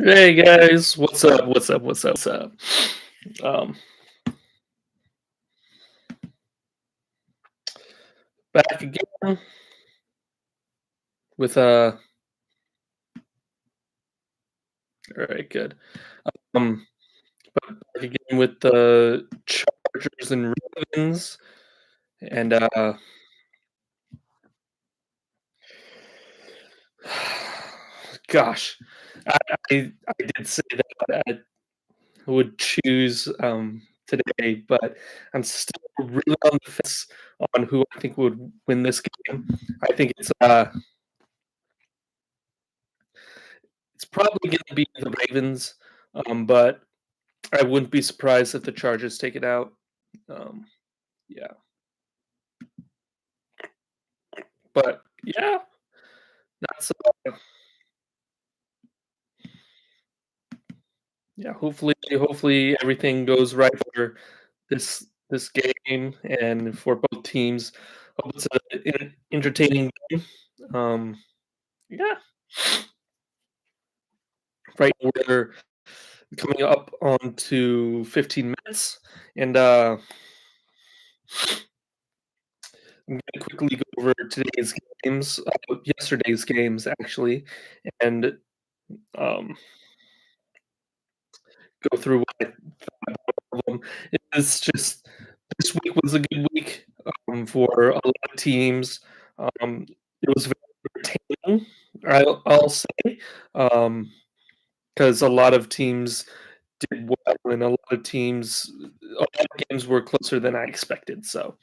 Hey guys, what's up? What's up? What's up? What's up? Um, Back again with all right, good. Um, Back again with the Chargers and Ravens, and gosh, I, I did say that I would choose today, but I'm still really on the fence on who I think would win this game. I think it's probably going to be the Ravens, but I wouldn't be surprised if the Chargers take it out. Um, yeah, but yeah, that's yeah. Hopefully everything goes right for this game and for both teams. Hope it's an entertaining game. Um, yeah, right. We're coming up on to 15 minutes, and I'm going to quickly go over today's games, yesterday's games actually, and um, go through what I thought of them. It's just this week was a good week for a lot of teams. It was very entertaining, I'll say, because a lot of teams did well, and a lot of games were closer than I expected. So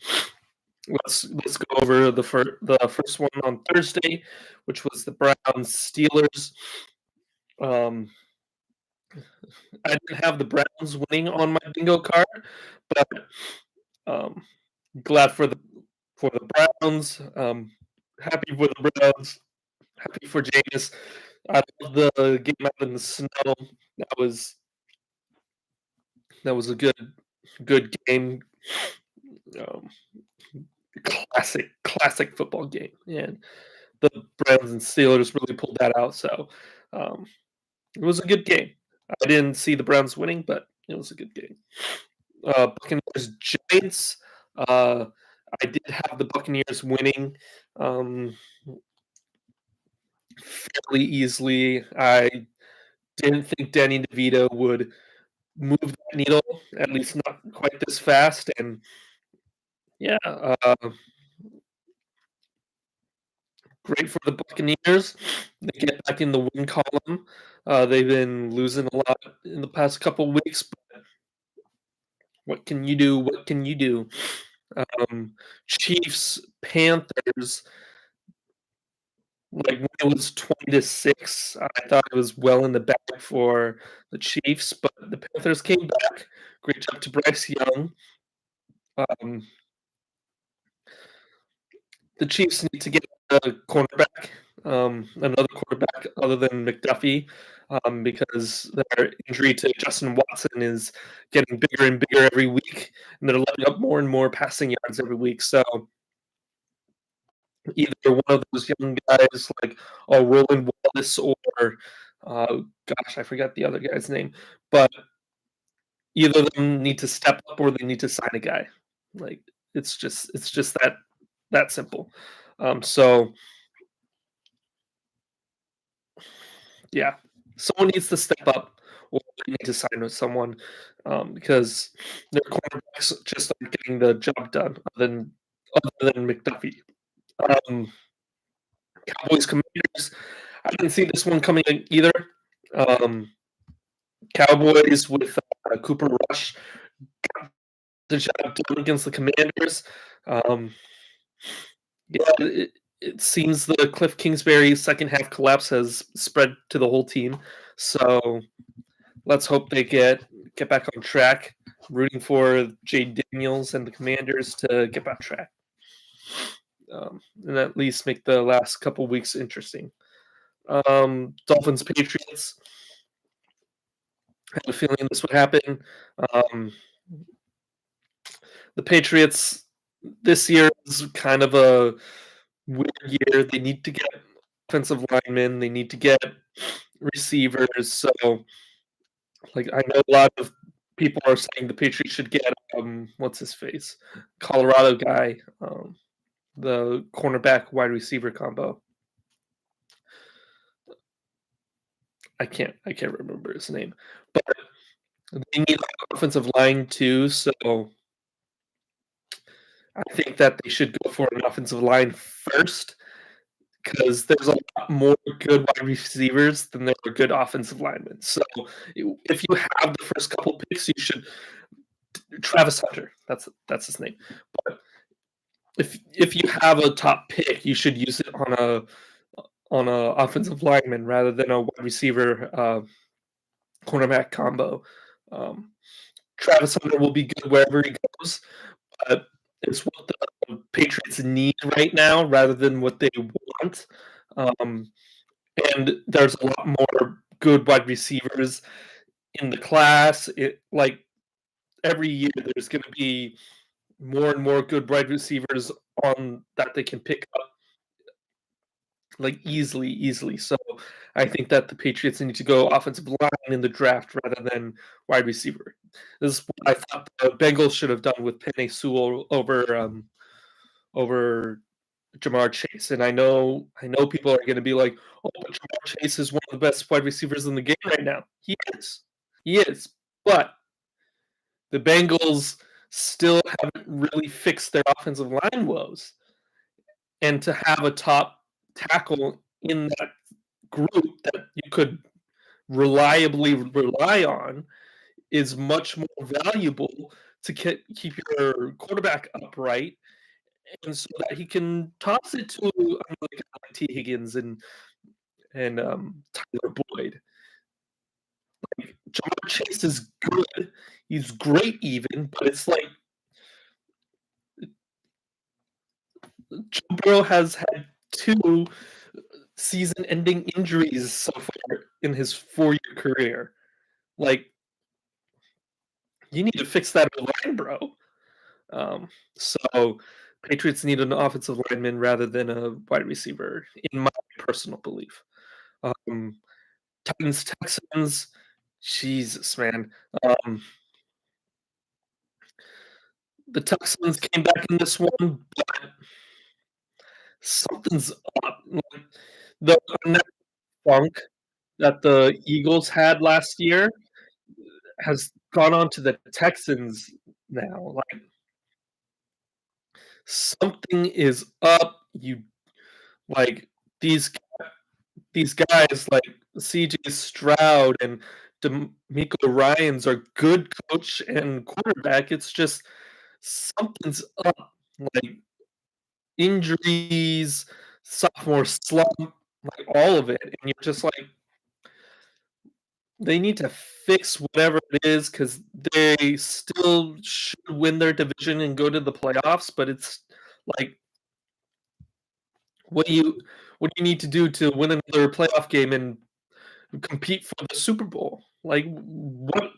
let's go over the first one on Thursday, which was the Browns Steelers. Um, I didn't have the Browns winning on my bingo card, but um, glad for the Browns. Happy for the Browns. Happy for Jameis. I love the game out in the snow. That was that was a good game. Um, classic football game, and the Browns and Steelers really pulled that out. So um, it was a good game. I didn't see the Browns winning, but it was a good game. Buccaneers Giants. Uh, I did have the Buccaneers winning um, fairly easily. I didn't think Danny DeVito would move that needle, at least not quite this fast. And yeah, great for the Buccaneers. They get back in the win column. They've been losing a lot in the past couple weeks, but what can you do? What can you do? Chiefs, Panthers. Like when it was 20-6, I thought it was well in the bag for the Chiefs, but the Panthers came back. Great job to Bryce Young. Um, the Chiefs need to get a cornerback, another quarterback other than McDuffie, because their injury to Justin Watson is getting bigger and bigger every week, and they're letting up more and more passing yards every week. So either one of those young guys like Roland Wallace or gosh, I forgot the other guy's name, but either of them need to step up or they need to sign a guy. Like it's just that simple. So yeah, someone needs to step up or they need to sign with someone because their cornerbacks just aren't getting the job done other than McDuffie. Um, Cowboys Commanders. I didn't see this one coming in either. Um, Cowboys with Cooper Rush got the job done against the Commanders. Um, yeah, it seems the Cliff Kingsbury second half collapse has spread to the whole team. So let's hope they get back on track. Rooting for Jay Daniels and the Commanders to get back on track, and at least make the last couple weeks interesting. Dolphins Patriots. I had a feeling this would happen. Um, the Patriots this year is kind of a weird year. They need to get offensive linemen. They need to get receivers. So, like, I know a lot of people are saying the Patriots should get what's his face, Colorado guy, the cornerback wide receiver combo. I can't remember his name, but they need offensive line too. So I think that they should go for an offensive line first because there's a lot more good wide receivers than there are good offensive linemen. So if you have the first couple picks, you should Travis Hunter. That's his name. But if you have a top pick, you should use it on a offensive lineman rather than a wide receiver cornerback combo. Um, Travis Hunter will be good wherever he goes, but it's what the Patriots need right now rather than what they want. And there's a lot more good wide receivers in the class. Like every year, there's going to be more and more good wide receivers on that they can pick up like easily. So I think that the Patriots need to go offensive line in the draft rather than wide receiver. This is what I thought the Bengals should have done with Penei Sewell over Jamar Chase. And I know people are going to be like, "Oh, but Jamar Chase is one of the best wide receivers in the game right now." He is, but the Bengals still haven't really fixed their offensive line woes. And to have a top tackle in that group that you could reliably rely on is much more valuable to keep your quarterback upright and so that he can toss it to like T. Higgins and Tyler Boyd. Like, Jamar Chase is good. He's great even, but it's like Joe Burrow has had 2 season-ending injuries so far in his 4-year career. Like, you need to fix that line, bro. So Patriots need an offensive lineman rather than a wide receiver, in my personal belief. Titans, Texans, Jesus, man. The Texans came back in this one, but something's up. Like, the funk that the Eagles had last year has gone on to the Texans now. Like, something is up. You like these guys like CJ Stroud and DeMeco Ryans are good coach and quarterback. It's just something's up. Like injuries, sophomore slump, like all of it. And you're just like, they need to fix whatever it is because they still should win their division and go to the playoffs. But it's like, what do you need to do to win another playoff game and compete for the Super Bowl? Like, what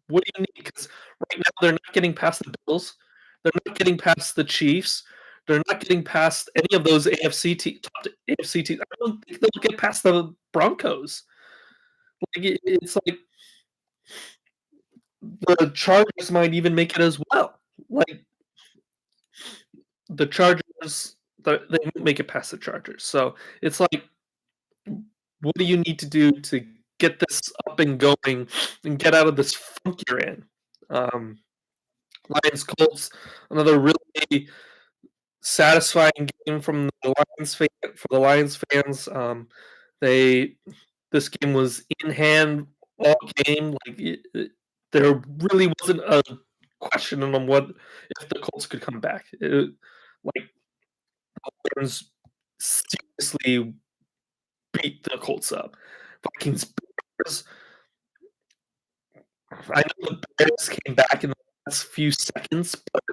do you need? Because right now they're not getting past the Bills, they're not getting past the Chiefs, they're not getting past any of those top AFC teams. I don't think they'll get past the Broncos. Like it's like the Chargers might even make it as well. Like the Chargers, they won't make it past the Chargers. So it's like, what do you need to do to get this up and going and get out of this funk you're in? Lions Colts, another really satisfying game from the Lions fans. This game was in hand all game. Like there really wasn't a question on what if the Colts could come back. Like the Lions seriously beat the Colts up. Vikings, Bears. I know the Bears came back in the last few seconds, but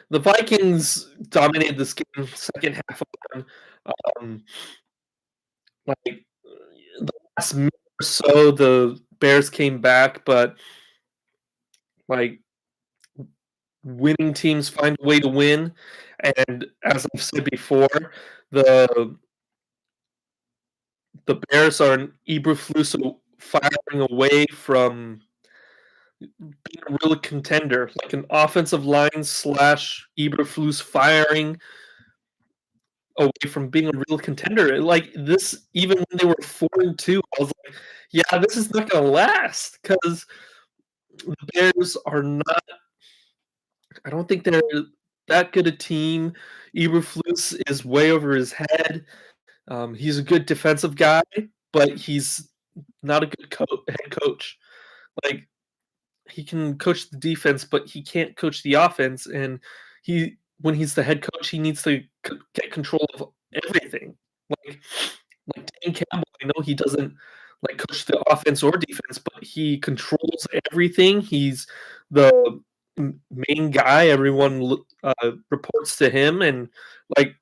the Vikings dominated this game second half on. Um, like the last minute or so, the Bears came back, but like winning teams find a way to win. And as I've said before, the the Bears are an Eberflus firing away from being a real contender, like an offensive line slash Eberflus firing away from being a real contender. Like this, even when they were 4-2, I was like, yeah, this is not going to last because the Bears are not. I don't think they're that good a team. Eberflus is way over his head. He's a good defensive guy, but he's not a good head coach. Like he can coach the defense, but he can't coach the offense. And when he's the head coach, he needs to get control of everything. Like Dan Campbell, I know he doesn't like coach the offense or defense, but he controls everything. He's the main guy. Everyone reports to him, and like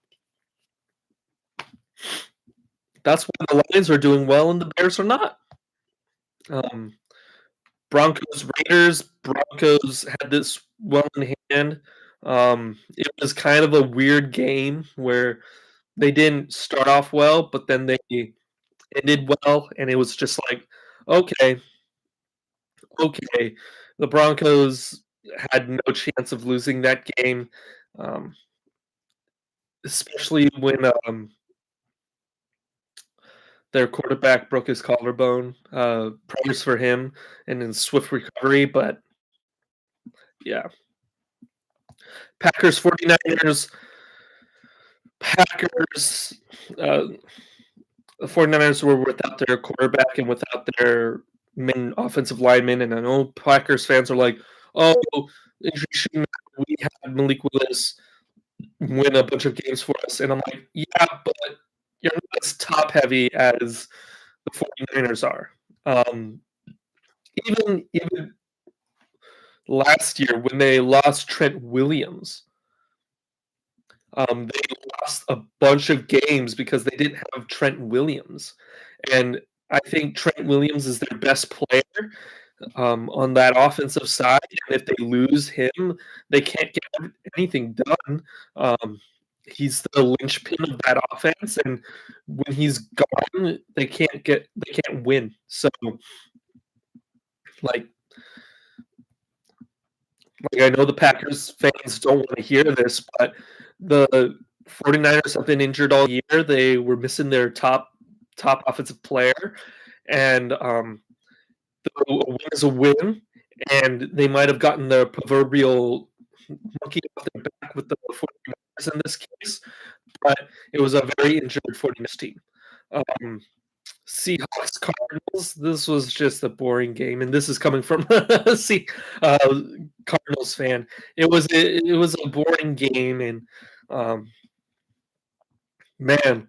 that's why the Lions are doing well and the Bears are not. Broncos Raiders. Broncos had this well in hand. It was kind of a weird game where they didn't start off well, but then they ended well, and it was just like, okay. The Broncos had no chance of losing that game, especially when their quarterback broke his collarbone. Prayers for him and in swift recovery, but yeah. Packers, 49ers. The 49ers were without their quarterback and without their main offensive lineman, and I know Packers fans are like, oh, injury shouldn't matter. We had Malik Willis win a bunch of games for us. And I'm like, yeah, but you're not as top heavy as the 49ers are. Even last year when they lost Trent Williams, they lost a bunch of games because they didn't have Trent Williams. And I think Trent Williams is their best player on that offensive side. And if they lose him, they can't get anything done. He's the linchpin of that offense, and when he's gone, they can't win. So, like I know the Packers fans don't want to hear this, but the 49ers have been injured all year. They were missing their top offensive player, and a win is a win, and they might have gotten the proverbial monkey off their back with the 49ers in this case, but it was a very injured 49ers team. Seahawks Cardinals. This was just a boring game, and this is coming from a Cardinals fan. It was a boring game, and man,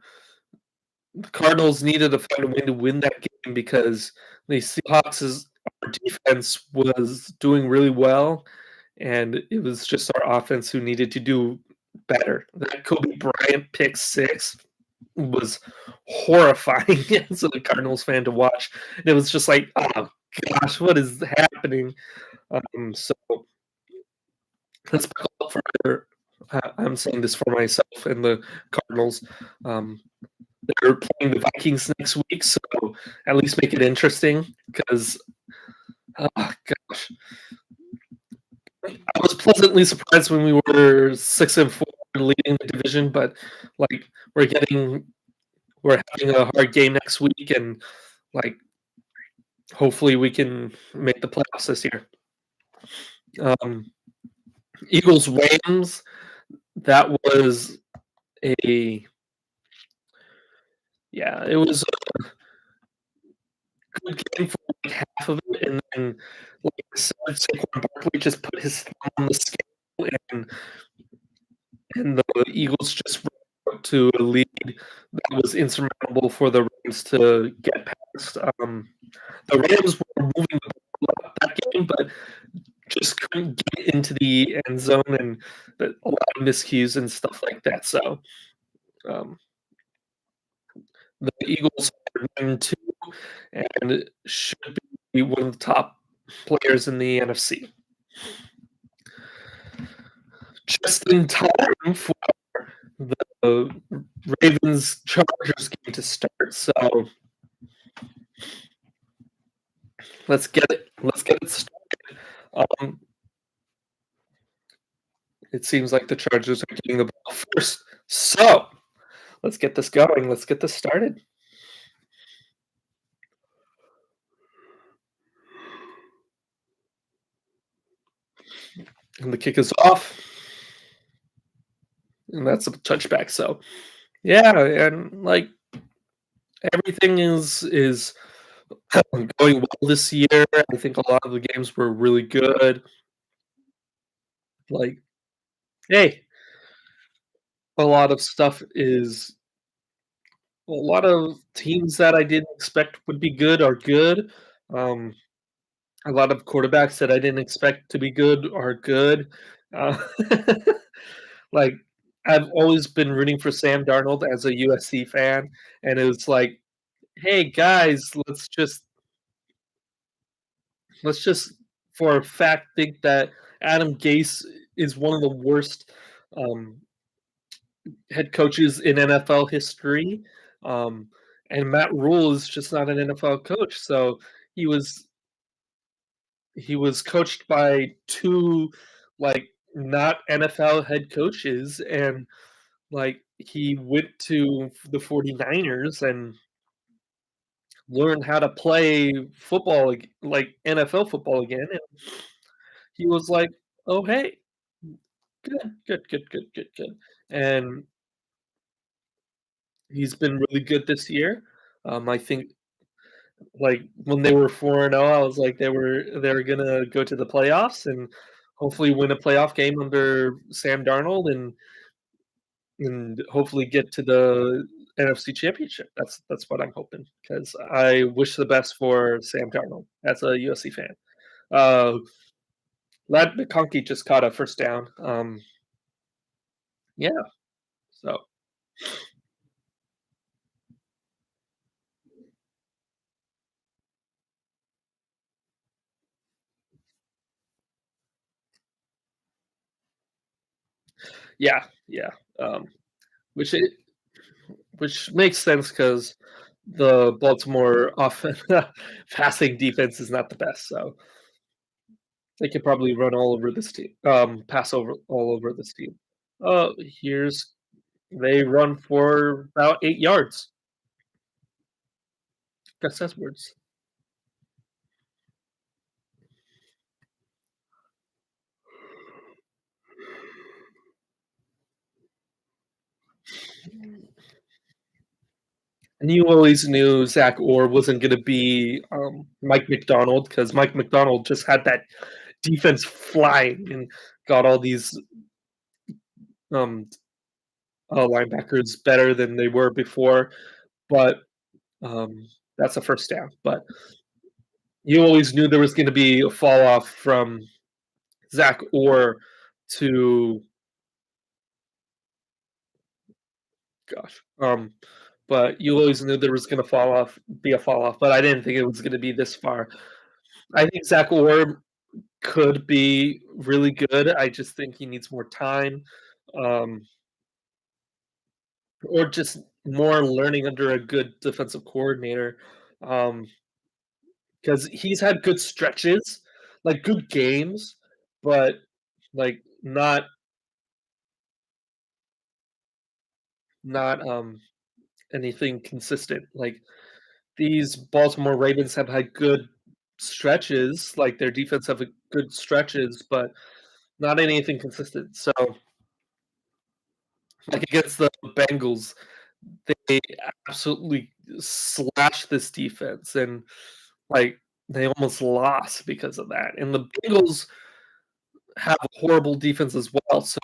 the Cardinals needed to find a way to win that game because the Seahawks' defense was doing really well, and it was just our offense who needed to do better. That Kobe Bryant pick six was horrifying as a Cardinals fan to watch. And it was just like, oh gosh, what is happening? So let's buckle up for. I'm saying this for myself and the Cardinals. They're playing the Vikings next week, so at least make it interesting because, oh gosh, I was pleasantly surprised when we were 6-4 leading the division, but like we're having a hard game next week, and like hopefully we can make the playoffs this year. Eagles Rams, that was it was a good game for like half of it, and then like I said, Saquon Barkley just put his thumb on the scale, and the Eagles just went to a lead that was insurmountable for the Rams to get past. The Rams were moving the ball up that game, but just couldn't get into the end zone, and a lot of miscues and stuff like that. So the Eagles are 9-2 and should be one of the top players in the NFC. Just in time for the Ravens Chargers game to start. So Let's get it started. Um, it seems like the Chargers are getting the ball first. So let's get this going. Let's get this started. And the kick is off. And that's a touchback. So yeah, and like everything is going well this year. I think a lot of the games were really good. Like, hey, a lot of teams that I didn't expect would be good are good. Um, a lot of quarterbacks that I didn't expect to be good are good. Uh, like, I've always been rooting for Sam Darnold as a USC fan, and it was like, "Hey, guys, let's just for a fact think that Adam Gase is one of the worst, um, head coaches in NFL history, um, and Matt Rule is just not an NFL coach, so he was he was coached by 2, like, not NFL head coaches, and, like, he went to the 49ers and learned how to play football like NFL football again, and he was like, "Oh, hey, good, good, good, good, good, good," and he's been really good this year. I think, like, when they were 4-0, I was like, they were gonna go to the playoffs and hopefully win a playoff game under Sam Darnold and hopefully get to the NFC Championship. That's what I'm hoping because I wish the best for Sam Darnold as a USC fan. Uh, Ladd McConkey just caught a first down. Yeah, so yeah, yeah. Um, which it which makes sense because the Baltimore passing defense is not the best, so they could probably run all over this team, pass over all over this team. Here's they run for about 8 yards. Gus Edwards. And you always knew Zach Orr wasn't going to be Mike McDonald because Mike McDonald just had that defense flying and got all these um, linebackers better than they were before. But that's a first down. But you always knew there was going to be a fall off from Zach Orr to gosh. But you always knew there was going to be a fall off. But I didn't think it was going to be this far. I think Zach Orr could be really good. I just think he needs more time, um, or just more learning under a good defensive coordinator. Um, because he's had good stretches, like good games, but like not anything consistent. Like these Baltimore Ravens have had good stretches, like their defense have a good stretches, but not anything consistent. So like against the Bengals, they absolutely slashed this defense and like they almost lost because of that. And the Bengals have a horrible defense as well. So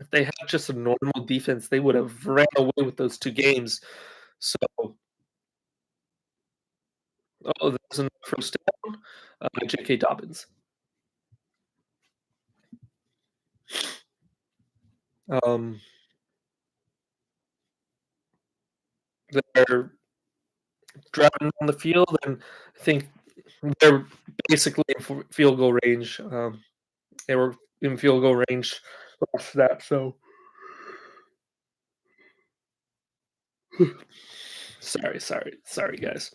if they had just a normal defense, they would have ran away with those 2 games. So that was another first down. J.K. Dobbins. Um, they're driving on the field, and I think they're basically in field goal range. They were in field goal range after that. So sorry, guys.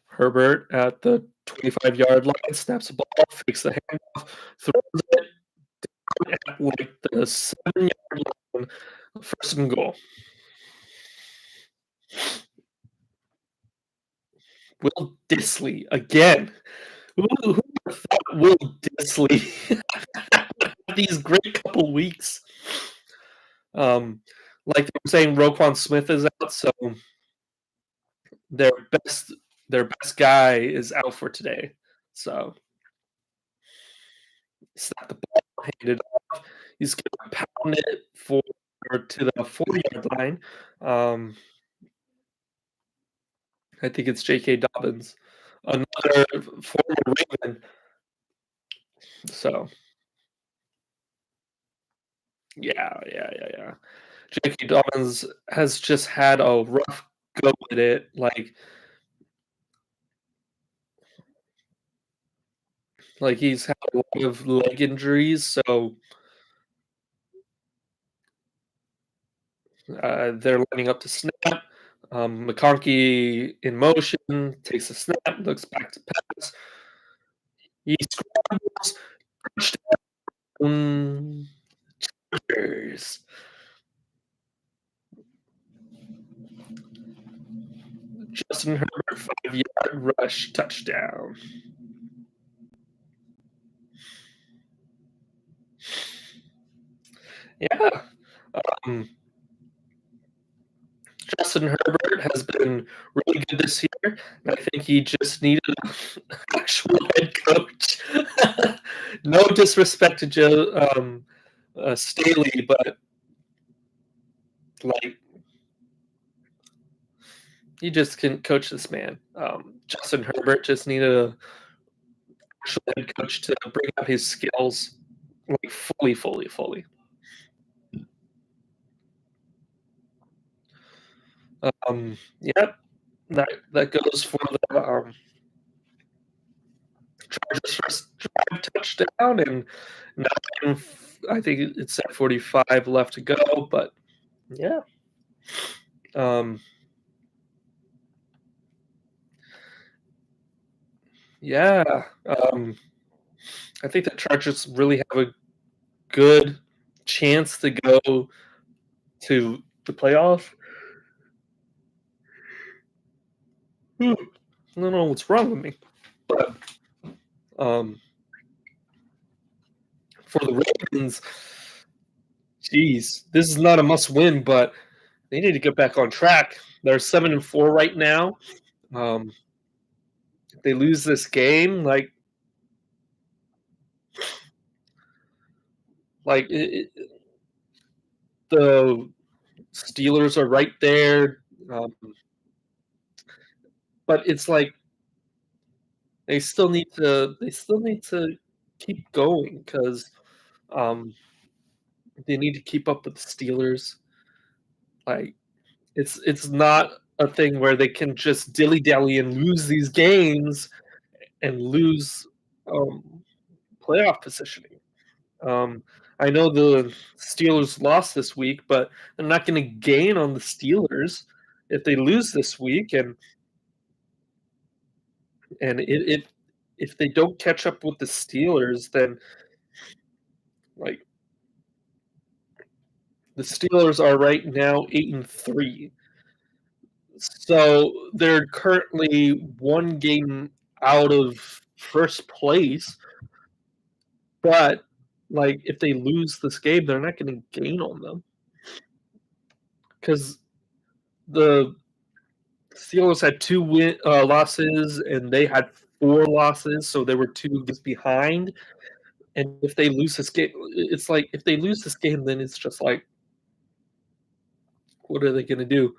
Herbert at the 25-yard line snaps the ball, fakes the handoff, throws it at like the 7-yard line, first and goal. Will Dissly again. Who would have thought Will Dissly these great couple weeks? Like they were saying, Roquan Smith is out, so their best guy is out for today. So snap the ball, hand it off. He's going to pound it to the 40-yard line. I think it's J.K. Dobbins, another former Raven. So yeah. J.K. Dobbins has just had a rough go at it. Like he's had a lot of leg injuries, so they're lining up to snap. McConkey in motion, takes a snap, looks back to pass. He scrambles, touchdown. Chargers. Justin Herbert, 5-yard rush, touchdown. Yeah. Justin Herbert has been really good this year. I think he just needed an actual head coach. No disrespect to Joe Staley, but like he just can coach this man. Justin Herbert just needed an actual head coach to bring out his skills, like fully. Yep, that goes for the Chargers first drive touchdown, and now I think it's at 45 left to go. But yeah, yeah. I think the Chargers really have a good chance to go to the playoffs. I don't know what's wrong with me, but for the Ravens, geez, this is not a must-win, but they need to get back on track. They're 7-4 right now. If they lose this game, the Steelers are right there, but it's like they still need to keep going because they need to keep up with the Steelers. Like it's not a thing where they can just dilly dally and lose these games and lose playoff positioning. I know the Steelers lost this week, but they're not going to gain on the Steelers if they lose this week, and if they don't catch up with the Steelers, then like the Steelers are right now 8-3, so they're currently one game out of first place. But like if they lose this game, they're not going to gain on them because the Steelers had two losses and they had 4 losses, so they were 2 games behind. And if they lose this game, it's like if they lose this game, then it's just like, what are they going to do?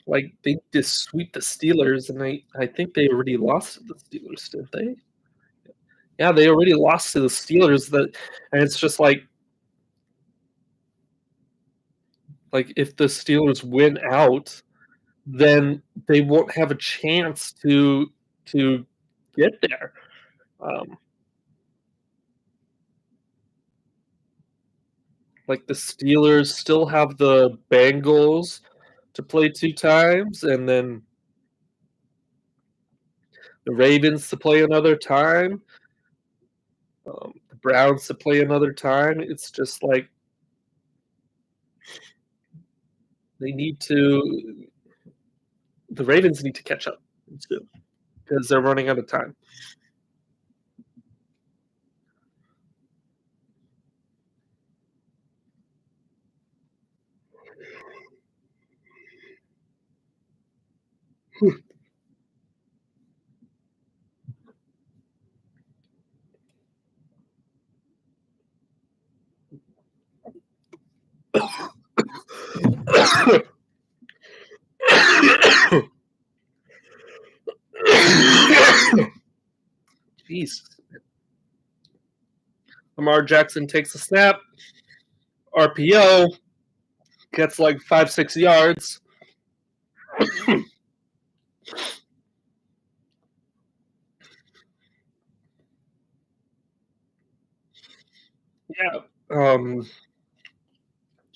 Like they just sweep the Steelers, and I think they already lost to the Steelers, didn't they? Yeah, they already lost to the Steelers. And it's just like if the Steelers win out, then they won't have a chance to get there. Like the Steelers still have the Bengals, to play 2 times, and then the Ravens to play another time, the Browns to play another time. It's just like they need to the Ravens need to catch up too because they're running out of time. Jeez. Lamar Jackson takes a snap, RPO, gets like 5, 6 yards. Yeah.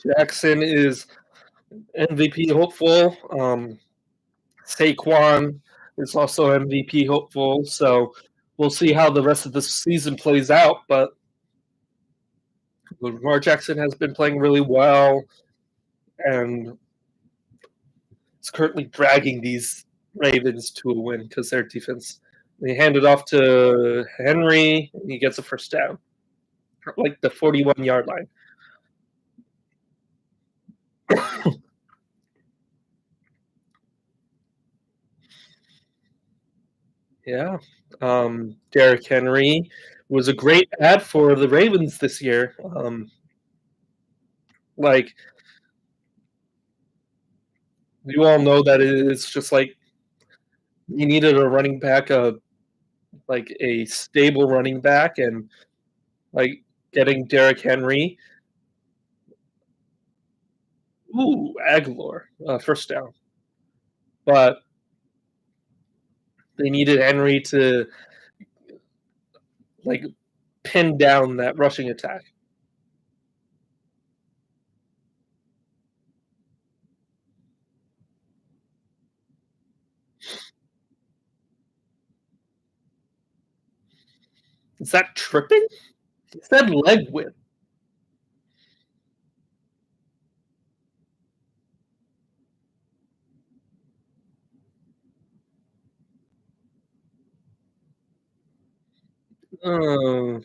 Jackson is MVP hopeful. Saquon is also MVP hopeful. So we'll see how the rest of the season plays out. But Lamar Jackson has been playing really well and is currently dragging these Ravens to a win because their defense. They hand it off to Henry, and he gets a first down, like the 41-yard line. Yeah. Derrick Henry was a great ad for the Ravens this year. Like, you all know that it's just like you needed a running back, like a stable running back, and like getting Derrick Henry. Ooh, Aguilar, first down. But they needed Henry to like pin down that rushing attack. Is that tripping? It said leg whip. Uh,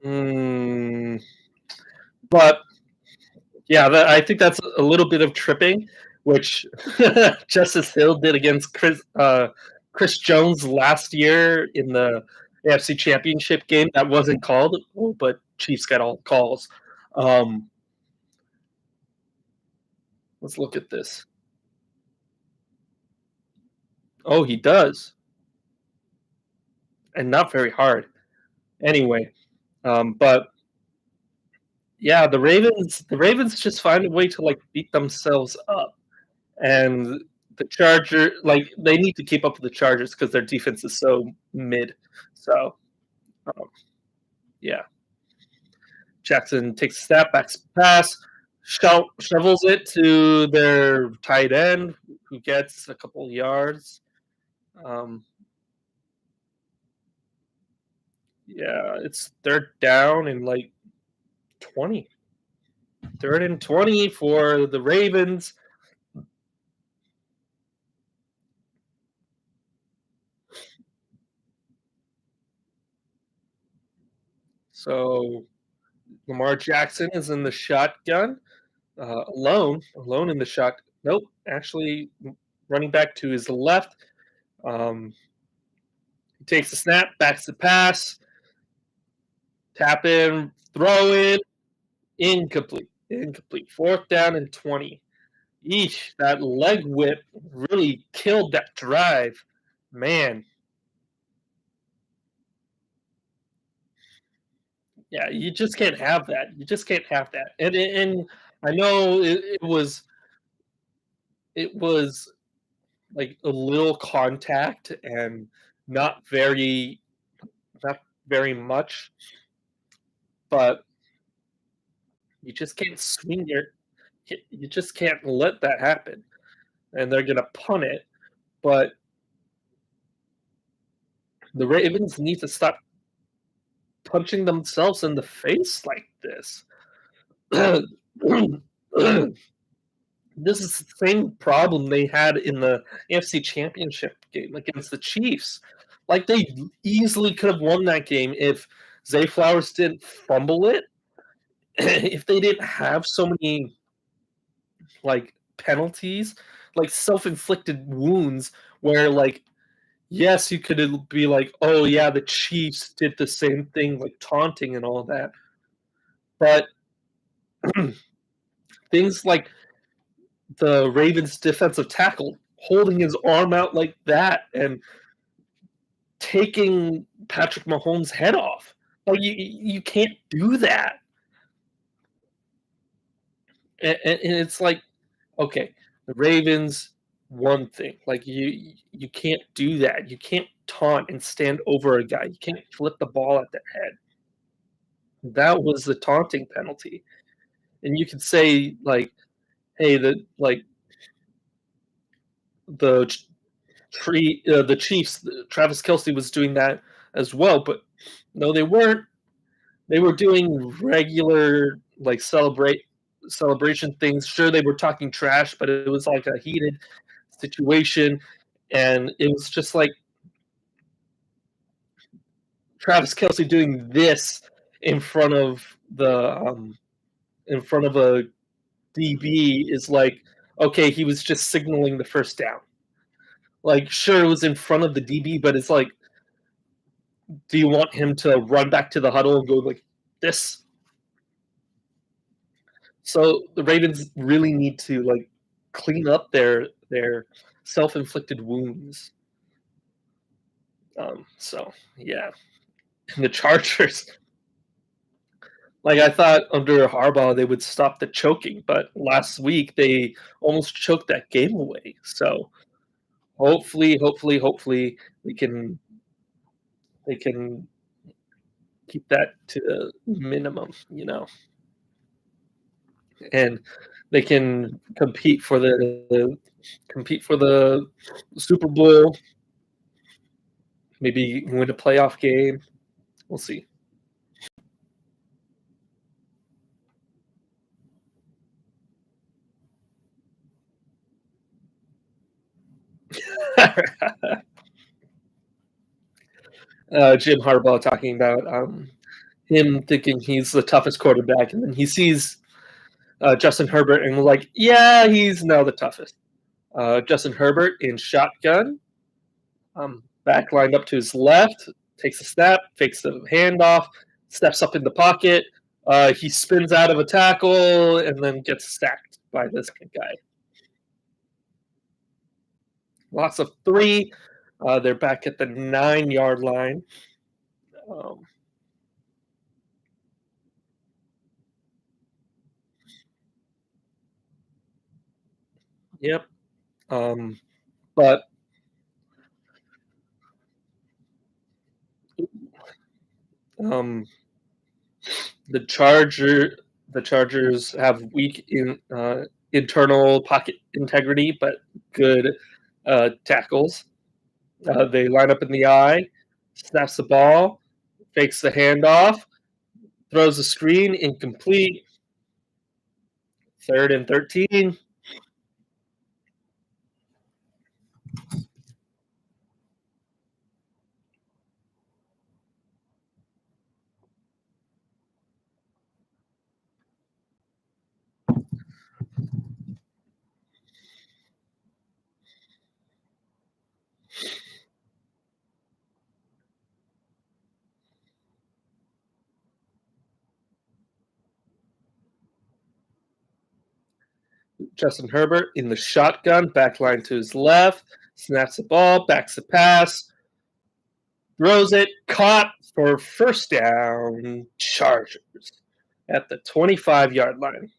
mm, but yeah, I think that's a little bit of tripping, which Justice Hill did against Chris Jones last year in the AFC Championship game. That wasn't called, but Chiefs got all calls. Um, let's look at this. Oh, he does, and not very hard. Anyway, but yeah, the Ravens just find a way to like beat themselves up, and the Charger like they need to keep up with the Chargers because their defense is so mid. So um, yeah, Jackson takes a step, backs pass, shovels it to their tight end, who gets a couple yards. Um, yeah, it's third down and like 20. Third and 20 for the Ravens. So Lamar Jackson is in the shotgun, alone in the shot. Nope, actually running back to his left. Um, he takes the snap, backs the pass, tap in, throw in, incomplete. Incomplete. Fourth down and 20. Eesh, that leg whip really killed that drive. Man, yeah, you just can't have that. You just can't have that. And I know it was like a little contact and not very very much, but you just can't swing your you just can't let that happen, and they're gonna punt it. But the Ravens need to stop punching themselves in the face like this. This is the same problem they had in the AFC Championship game against the Chiefs. Like they easily could have won that game if Zay Flowers didn't fumble it, if they didn't have so many like penalties, like self-inflicted wounds where like yes, you could be like, "Oh yeah, the Chiefs did the same thing like taunting and all that." But things like the Ravens defensive tackle holding his arm out like that and taking Patrick Mahomes' head off. Like you can't do that. And it's like, okay, the Ravens, one thing. Like you can't do that. You can't taunt and stand over a guy. You can't flip the ball at their head. That was the taunting penalty. And you could say like, hey, the the Chiefs, Travis Kelsey was doing that as well, but no, they weren't. They were doing regular like celebration things. Sure, they were talking trash, but it was like a heated situation, and it was just like Travis Kelsey doing this in front of the in front of a DB is like okay, he was just signaling the first down. Like sure, it was in front of the DB, but it's like, do you want him to run back to the huddle and go like this? So the Ravens really need to like clean up their self-inflicted wounds. So yeah, and the Chargers. Like I thought under Harbaugh they would stop the choking, but last week they almost choked that game away. So hopefully we can they can keep that to the minimum, and they can compete for the Super Bowl, maybe win a playoff game. We'll see. Jim Harbaugh talking about him thinking he's the toughest quarterback, and then he sees Justin Herbert and was like, "Yeah, he's now the toughest." Justin Herbert in shotgun, back lined up to his left, takes a snap, fakes the handoff, steps up in the pocket. He spins out of a tackle and then gets sacked by this guy. Lots of three. They're back at the 9-yard line. Um, yep. But um, the Chargers have weak internal pocket integrity, but good tackles. They line up in the eye, snaps the ball, fakes the handoff, throws the screen, incomplete. 3rd and 13. Justin Herbert in the shotgun, back line to his left, snaps the ball, backs the pass, throws it, caught for first down. Chargers at the 25-yard line.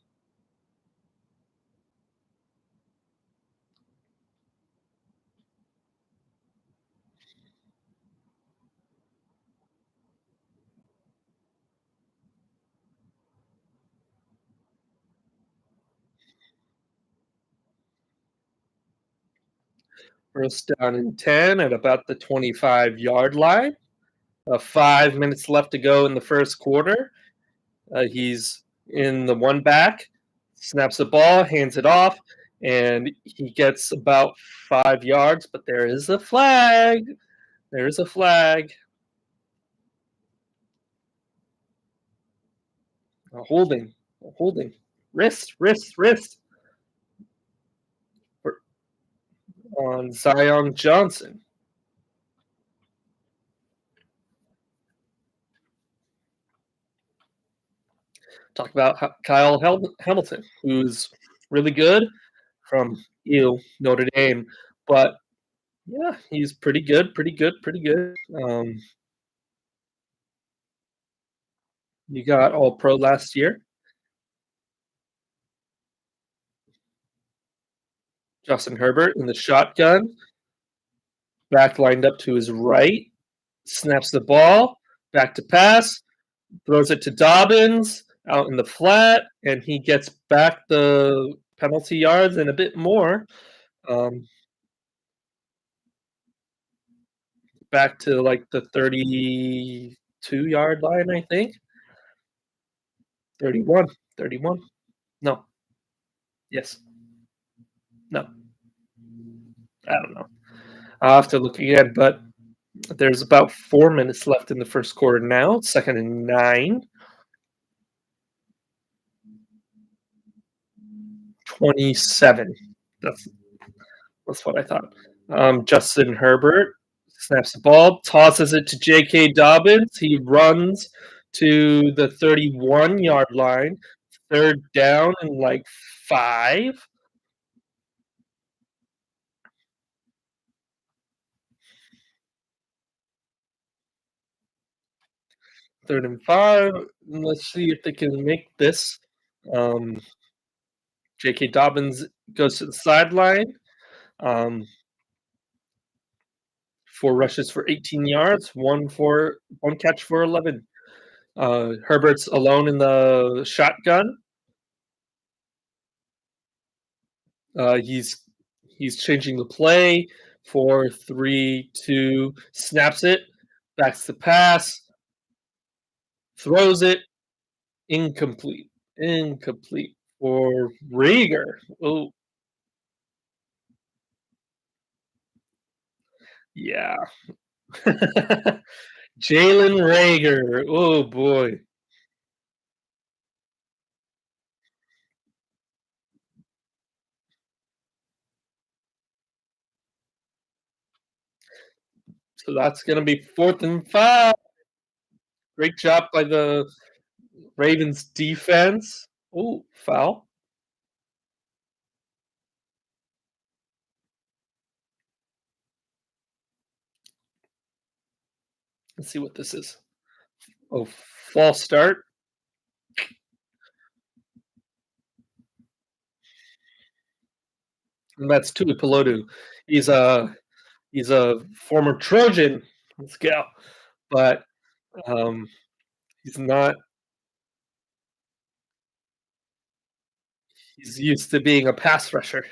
First down and 10 at about the 25-yard line. 5 minutes left to go in the first quarter. He's in the one back, snaps the ball, hands it off, and he gets about 5 yards, but there is a flag. There's a flag. A holding. A holding. Wrist, wrist, wrist on Zion Johnson. Talk about Kyle Hamilton, who's really good from Notre Dame, but yeah, he's pretty good, pretty good, pretty good. You got All Pro last year. Justin Herbert in the shotgun, back lined up to his right, snaps the ball, back to pass, throws it to Dobbins out in the flat, and he gets back the penalty yards and a bit more. Back to like the 32-yard line, I think. 31. 31. No. Yes. No. I don't know. I'll have to look again, but there's about 4 minutes left in the first quarter now. Second and 9. 27. That's what I thought. Justin Herbert snaps the ball, tosses it to J.K. Dobbins. He runs to the 31-yard line. Third down and like 5. Third and 5. Let's see if they can make this. J.K. Dobbins goes to the sideline. 4 rushes for 18 yards, one catch for 11. Herbert's alone in the shotgun. He's changing the play. 4, 3, 2, snaps it, backs the pass, throws it, incomplete for Reagor. Oh, yeah. Jalen Reagor. Oh boy. So that's going to be 4th and 5. Great job by the Ravens defense. Oh, foul. Let's see what this is. Oh, false start. And that's Tui Pelotu. He's a former Trojan. Let's go. But he's not. He's used to being a pass rusher,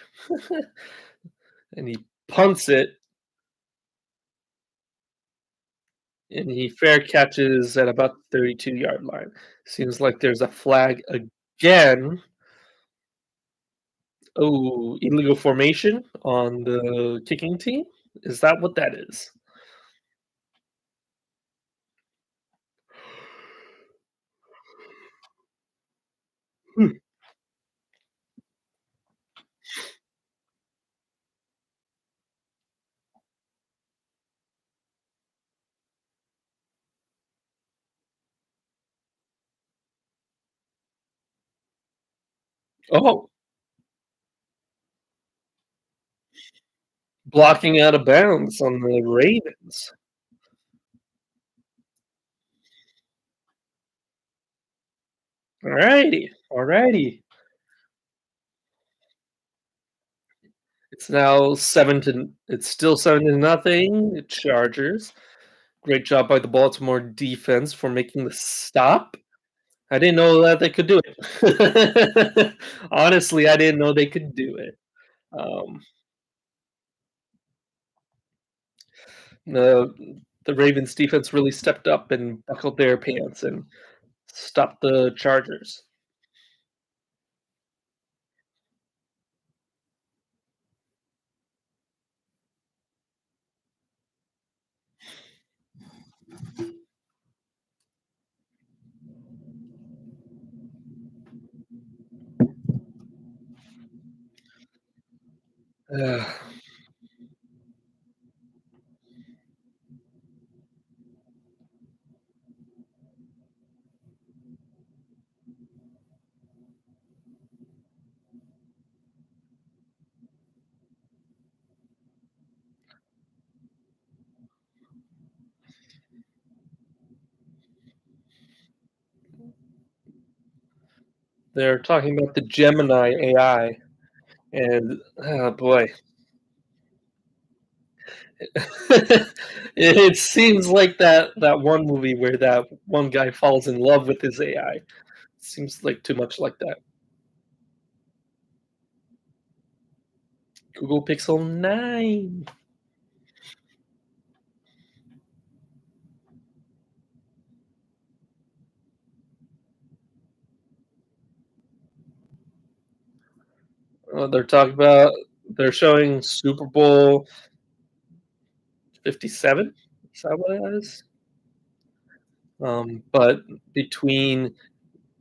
and he punts it, and he fair catches at about the 32-yard line. Seems like there's a flag again. Oh, illegal formation on the kicking team? Is that what that is? Hmm. Oh, blocking out of bounds on the Ravens. Alrighty, alrighty. It's now it's still 7-0. The Chargers. Great job by the Baltimore defense for making the stop. I didn't know that they could do it. Honestly, I didn't know they could do it. Um, The Ravens defense really stepped up and buckled their pants and stopped the Chargers. Uh, they're talking about the Gemini AI, and oh boy, it seems like that one movie where that one guy falls in love with his AI. Seems like too much like that. Google Pixel 9. They're talking about they're showing Super Bowl 57. Is that what it is? But between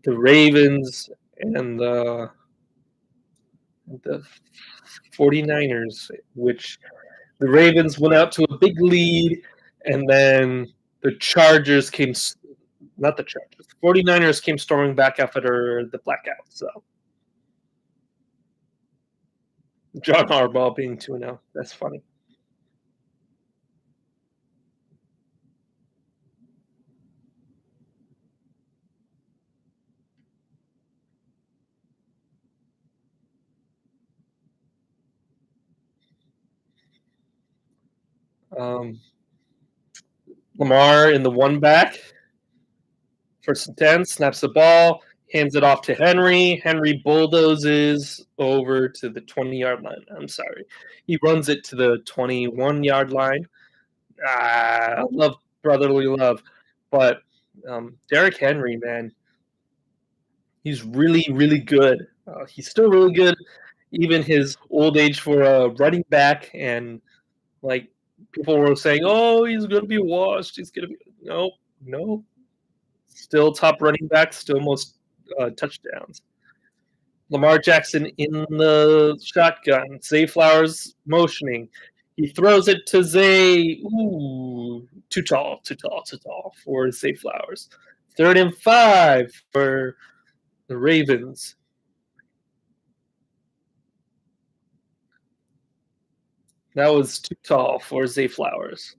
the Ravens and the 49ers, which the Ravens went out to a big lead, and then the Chargers came, not the Chargers, the 49ers came storming back after the blackout. So John Harbaugh being 2-0. That's funny. Um, Lamar in the one back, first and 10, snaps the ball, hands it off to Henry. Henry bulldozes over to the 20-yard line. I'm sorry. He runs it to the 21-yard line. I love brotherly love. But Derrick Henry, man, he's really, really good. He's still really good, even his old age for a running back. And like people were saying, oh, he's going to be washed. He's going to be no, no. Still top running back. Still most touchdowns. Lamar Jackson in the shotgun. Zay Flowers motioning. He throws it to Zay. Ooh, too tall, too tall, too tall for Zay Flowers. 3rd and 5 for the Ravens. That was too tall for Zay Flowers.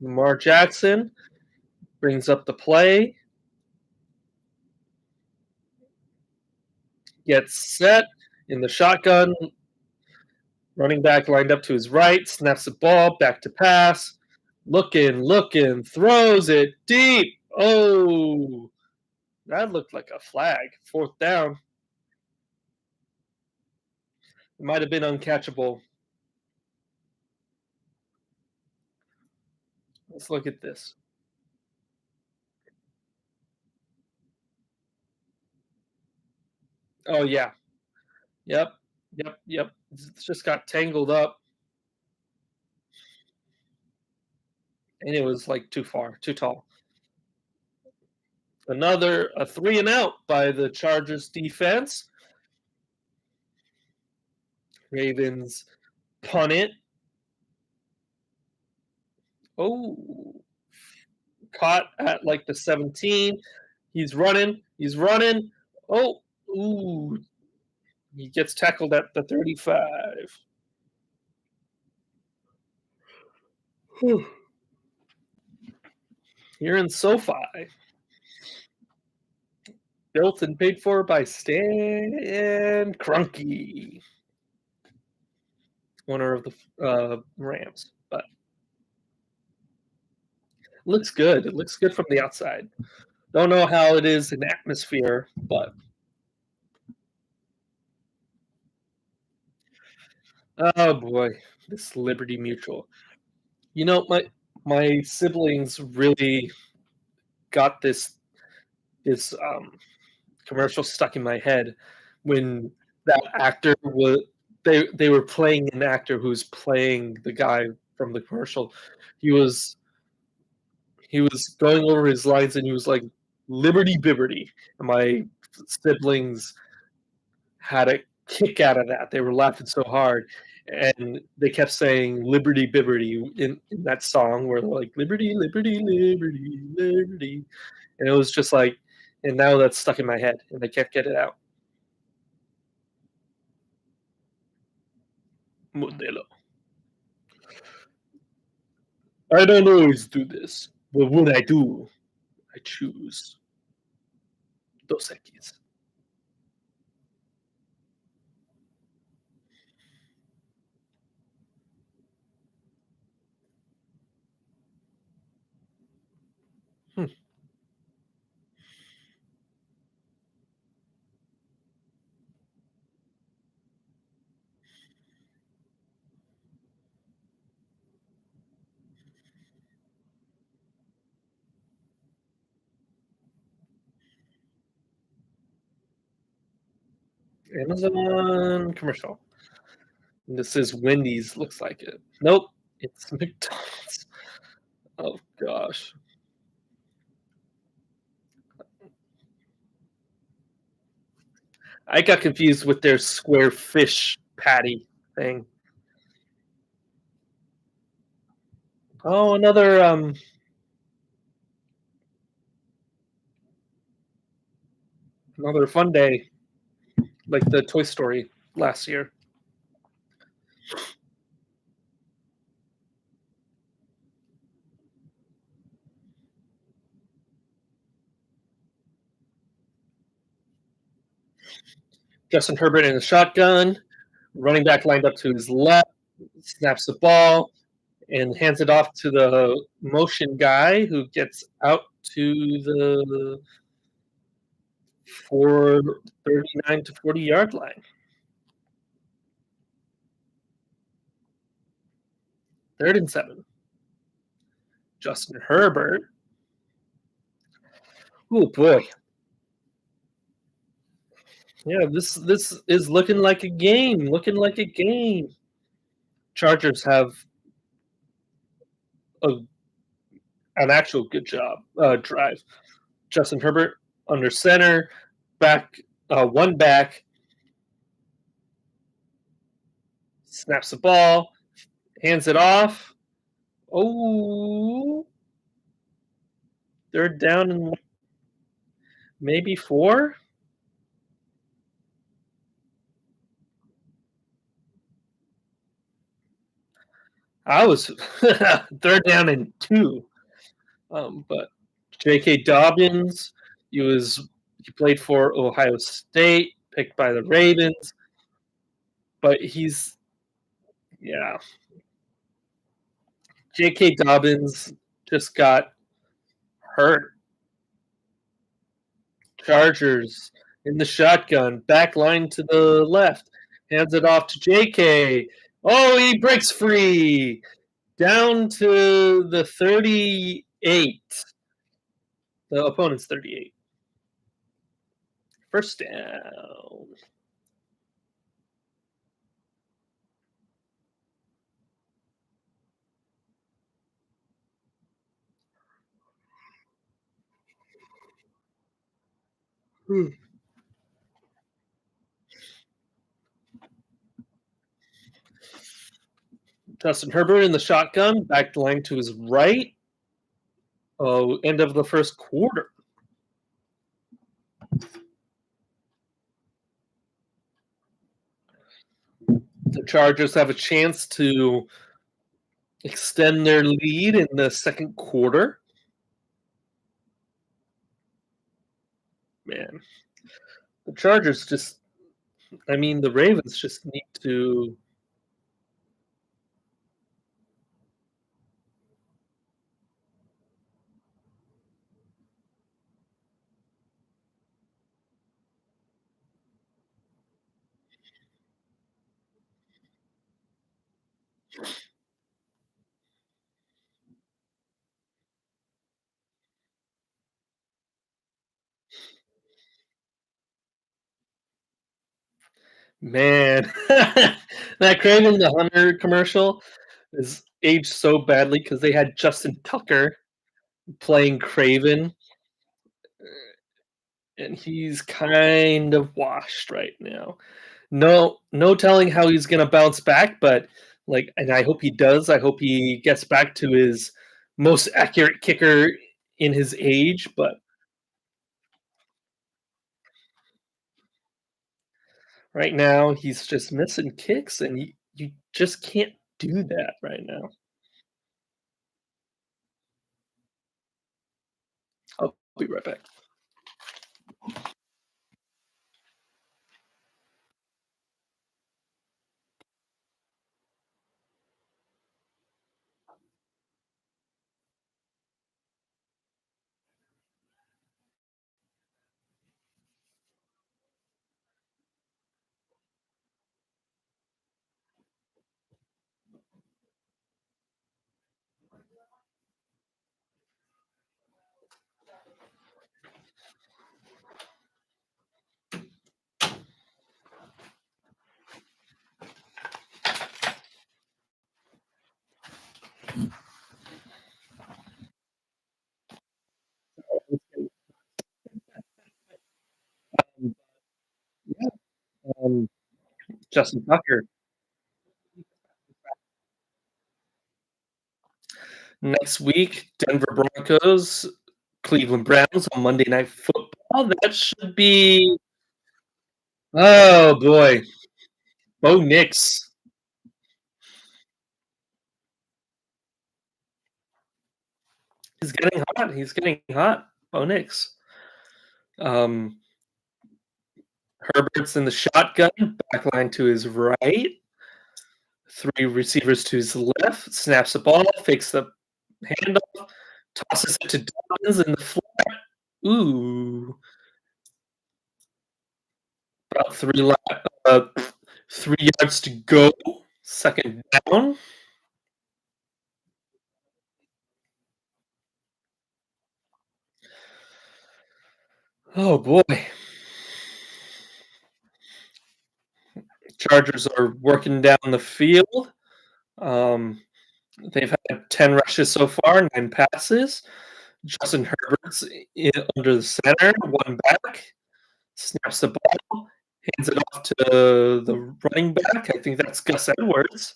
Lamar Jackson brings up the play. Gets set in the shotgun. Running back lined up to his right. Snaps the ball. Back to pass. Looking, throws it deep. Oh, that looked like a flag. 4th down. It might have been uncatchable. Let's look at this. Oh, yeah. Yep. It just got tangled up, and it was like too far, too tall. Another a 3-and-out by the Chargers defense. Ravens punt it. Oh, caught at like the 17. He's running. He's running. Oh, ooh. He gets tackled at the 35. Whew. You're in SoFi. Built and paid for by Stan Kroenke, owner of the Rams. But it looks good. It looks good from the outside. Don't know how it is in atmosphere, but Oh boy, this Liberty Mutual. You know, my siblings really got this commercial stuck in my head when that actor was they were playing an actor who's playing the guy from the commercial. He was he was going over his lines and he was like Liberty Bibberty. And my siblings had a kick out of that. They were laughing so hard. And they kept saying Liberty Bibberty in that song where they're like Liberty, Liberty, Liberty, Liberty. And it was just like, and now that's stuck in my head and I can't get it out. Modelo. I don't always do this, but when I do, I choose Dos Equis. Hmm. Amazon commercial. And this is Wendy's, looks like it. Nope, it's McDonald's. Oh gosh. I got confused with their square fish patty thing. Oh, another fun day, like the Toy Story last year. Justin Herbert in a shotgun, running back lined up to his left, snaps the ball, and hands it off to the motion guy who gets out to the 439 to 40-yard line. Third and 7. Justin Herbert. Oh boy. Yeah, this is looking like a game. Looking like a game. Chargers have a, an actual good job drive. Justin Herbert under center, back one back, snaps the ball, hands it off. Oh, they're down in maybe 4. I was third down in 2. But J.K. Dobbins, he played for Ohio State, picked by the Ravens, but he's yeah. J.K. Dobbins just got hurt. Chargers in the shotgun, back line to the left, hands it off to J.K. Oh, he breaks free down to the 38. The opponent's 38. First down. Justin Herbert in the shotgun, back line to his right. Oh, end of the first quarter. The Chargers have a chance to extend their lead in the second quarter. Man, the Chargers just, I mean, the Ravens just need to. Man, that Kraven the Hunter commercial is aged so badly because they had Justin Tucker playing Kraven, and he's kind of washed right now. No telling how he's gonna bounce back, but like, and I hope he does. I hope he gets back to his most accurate kicker in his age. But right now, he's just missing kicks, and you just can't do that right now. I'll be right back. Yeah, um, Justin Tucker. Next week, Denver Broncos, Cleveland Browns on Monday Night Football. That should be, oh boy, Bo Nix. He's getting hot. He's getting hot. Bo Nix. Um, Herbert's in the shotgun, backline to his right, three receivers to his left, snaps the ball, fakes the handoff, tosses it to Dobbins in the flat. Ooh, about 3 yards to go. Second down. Oh boy. Chargers are working down the field. Um, they've had 10 rushes so far, 9 passes. Justin Herbert's under the center, one back, snaps the ball, hands it off to the running back. I think that's Gus Edwards.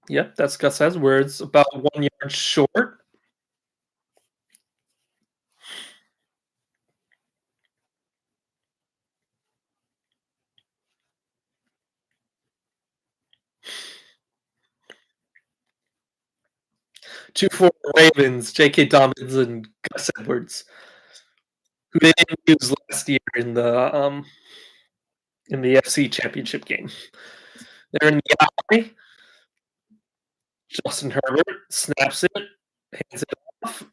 Yep, that's Gus Edwards, about 1 yard short. Two for the Ravens, J.K. Dobbins and Gus Edwards, who they didn't use last year in the FC Championship game. They're in the eye. Justin Herbert snaps it, hands it off.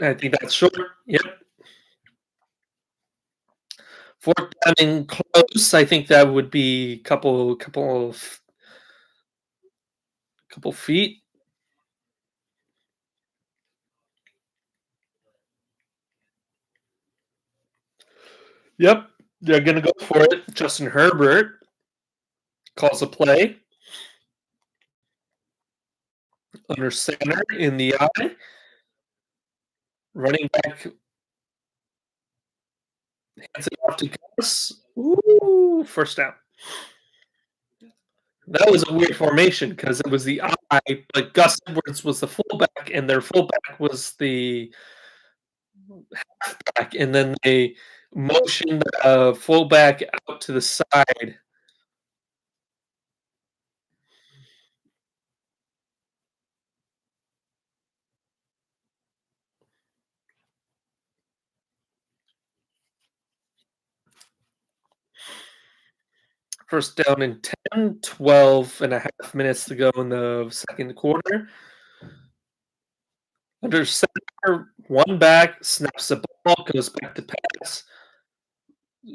I think that's short. Yep. Fourth down and close. I think that would be couple feet. Yep. They're gonna go for it. Justin Herbert calls a play under center in the eye. Running back hands it off to Gus. Ooh, first down. That was a weird formation because it was the I, but Gus Edwards was the fullback, and their fullback was the halfback, and then they motioned fullback out to the side. First down and 10, 12 and a half minutes to go in the second quarter. Under center, one back, snaps the ball, goes back to pass,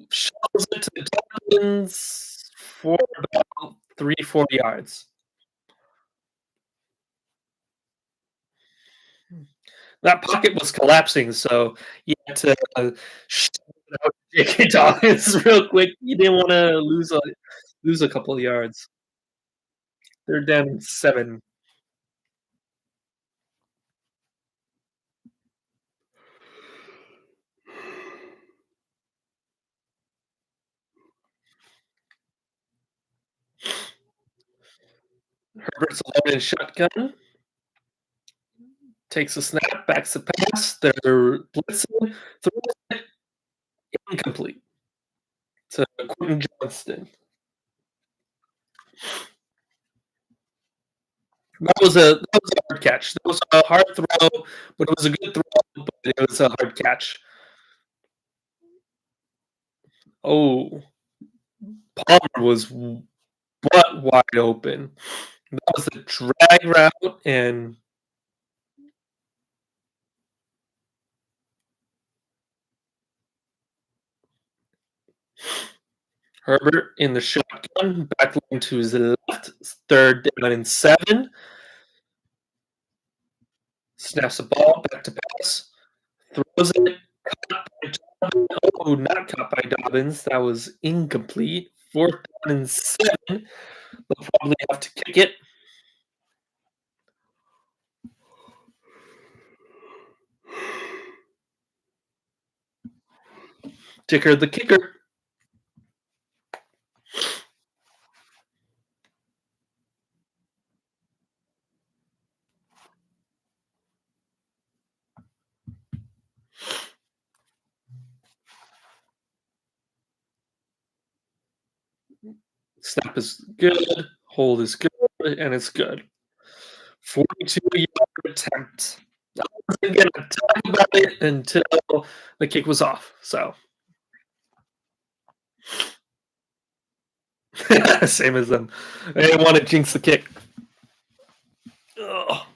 shovels it to the Dolphins for about 3, 4 yards. That pocket was collapsing, so you had to shout out J.K. Dobbins real quick. You didn't want to lose a couple of yards. They're down 7. Herbert's loaded shotgun, takes a snap, backs the pass. They're blitzing, throws incomplete to Quentin Johnston. That was a hard catch. That was a hard throw, but it was a good throw, but it was a hard catch. Oh, Palmer was butt wide open. That was a drag route, and Herbert in the shotgun, back line to his left, 3rd down and 7. Snaps the ball, back to pass, throws it, caught by Dobbins. Oh, not caught by Dobbins. That was incomplete. 4th down and 7. They'll probably have to kick it. Ticker the kicker. Snap is good, hold is good, and it's good. 42-yard attempt. I wasn't going to talk about it until the kick was off. So, same as them. I didn't want to jinx the kick. Ugh.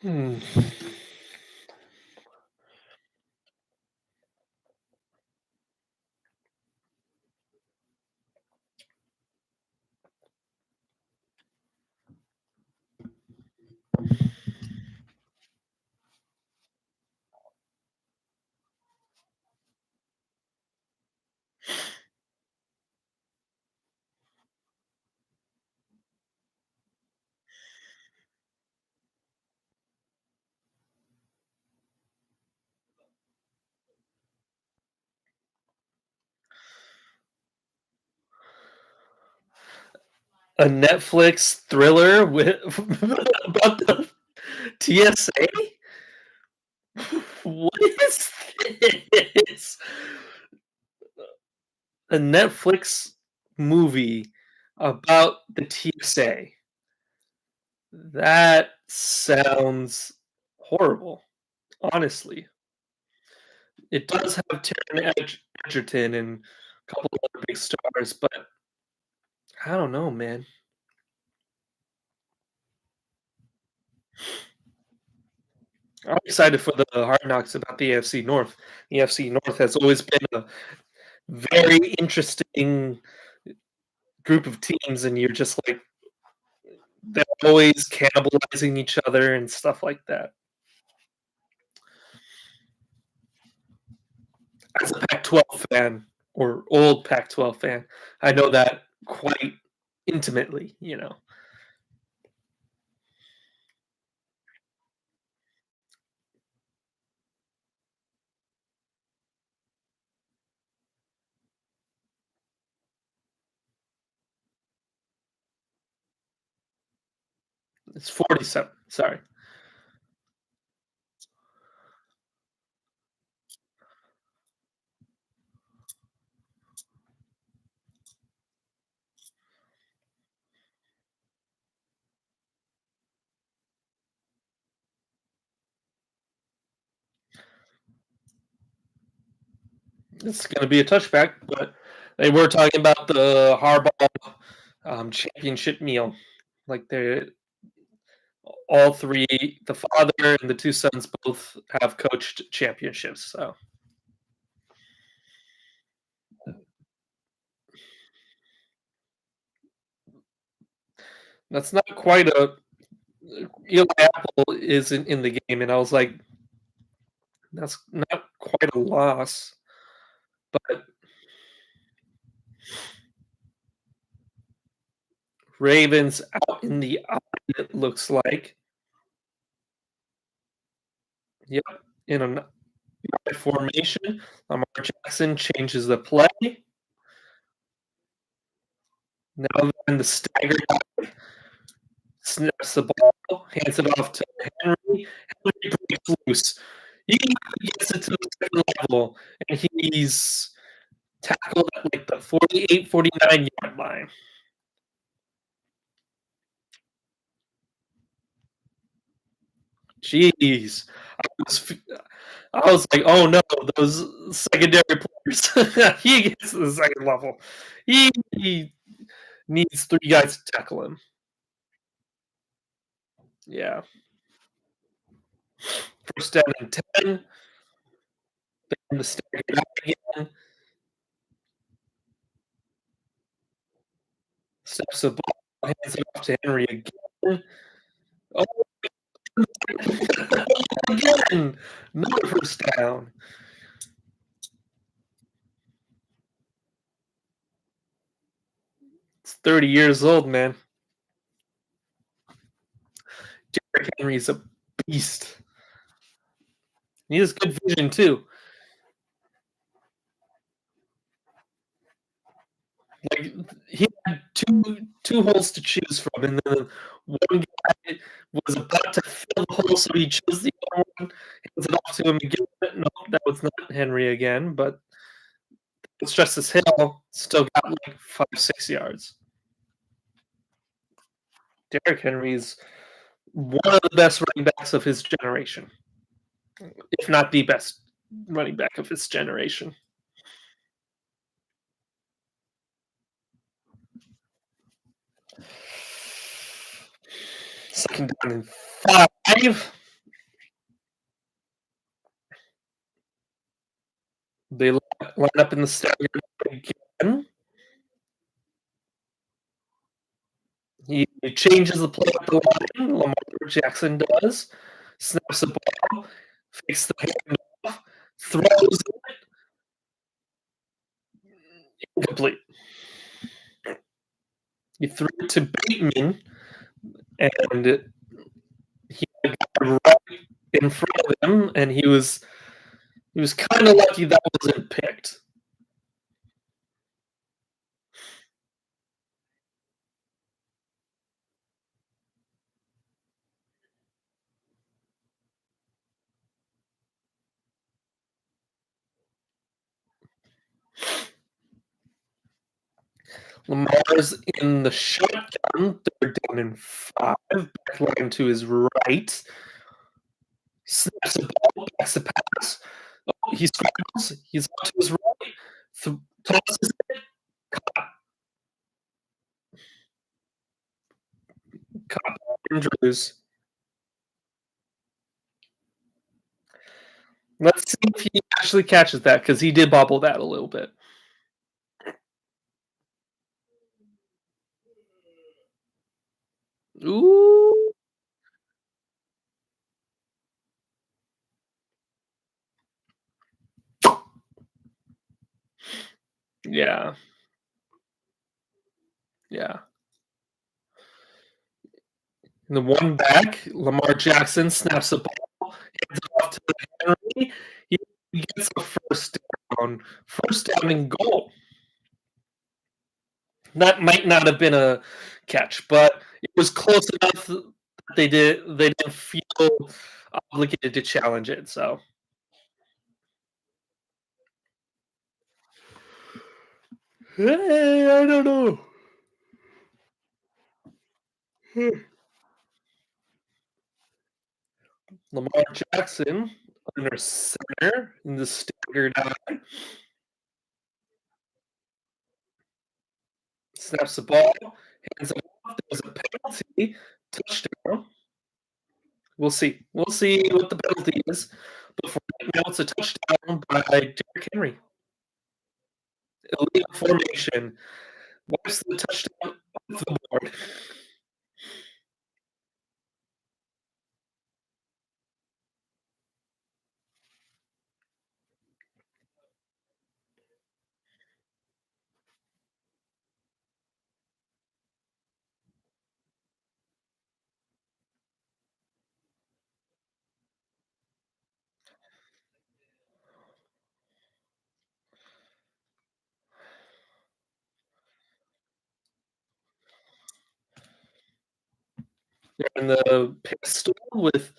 Hmm. A Netflix thriller with about the TSA? What is this? A Netflix movie about the TSA. That sounds horrible, honestly. It does have Taron Egerton and a couple other big stars, but I don't know, man. I'm excited for the Hard Knocks about the AFC North. The AFC North has always been a very interesting group of teams, and you're just like they're always cannibalizing each other and stuff like that. As a Pac-12 fan or old Pac-12 fan, I know that quite intimately. It's 47. Sorry. It's going to be a touchback, but They were talking about the Harbaugh championship meal. Like they all three, the father and the two sons, both have coached championships. So that's not quite a Eli Apple isn't in the game, and I was like, that's not quite a loss. But Ravens out in the eye, it looks like. Yep, in a formation. Lamar Jackson changes the play. Now then the stagger snaps the ball, hands it off to Henry. Henry breaks loose. He gets it to the second level, and he's tackled at like the 48, 49-yard line. Jeez. I was like, oh no, those secondary players. He gets to the second level. He needs three guys to tackle him. Yeah. First down and 10. Then the stagger out again. Steps the ball, hands it off to Henry again. Oh, again. Another first down. It's 30 years old, man. Derrick Henry's a beast. He has good vision, too. Like he had two holes to choose from, and then one guy was about to fill the hole, so he chose the other one, hands it off to him again. No, that was not Henry again, but it's Justice Hill still got like 5-6 yards. Derrick Henry's one of the best running backs of his generation, if not the best running back of his generation. Second down and 5. They line up in the stagger again. He changes the play at the line. Lamar Jackson does. Snaps the ball, fakes the handoff, throws it incomplete. He threw it to Bateman, and he got right in front of him, and he was kind of lucky that wasn't picked. Lamar's in the shotgun, third down and 5. Backline to his right. Snaps the ball, backs the pass. Oh, he scrambles. He's up to his right. Tosses it. Caught Andrews. Let's see if he actually catches that, because he did bobble that a little bit. Ooh. Yeah. Yeah. And the one back, Lamar Jackson snaps the ball, hands it off to Henry. He gets a first down. First down and goal. That might not have been a catch, but it was close enough that they didn't feel obligated to challenge it. So hey, I don't know. Lamar Jackson under center in the staggered eye. snaps the ball, hands it off. There's a penalty, touchdown. We'll see. We'll see what the penalty is. But for right now, it's a touchdown by Derrick Henry. Illegal formation. Wipes the touchdown off the board. In the pistol with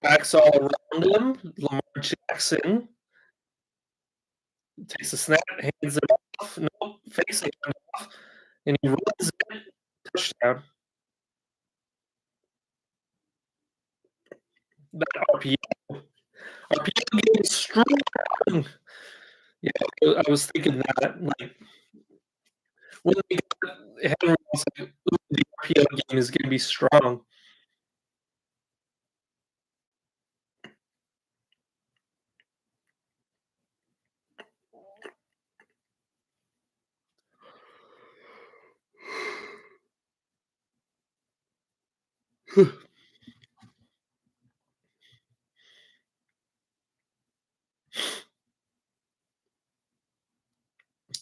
backs all around him. Lamar Jackson takes a snap, hands it off. Nope, facing it off. And he runs it. Touchdown. That RPO game is strong. Yeah, I was thinking that. Like, when we got Henry, I was like, ooh, the RPO game is going to be strong.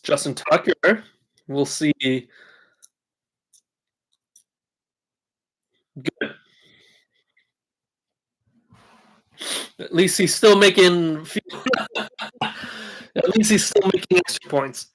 Justin Tucker, we'll see. Good. At least he's still making. At least he's still making extra points.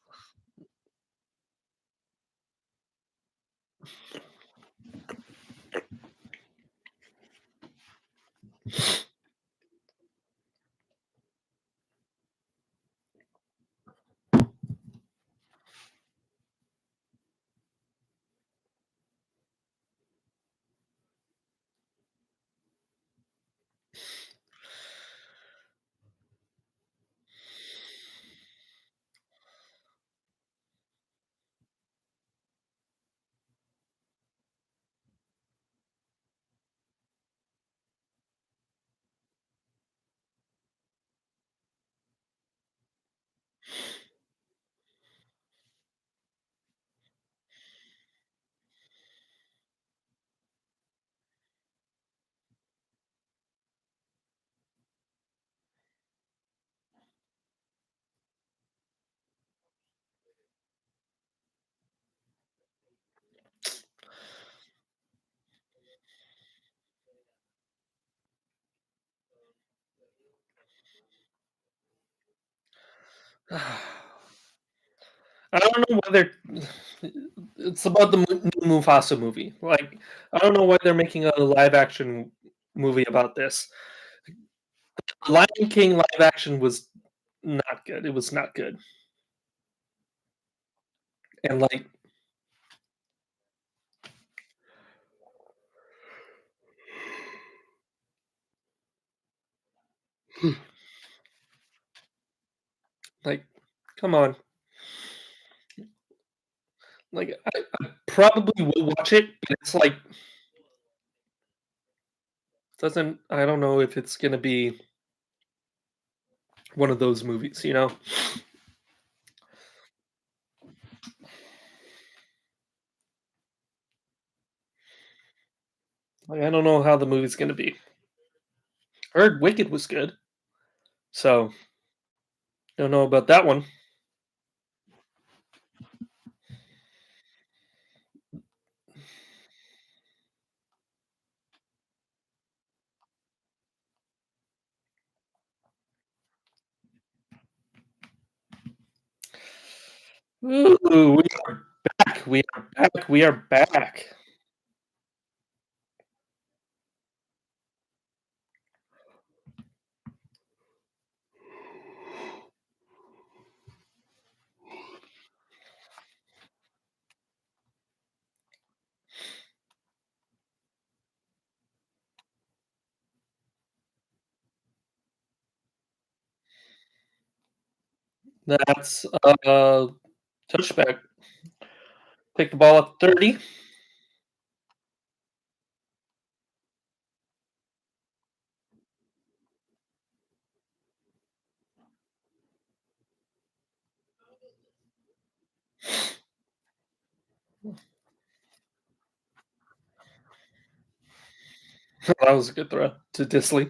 I don't know whether it's about the new Mufasa movie. Like, I don't know why they're making a live action movie about this. Lion King live action was not good. It was not good. And like, come on. Like, I probably will watch it, but it's like doesn't. I don't know if it's gonna be one of those movies. Like, I don't know how the movie's gonna be. I heard Wicked was good, so don't know about that one. Ooh, we are back. We are back. We are back. That's touchback. Pick the ball up 30. That was a good throw to Disley.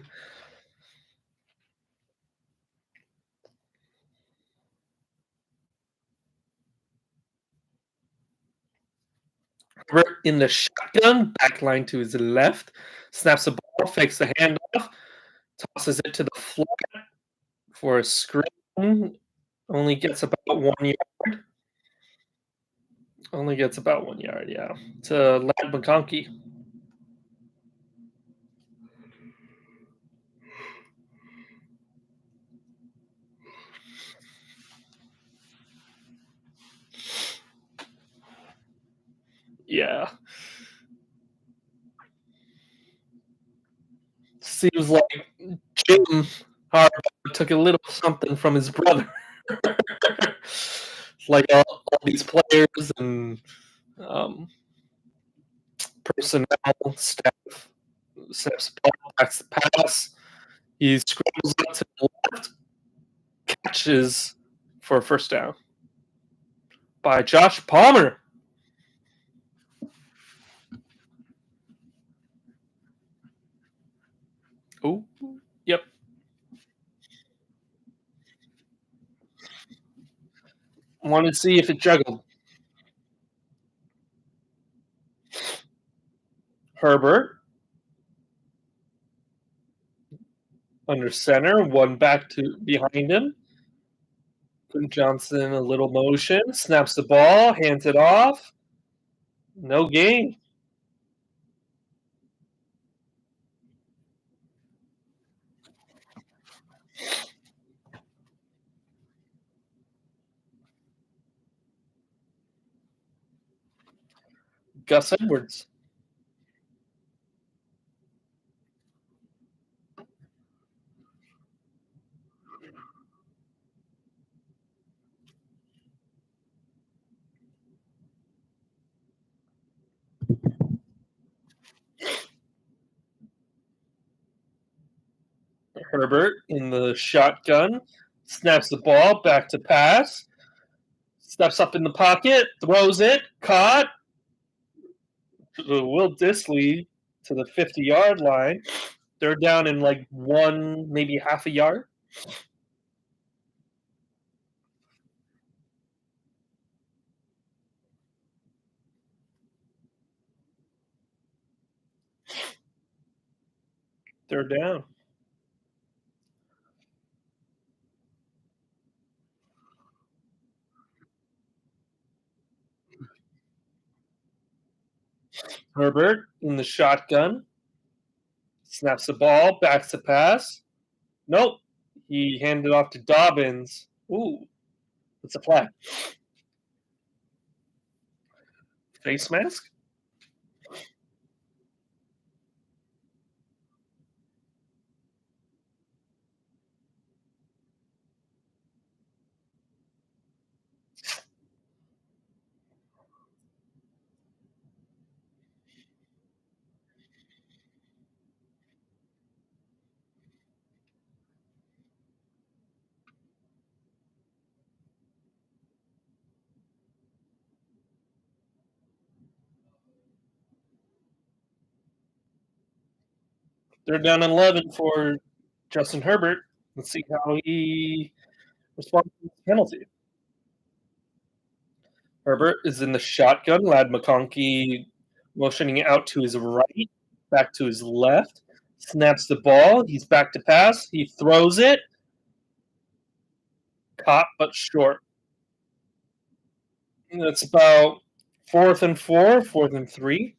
Herbert in the shotgun, back line to his left, snaps the ball, fakes the handoff, tosses it to the flat for a screen. Only gets about 1 yard. Only gets about 1 yard, yeah. To Ladd McConkey. Yeah. Seems like Jim Harbaugh took a little something from his brother. Like all these players and um, personnel, staff, snaps the ball, backs the pass. He scrambles up to the left, catches for a first down by Josh Palmer. Oh, yep. Wanted to see if it juggled. Herbert under center, one back to behind him. Johnson, a little motion, snaps the ball, hands it off. No gain. Gus Edwards. Herbert in the shotgun, snaps the ball, back to pass, steps up in the pocket, throws it, caught. Will Disley to the 50-yard line. They're down in like one, maybe half a yard. They're down. Herbert in the shotgun, snaps the ball, backs the pass. Nope. He handed off to Dobbins. Ooh, it's a flag. Face mask? They're down 11 for Justin Herbert. Let's see how he responds to this penalty. Herbert is in the shotgun. Ladd McConkey motioning out to his right, back to his left. Snaps the ball. He's back to pass. He throws it. Caught but short. That's about 4th and 4, 4th and 3.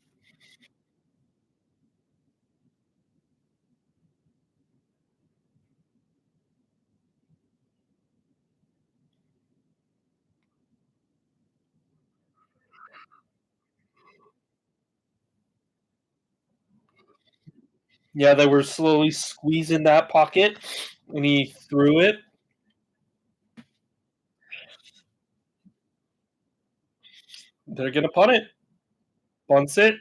Yeah, they were slowly squeezing that pocket, and he threw it. They're gonna punt it. Punts it,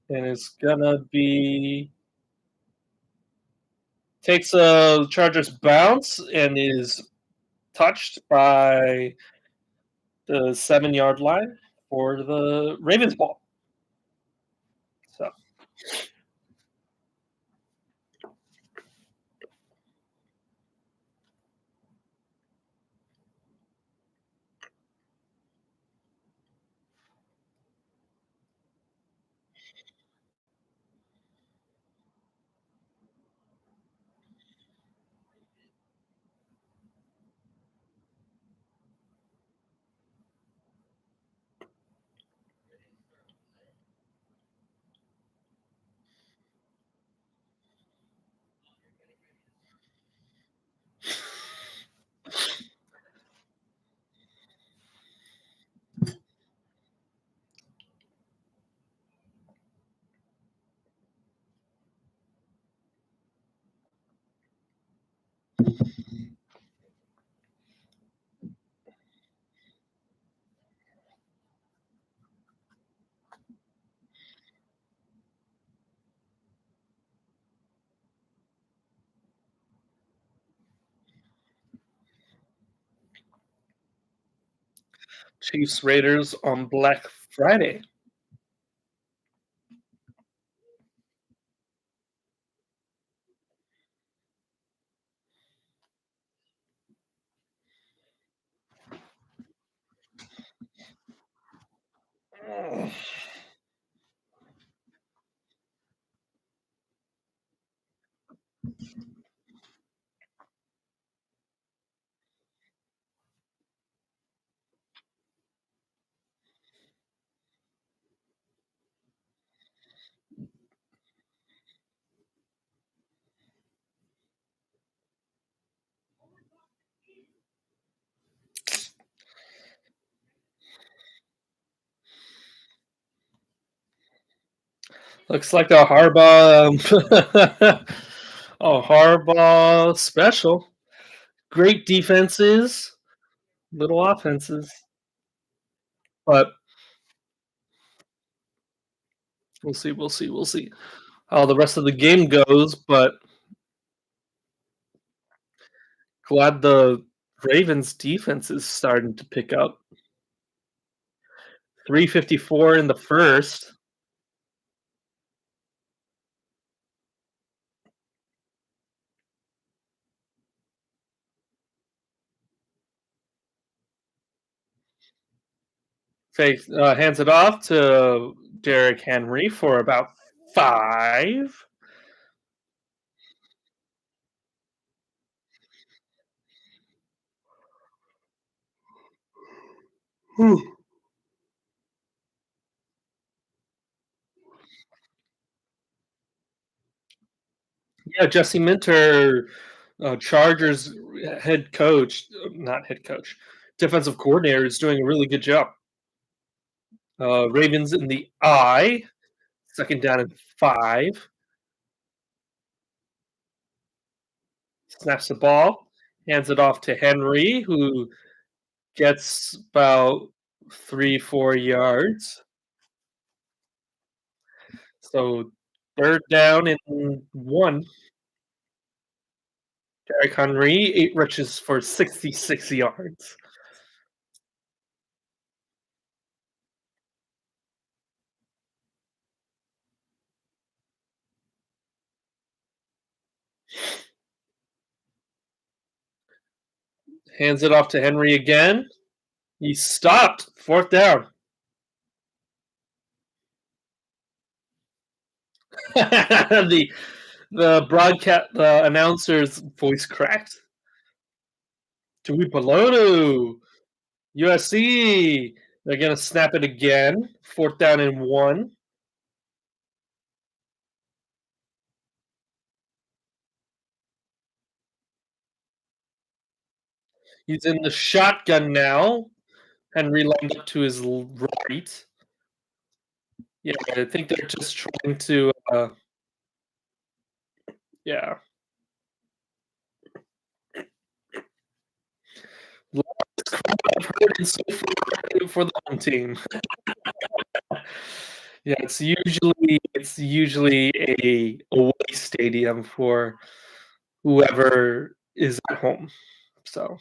and it's gonna be takes a Chargers bounce and is touched by the 7-yard line for the Ravens ball. So Chiefs Raiders on Black Friday. Looks like a Harbaugh a Harbaugh special. Great defenses, little offenses, but we'll see how the rest of the game goes. But glad the Ravens defense is starting to pick up. 354 in the first. Hands it off to Derrick Henry for about 5. Whew. Yeah, Jesse Minter, Chargers head coach, not head coach, defensive coordinator is doing a really good job. Ravens in the eye, second down and 5. Snaps the ball, hands it off to Henry, who gets about 3-4 yards. So third down and 1. Derrick Henry, 8 rushes for 66 yards. Hands it off to Henry again. He stopped. Fourth down. the the announcer's voice cracked. Tui Palotu, USC. They're gonna snap it again. Fourth down and 1. He's in the shotgun now. Henry lined up to his right. Yeah, I think they're just trying to. Yeah. Loudest crowd I've heard in so far for the home team. Yeah, it's usually a away stadium for whoever is at home. So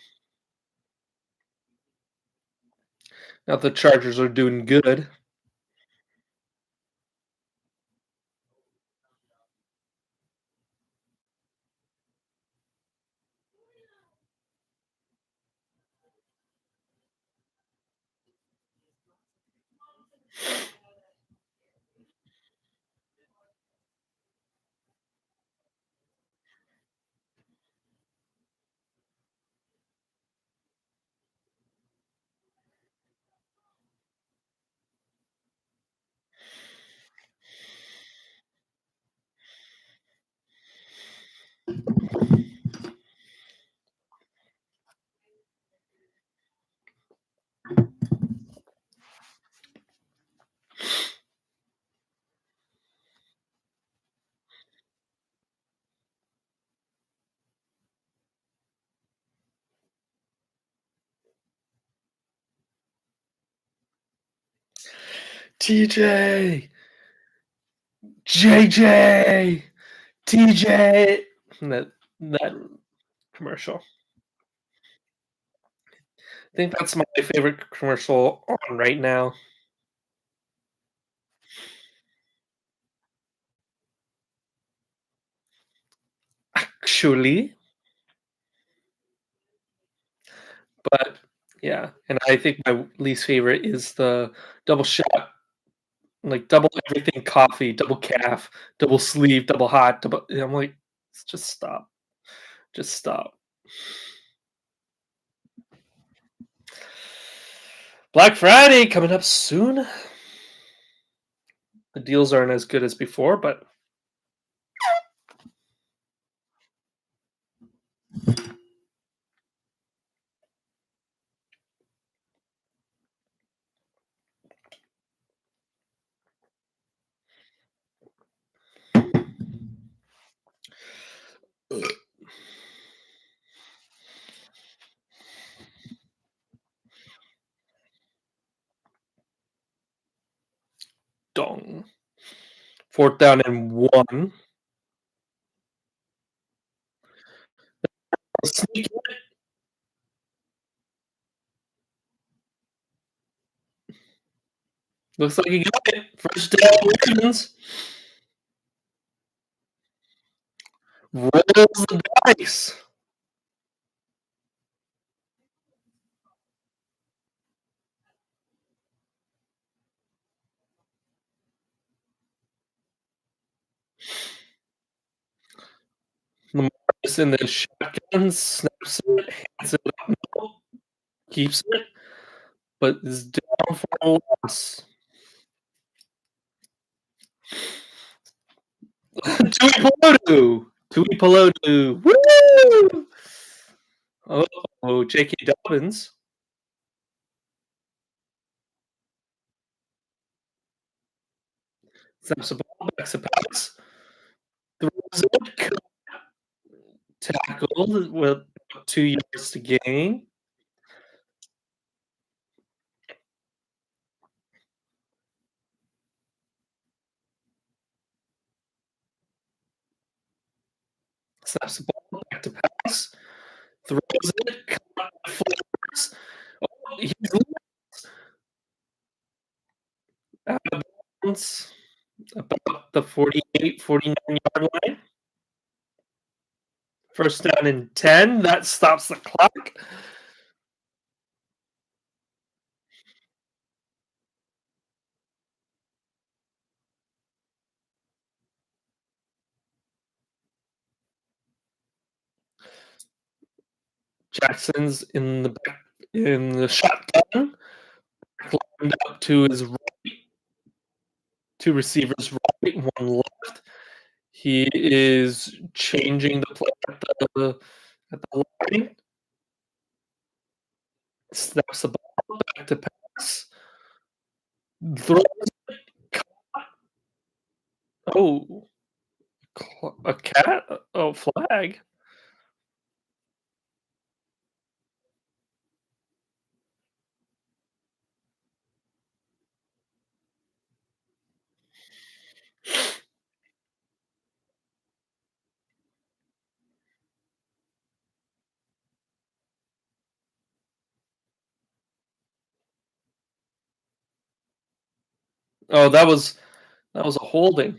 now the Chargers are doing good. TJ, JJ, TJ. That commercial. I think that's my favorite commercial on right now. Actually, but yeah, and I think my least favorite is the double shot, like double everything coffee, double calf, double sleeve, double hot, double. I'm like, just stop, just stop. Black Friday coming up soon. The deals aren't as good as before, but dong. Fourth down and one. Sneak. Looks like he got it. First down, Ravens. Rolls the dice. Lamar is in the shotgun, snaps it, hands it up, keeps it, but is down for a loss. Tui Pelotu. Tui Pelotu. Woo! Oh, J.K. Dobbins snaps the ball, backs a pass, throws it, tackled with 2 yards to gain. Snaps the ball, back to pass, throws it, flips. Oh, he's out of bounds about the 48, 49-yard line. First down and 10. That stops the clock. Jackson's in the shotgun. Lined up to his right. Two receivers right, one left. He is changing the play at the line. Snaps the ball back to pass. Throws. Oh, a cat? Oh, flag. Oh, that was a holding.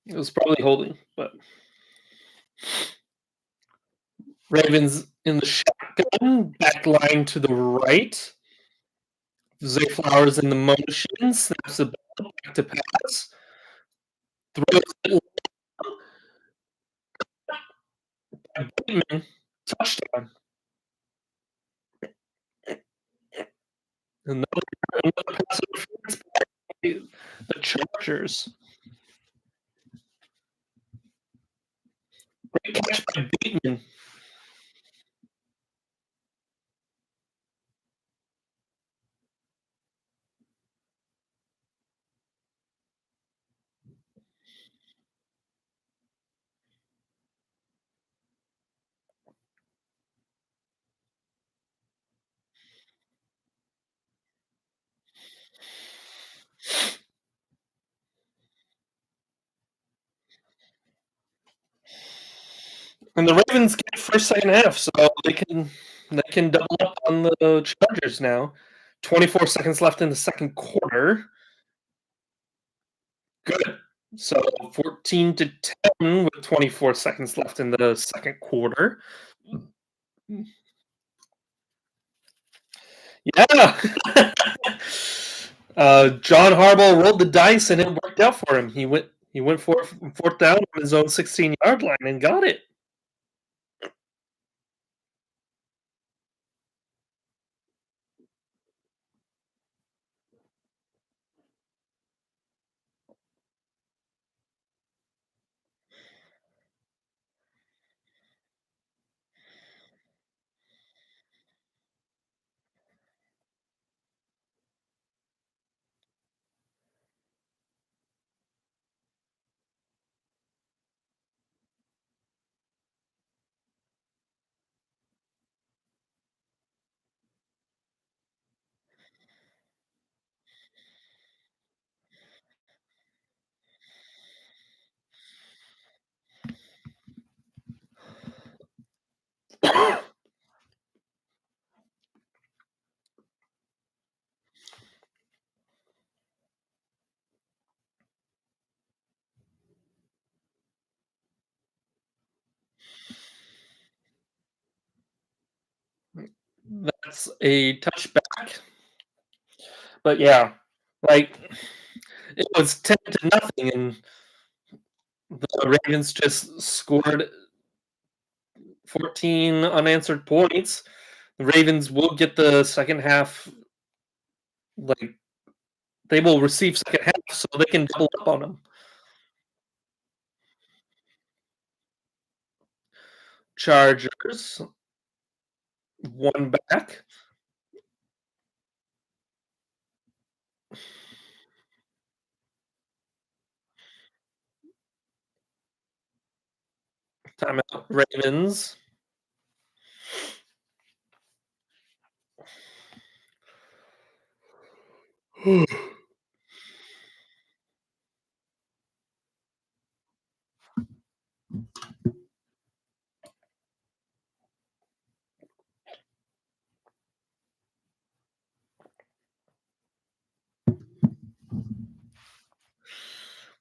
It was probably holding, but Ravens in the shotgun, back line to the right. Zay Flowers in the motion, snaps the ball back to pass, throws it by Bateman, touchdown. Another pass interference by the Chargers. Great catch by Bateman. And the Ravens get first, second half, so they can double up on the Chargers now. 24 seconds left in the second quarter. Good. So 14-10 with 24 seconds left in the second quarter. Yeah. John Harbaugh rolled the dice and it worked out for him. He went for fourth down on his own 16-yard line and got it. That's a touchback. But yeah, like it was 10-0, and the Ravens just scored 14 unanswered points. The Ravens will get the second half, like they will receive second half, so they can double up on them. Chargers, one back. Timeout, Ravens.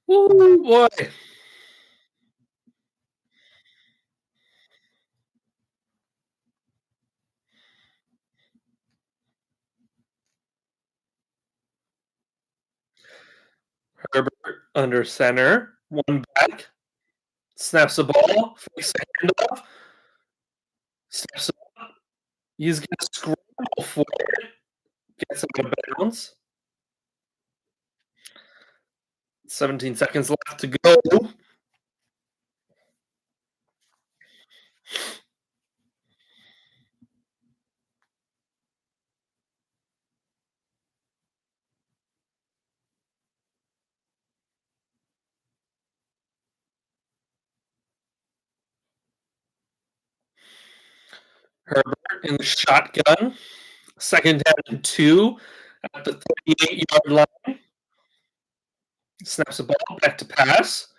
Woo, boy. Herbert under center, one back, snaps the ball, fakes the handoff, steps up. He's going to scramble for it, gets out of bounds. 17 seconds left to go. Herbert in the shotgun, second down and 2 at the 38-yard line. Snaps the ball back to pass.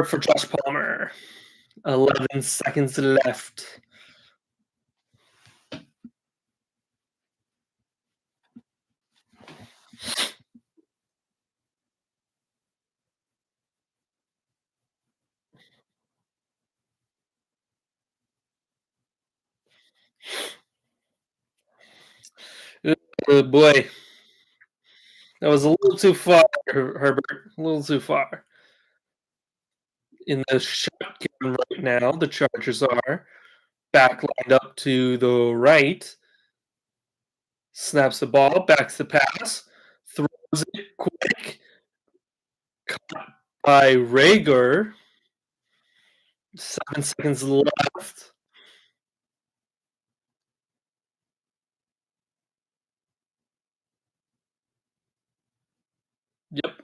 For Josh Palmer. 11 seconds left. Boy, that was a little too far, Herbert. A little too far. In the shotgun right now, the Chargers are back lined up to the right. Snaps the ball, backs the pass, throws it quick. Caught by Rager. 7 seconds left. Yep.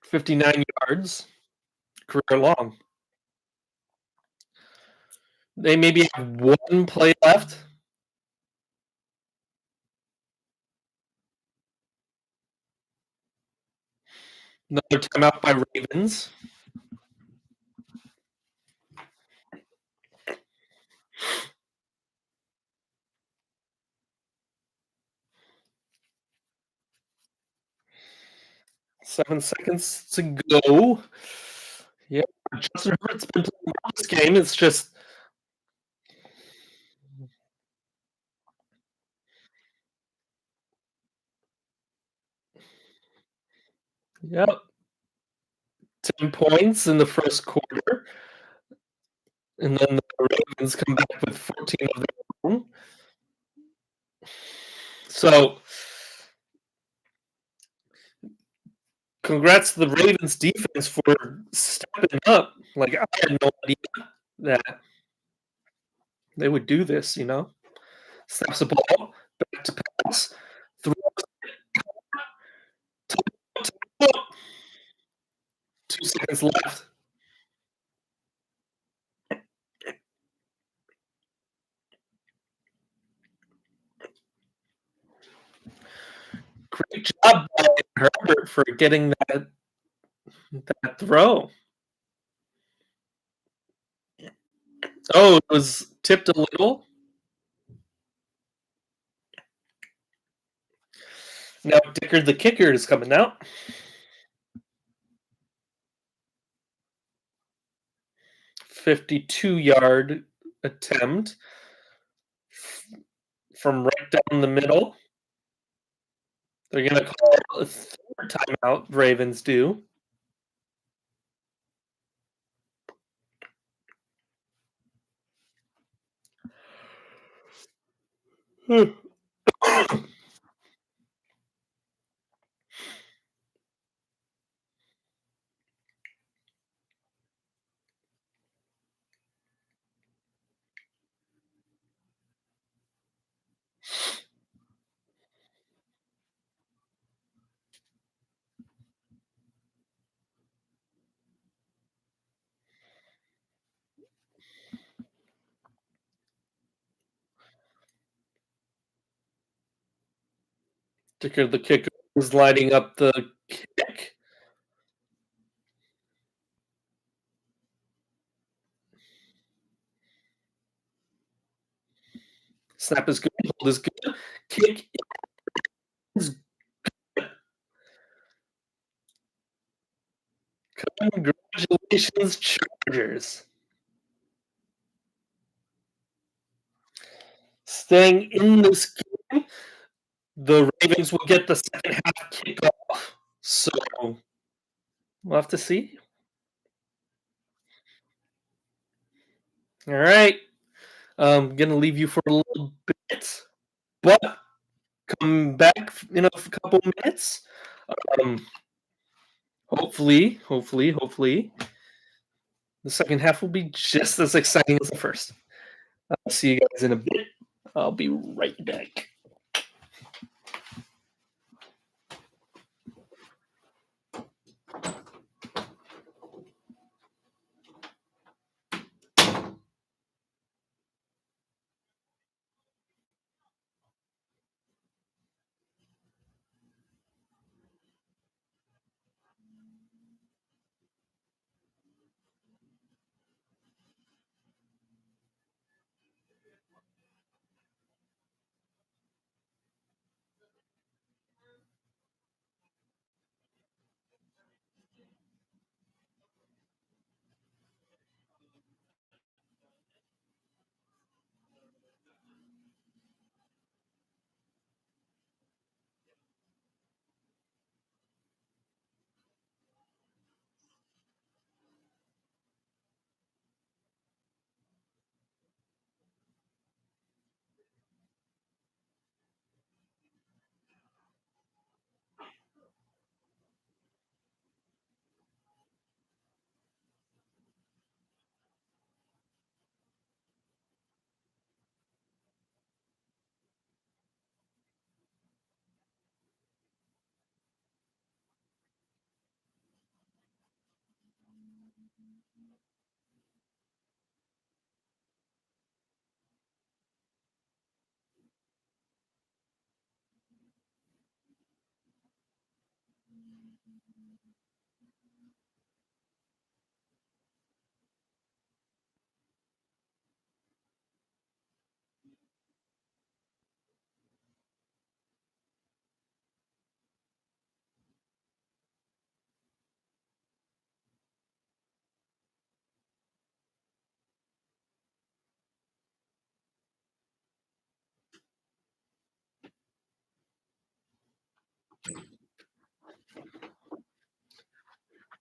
59 yards. Career long. They maybe have one play left. Another timeout by Ravens. Seven seconds to go. Yeah, Justin Herbert's been playing well this game. It's just yep. 10 points in the first quarter. And then the Ravens come back with 14 of their own. So congrats to the Ravens defense for stepping up. Like I had no idea that they would do this, Snaps the ball, back to pass, throws, 2 seconds left. Great job by Herbert for getting that throw. Oh, it was tipped a little. Now Dicker the kicker is coming out. 52-yard attempt from right down the middle. They're going to call a third timeout, Ravens do. Dicker the kicker is lining up the kick. Snap is good. Hold is good. Kick is good. Congratulations, Chargers. Staying in this game, the Ravens will get the second half kickoff. So we'll have to see. All right. I'm going to leave you for a little bit, but come back in a couple minutes. Hopefully, the second half will be just as exciting as the first. I'll see you guys in a bit. I'll be right back.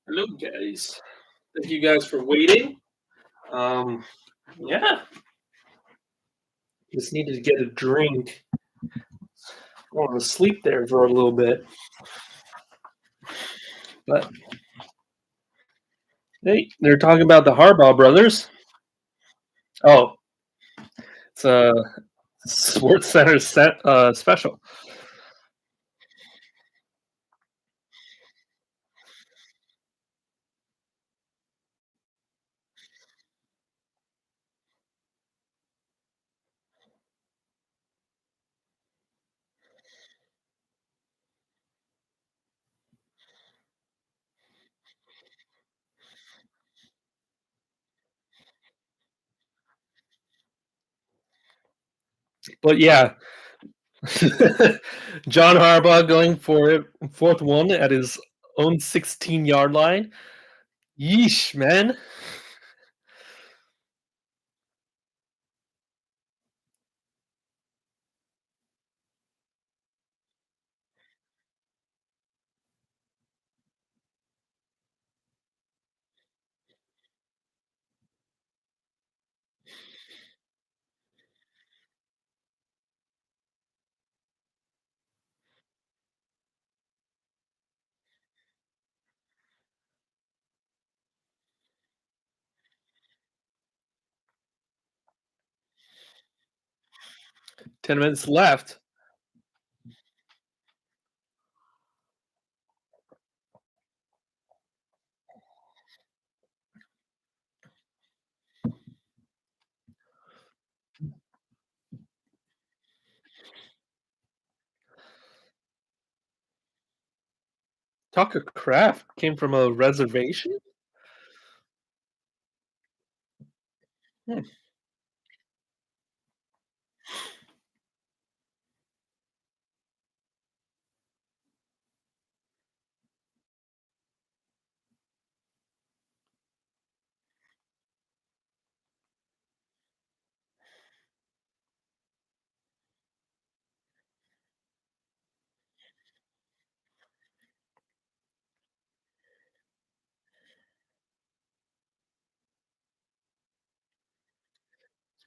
Hello, guys. Thank you guys for waiting. Um, yeah, just needed to get a drink. I want to sleep there for a little bit, but hey, they're talking about the Harbaugh brothers. Oh, it's a Sports Center special. But yeah, John Harbaugh going for it, fourth one at his own 16-yard line. Yeesh, man. 10 minutes left. Tucker Craft came from a reservation? Hmm.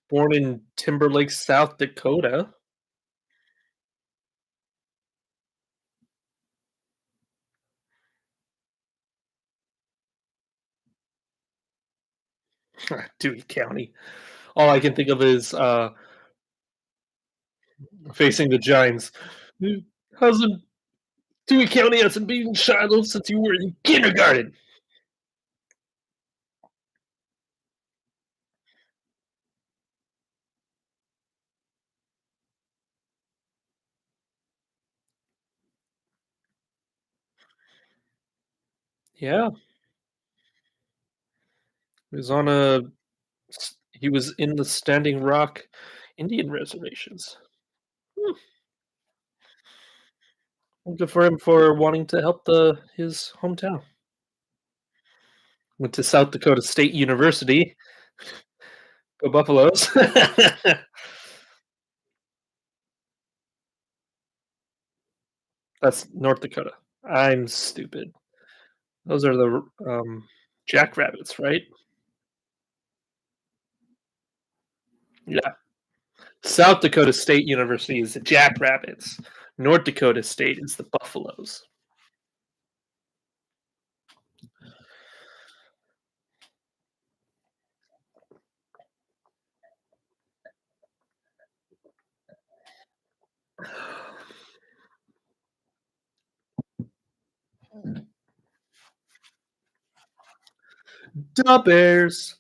Born in Timberlake, South Dakota. Dewey County. All I can think of is facing the Giants. Hasn't Dewey County hasn't beaten Shiloh since you were in kindergarten. Yeah, he was on a. He was in the Standing Rock Indian reservations. Hmm. Well, good for him for wanting to help his hometown. Went to South Dakota State University. Go Buffaloes. That's North Dakota. I'm stupid. Those are the Jackrabbits, right? Yeah. South Dakota State University is the Jackrabbits. North Dakota State is the Buffaloes. Da Bears.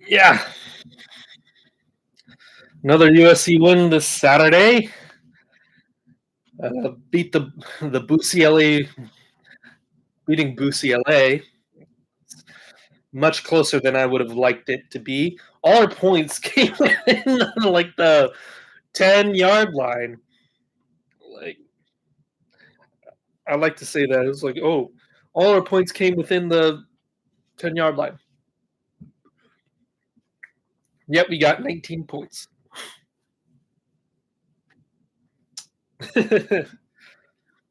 Yeah, another USC win this Saturday. Beat the Boosie LA, beating Boosie LA much closer than I would have liked it to be. All our points came in like the 10-yard line. Like I like to say that it was like, oh, all our points came within the 10-yard line. Yep, we got 19 points.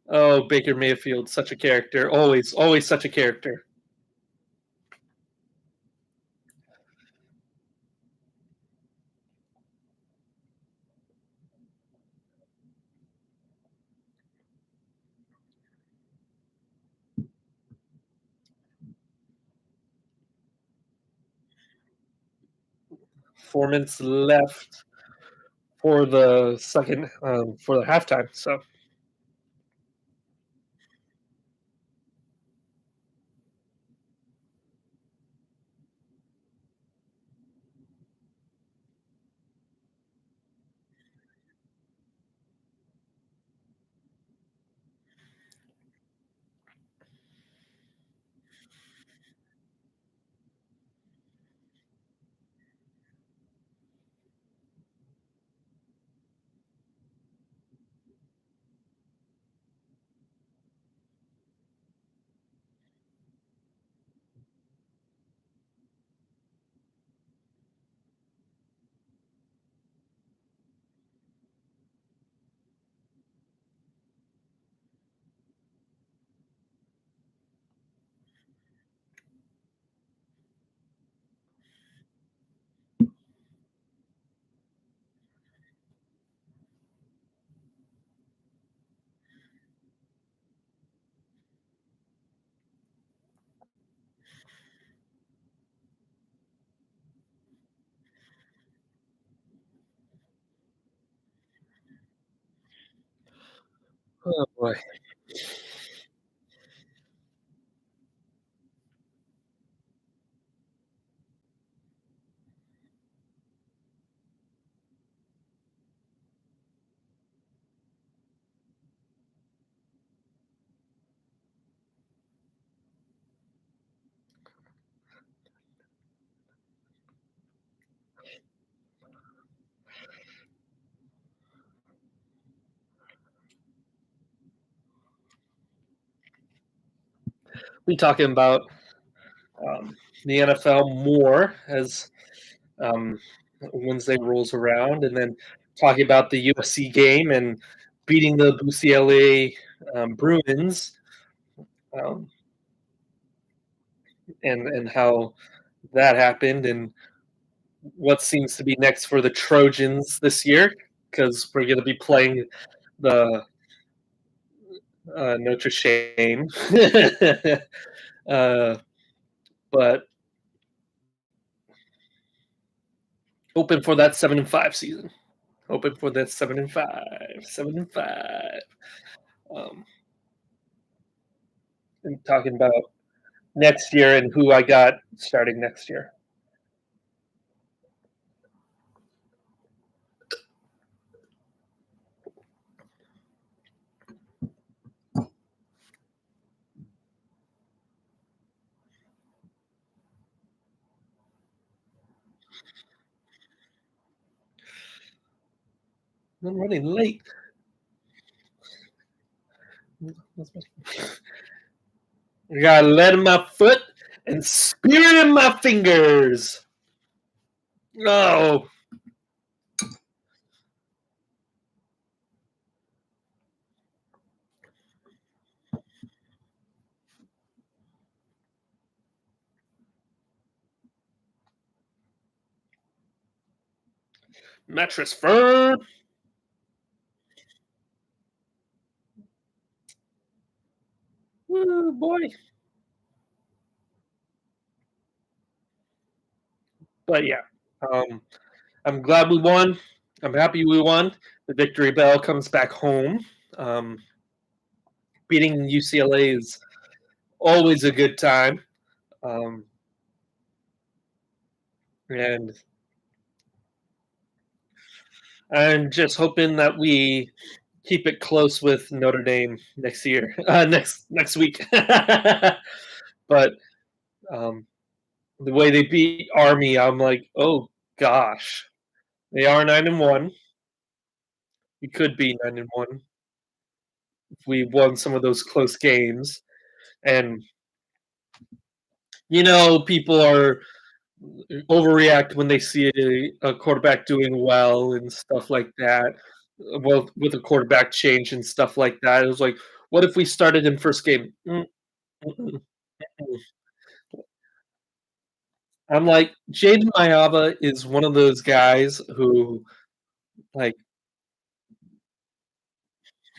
Oh, Baker Mayfield, such a character. Always, always such a character. Four minutes left for the second for the halftime. So oh boy. We talking about the NFL more as um, Wednesday rolls around, and then talking about the USC game and beating the UCLA Bruins, um, and how that happened, and what seems to be next for the Trojans this year, because we're going to be playing the Notre Dame. uh, but Hoping for that 7-5 season. Hoping for that 7-5, 7-5. Um, and talking about next year and who I got starting next year. I'm running late. I got lead in my foot and spirit in my fingers. Oh. Mattress firm. Woo, boy. But yeah, I'm glad we won. I'm happy we won. The victory bell comes back home. Um, Beating UCLA is always a good time. Um, and I'm just hoping that we keep it close with Notre Dame next year, next week. But um, the way they beat Army, I'm like, oh gosh, they are 9-1. We could be 9-1 if we won some of those close games. And people are overreact when they see a quarterback doing well and stuff like that. Well, with a quarterback change and stuff like that, it was like, what if we started in first game? I'm like, Jaden Mayava is one of those guys who, like,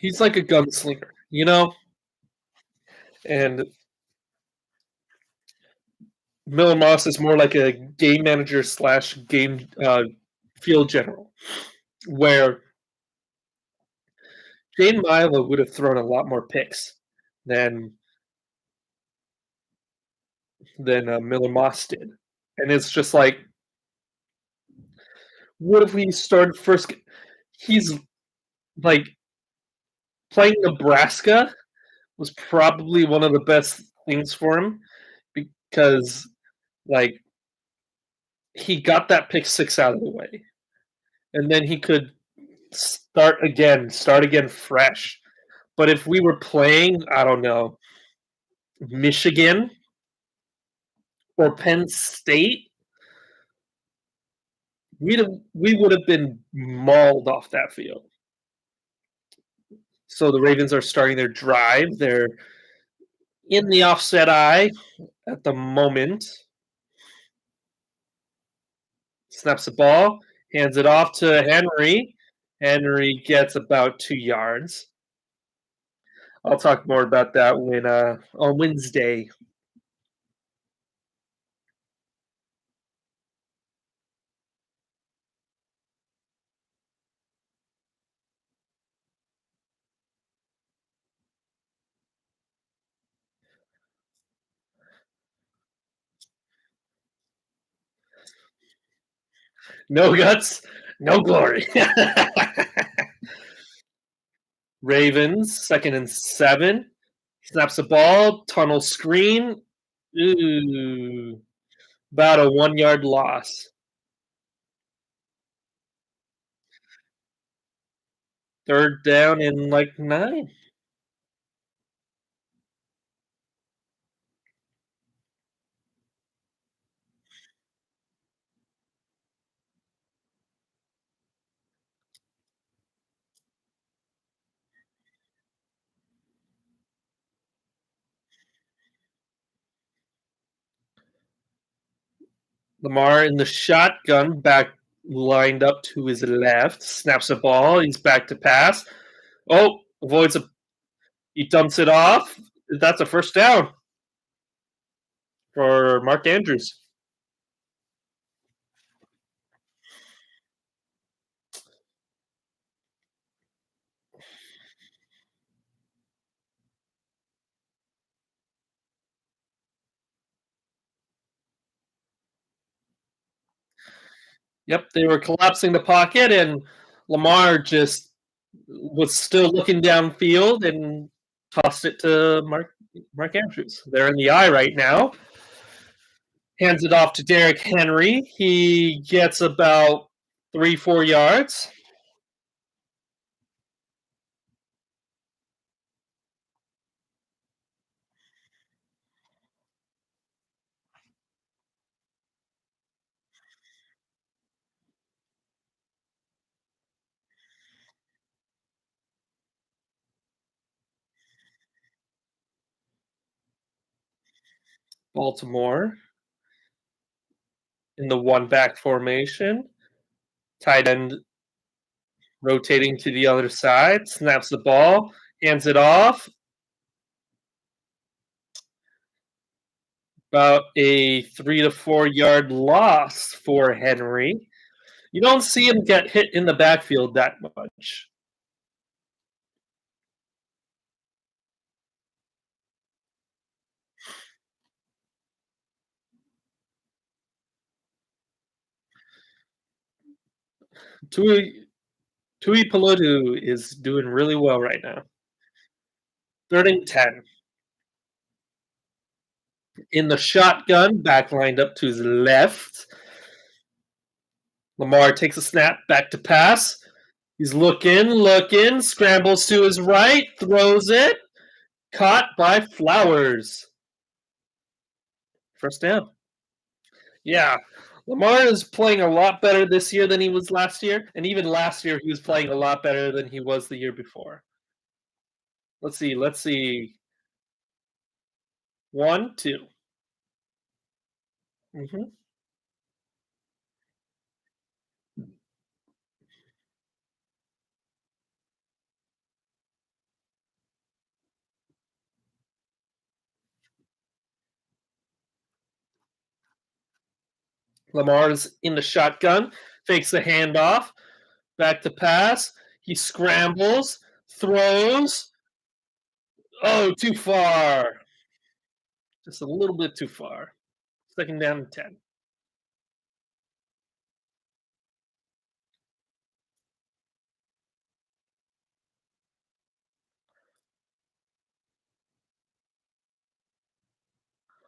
he's like a gunslinger. And Miller Moss is more like a game manager slash game field general, where Jaden Mayava would have thrown a lot more picks than Miller Moss did. And it's just like, what if we started first? He's like playing Nebraska was probably one of the best things for him because like he got that pick six out of the way, and then he could start again fresh. But if we were playing, I don't know, Michigan or Penn State, we would have been mauled off that field. So the Ravens are starting their drive. They're in the offset eye at the moment. Snaps the ball, hands it off to Henry. Henry gets about 2 yards. I'll talk more about that when on Wednesday. No guts, no glory. Ravens, 2nd and 7. Snaps the ball, tunnel screen. Ooh, about a 1-yard loss. 3rd down and like 9. Lamar in the shotgun, back lined up to his left, snaps the ball. He's back to pass. Oh, avoids a. He dumps it off. That's a 1st down for Mark Andrews. Yep, they were collapsing the pocket, and Lamar just was still looking downfield and tossed it to Mark Andrews. They're in the eye right now. Hands it off to Derrick Henry. He gets about 3-4 yards. Baltimore in the one back formation. Tight end rotating to the other side, snaps the ball, hands it off. About a 3 to 4 yard loss for Henry. You don't see him get hit in the backfield that much. Tui Pelotu is doing really well right now. 3rd and 10. In the shotgun, back lined up to his left. Lamar takes a snap, back to pass. He's looking, scrambles to his right, throws it. Caught by Flowers. First down. Yeah. Lamar is playing a lot better this year than he was last year. And even last year, he was playing a lot better than he was the year before. Let's see. 1, 2. Mm-hmm. Lamar's in the shotgun, fakes the handoff, back to pass. He scrambles, throws. Oh, too far. Just a little bit too far. 2nd down and 10.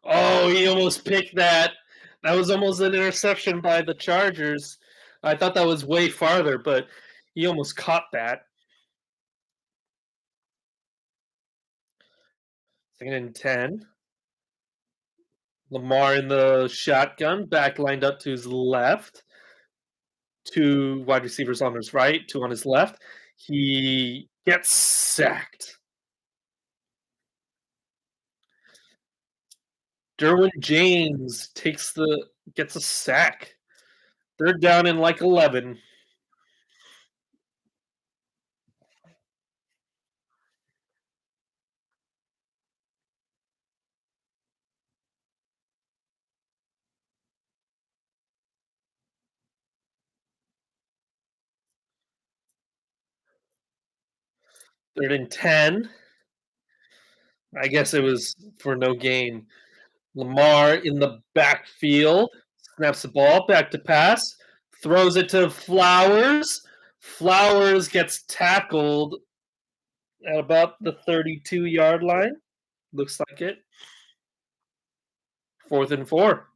Oh, he almost picked that. That was almost an interception by the Chargers. I thought that was way farther, but he almost caught that. 2nd and 10. Lamar in the shotgun, back lined up to his left. 2 wide receivers on his right, 2 on his left. He gets sacked. Derwin James gets a sack. 3rd down and like 11. 3rd and 10. I guess it was for no gain. Lamar in the backfield, snaps the ball, back to pass, throws it to Flowers. Flowers gets tackled at about the 32-yard line. Looks like it. 4th and 4.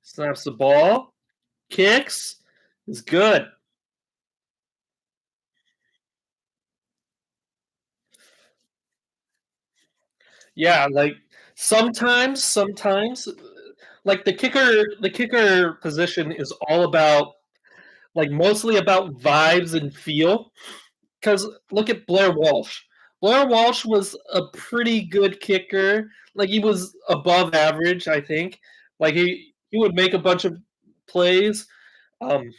Snaps the ball, kicks, is good. Yeah, like sometimes, like the kicker position is all about like mostly about vibes and feel. Because look at Blair Walsh. Blair Walsh was a pretty good kicker. Like he was above average, I think. Like he would make a bunch of plays. Um,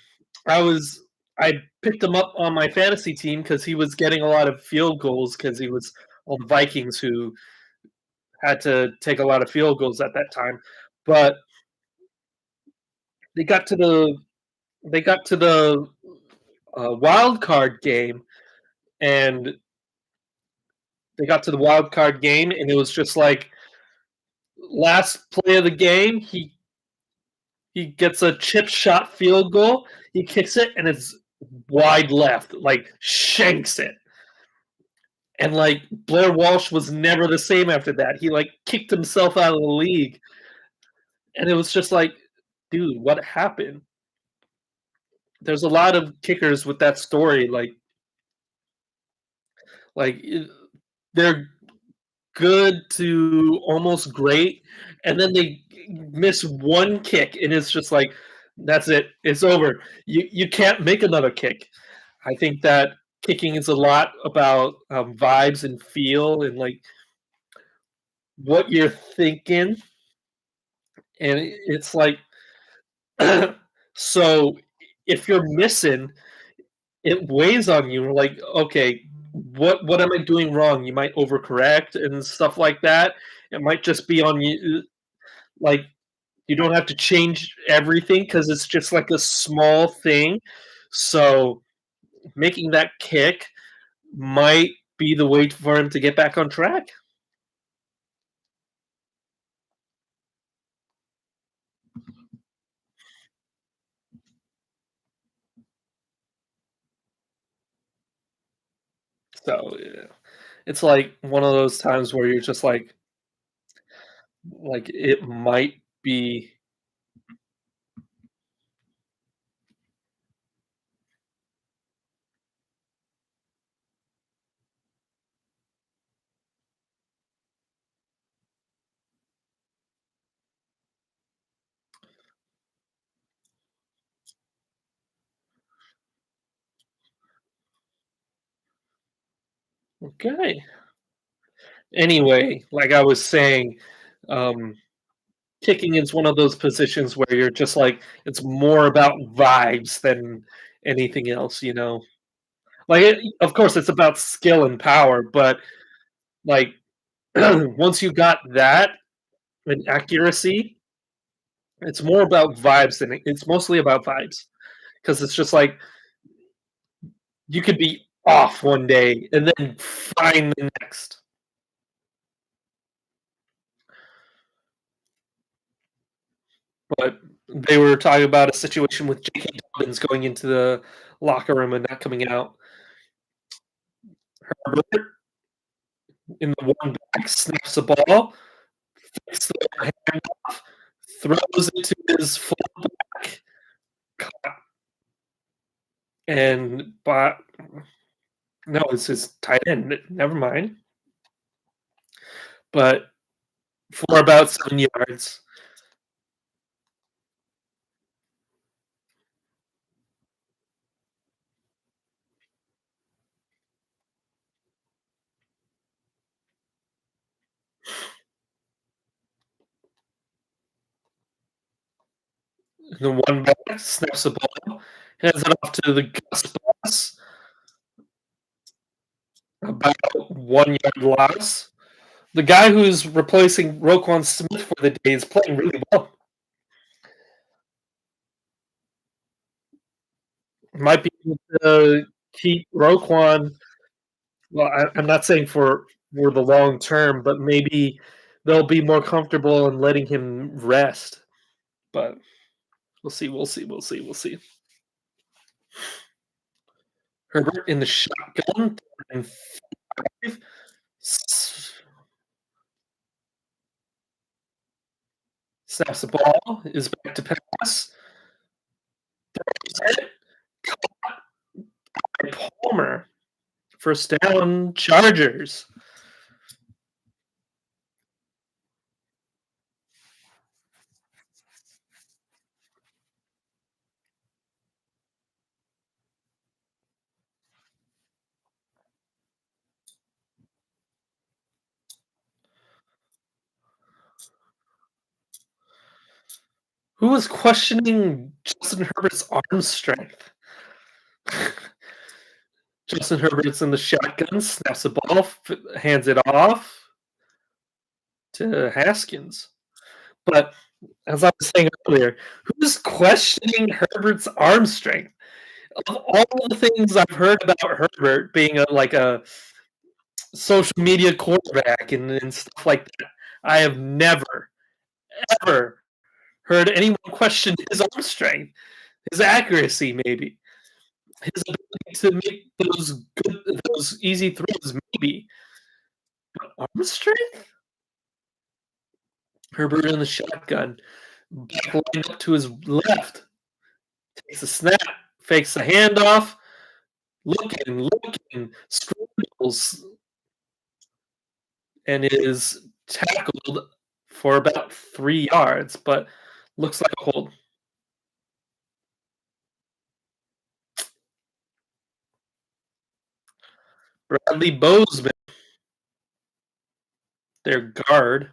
I was I picked him up on my fantasy team because he was getting a lot of field goals because he was on the Vikings who had to take a lot of field goals at that time. But they got to the they got to the wild card game, and they got to the wild card game, and it was just like last play of the game. He gets a chip shot field goal. He kicks it, and it's wide left, like shanks it. And like Blair Walsh was never the same after that. He like kicked himself out of the league, and it was just like, dude, what happened? There's a lot of kickers with that story. Like they're good to almost great, and then they miss one kick, and it's just like that's it. It's over. You can't make another kick. I think that kicking is a lot about vibes and feel and like what you're thinking, and it's like so if you're missing, it weighs on you. Like, okay, what am I doing wrong? You might overcorrect and stuff like that. It might just be on you. Like, you don't have to change everything because it's just like a small thing. So making that kick might be the way for him to get back on track. So yeah. It's like one of those times where you're just like it might be okay. Anyway, like I was saying, um, kicking is one of those positions where you're just like it's more about vibes than anything else, you know. Like of course it's about skill and power, but like once you got that and accuracy, it's more about vibes than it's mostly about vibes because it's just like you could be off one day and then fine the next. But they were talking about a situation with J.K. Dobbins going into the locker room and not coming out. Herbert in the one back snaps the ball, flicks the hand off, throws it to his fullback, and but no, it's his tight end. Never mind. But for about 7 yards. The one back snaps the ball, hands it off to the Gus Bus, about 1 yard loss. The guy who's replacing Roquan Smith for the day is playing really well. Might be able to keep Roquan. Well, I'm not saying for the long term, but maybe they'll be more comfortable in letting him rest. But we'll see. We'll see. We'll see. We'll see. Herbert in the shotgun and five. Snaps the ball. Is back to pass. Throws it. Palmer. First down. Chargers. Who was questioning Justin Herbert's arm strength? Justin Herbert's in the shotgun, snaps the ball, hands it off to Haskins. But as I was saying earlier, who's questioning Herbert's arm strength? Of all the things I've heard about Herbert being a social media quarterback and stuff like that, I have never, ever heard anyone question his arm strength, his accuracy, maybe his ability to make those easy throws, maybe. But arm strength? Herbert in the shotgun, back line up to his left, takes a snap, fakes the handoff, looking, scrambles, and is tackled for about 3 yards, but looks like a hold. Bradley Bozeman, their guard.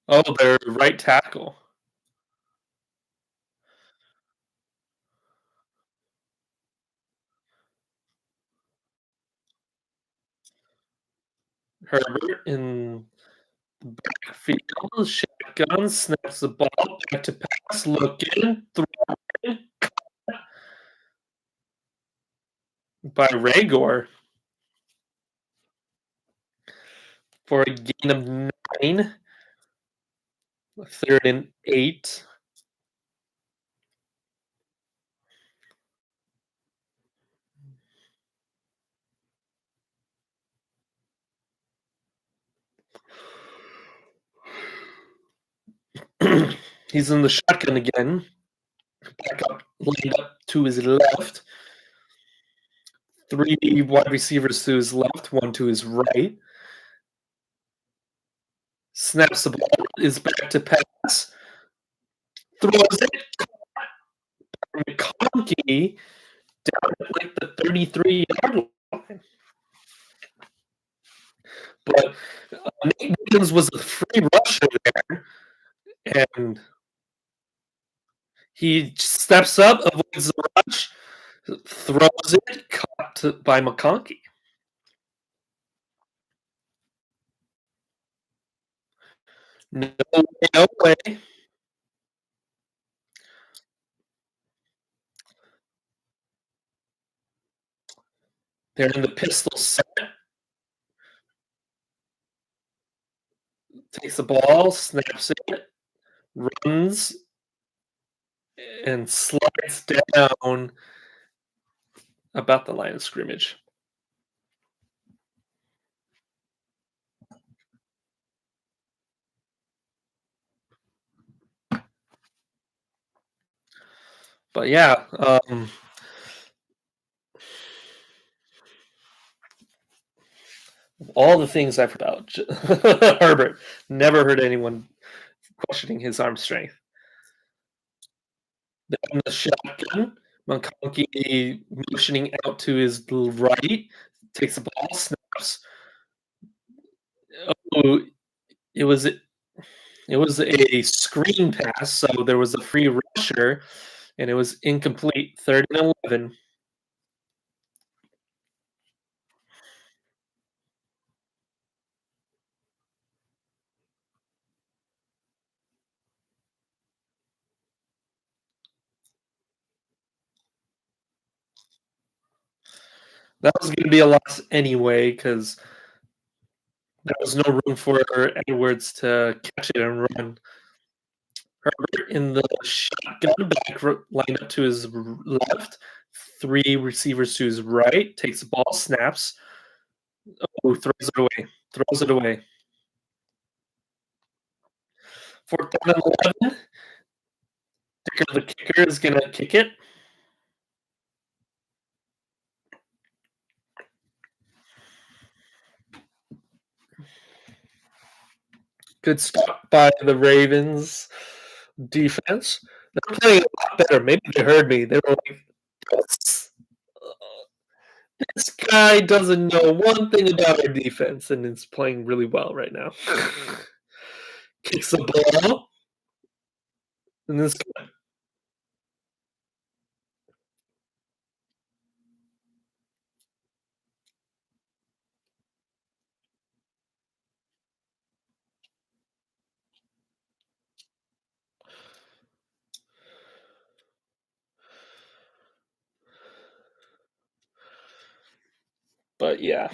Oh, their right tackle. Herbert in the backfield, shotgun, snaps the ball, back to pass, looking, throwing by Raygor for a gain of 9, 3rd and 8. He's in the shotgun again. Back up, lined up to his left. 3 wide receivers to his left, 1 to his right. Snaps the ball, is back to pass. Throws it. McConkey down at like the 33-yard line. But Nate Wiggins was a free rusher there, and he steps up, avoids the rush, throws it, caught by McConkey. No way, no way. They're in the pistol set. Takes the ball, snaps it, runs, and slides down about the line of scrimmage. But yeah, all the things I've heard about Herbert, never heard anyone questioning his arm strength. Then the shotgun, McConkey motioning out to his right, takes the ball, snaps. Oh, it was a screen pass, so there was a free rusher, and it was incomplete. 3rd and 11. That was going to be a loss anyway because there was no room for Edwards to catch it and run. Herbert in the shotgun, back lined up to his left, 3 receivers to his right, takes the ball, snaps. Oh, throws it away. 4th down and 11. Dicker, the kicker, is going to kick it. Good stop by the Ravens defense. They're playing a lot better. Maybe they heard me. They were like, this guy doesn't know one thing about our defense, and it's playing really well right now. kicks the ball, and this, but yeah,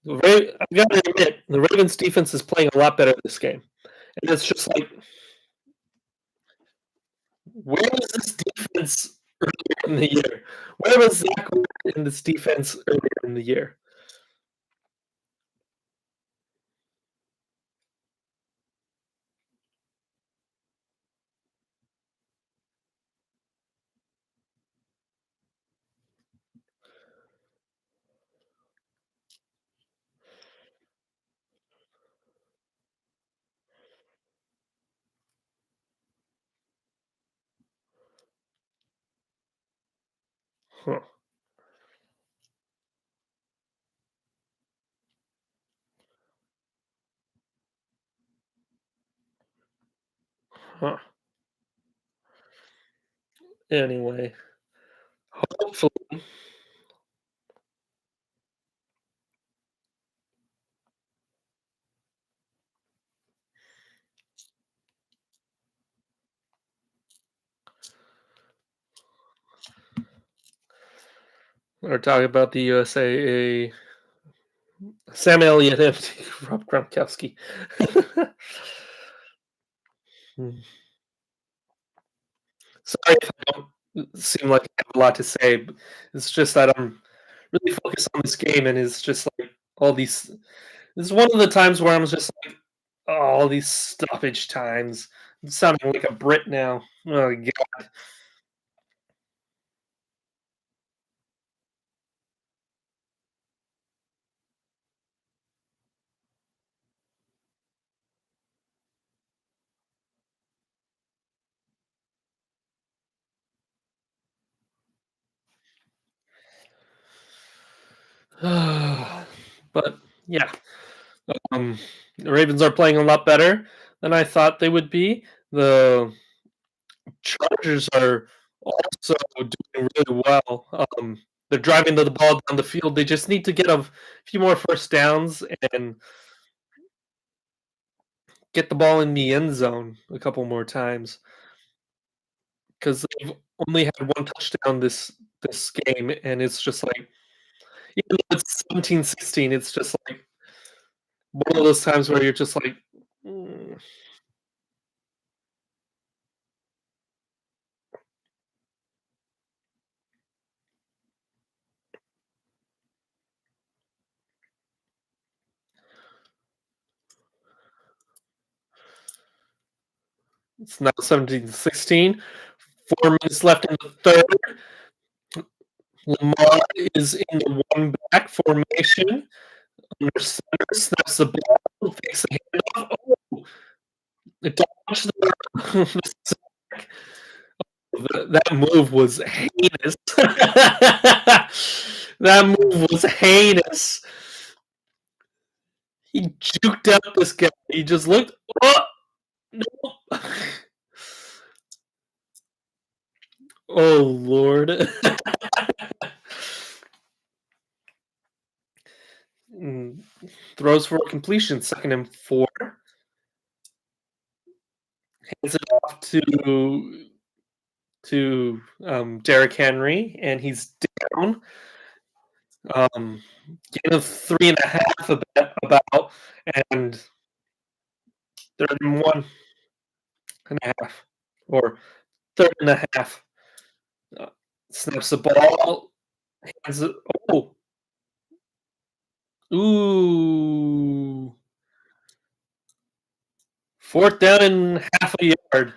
I've got to admit the Ravens defense is playing a lot better this game, and it's just like, where was this defense earlier in the year? Where was Zach in this defense earlier in the year? Huh. Huh. Anyway, hopefully, we're talking about the USA. Sam Elliott and Rob Gronkowski. Sorry if I don't seem like I have a lot to say. But it's just that I'm really focused on this game, and it's just like all these. This is one of the times where I'm just like, oh, all these stoppage times. I'm sounding like a Brit now. Oh god. But yeah, the Ravens are playing a lot better than I thought they would be. The Chargers are also doing really well. They're driving the ball down the field. They just need to get a few more first downs and get the ball in the end zone a couple more times because they've only had one touchdown this game, and it's just like, even though it's 17-16, it's just like one of those times where you're just like, mm. It's now 17-16. 4 minutes left in the third. Lamar is in the one back formation. Under center, snaps the ball, fakes the handoff. Oh, it dodged the that move was heinous. That move was heinous. He juked out this guy. He just looked. Oh no! Oh Lord! Throws for a completion. Second and 4. Hands it off to Derrick Henry, and he's down. Gain of 3.5 about, and third and 1.5, or third and a half. Uh, Snaps the ball, hands it. Oh, ooh! Fourth down and half a yard.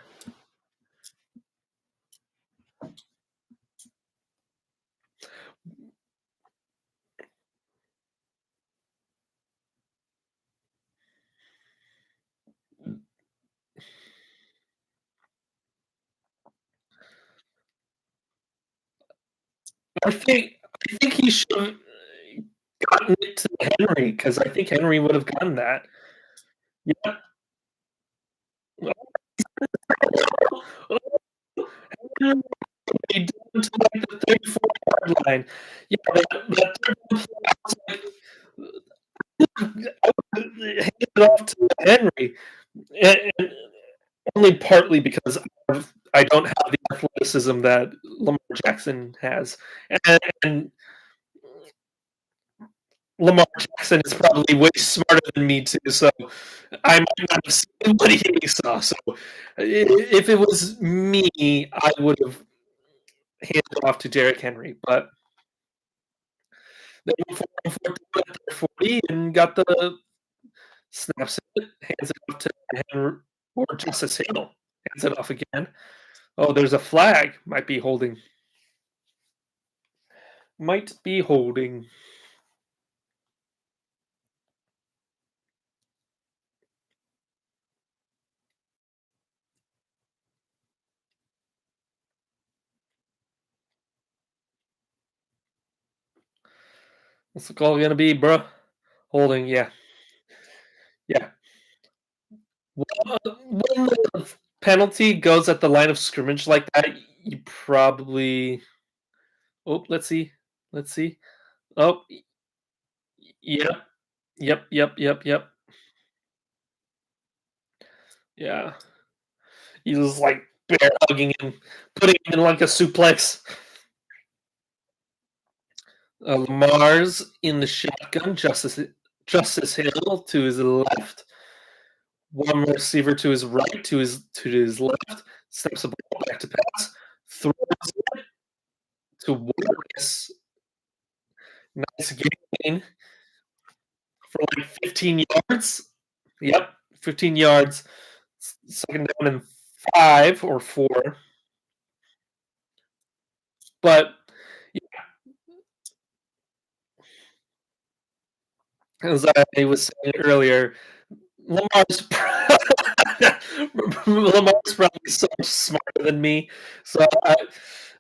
I think I think he should. it to Henry because I think Henry would have gotten that. Yeah. He down to like the 34-yard line. Yeah, that third play, I was like, I would hand it off to Henry, and only partly because I don't have the athleticism that Lamar Jackson has, and Lamar Jackson is probably way smarter than me too. So I might not have seen what he saw. So if it was me, I would have handed it off to Derrick Henry. But they went for it at their 40 and got the snaps it, hands it off to Henry or Justice Hill. Hands it off again. Oh, there's a flag. Might be holding. Might be holding. What's the call gonna be, bro? Holding, yeah. Yeah. When the penalty goes at the line of scrimmage like that, you probably. Oh, let's see. Let's see. Oh, yep. Yep, yep, yep, yep. Yeah. He was like bear hugging him, putting him in like a suplex. Lamar's in the shotgun. Justice Hill to his left. One receiver to his right, to his left. Steps the ball back to pass. Throws it to Wallace. Nice gain for like 15 yards. Yep, 15 yards. Second down and 5 or 4. But as I was saying earlier, Lamar's Lamar's probably so much smarter than me. So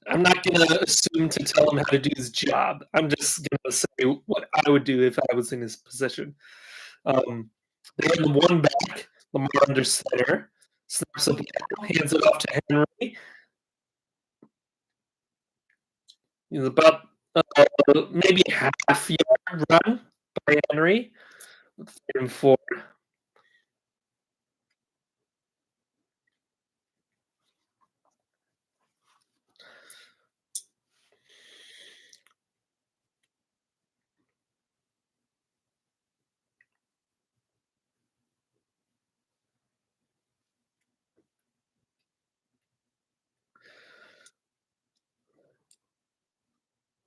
I'm not going to assume to tell him how to do his job. I'm just going to say what I would do if I was in his position. They had the one back, Lamar under center, snaps the ball, hands it off to Henry. He's about maybe half yard run by Henry. 3 and 4.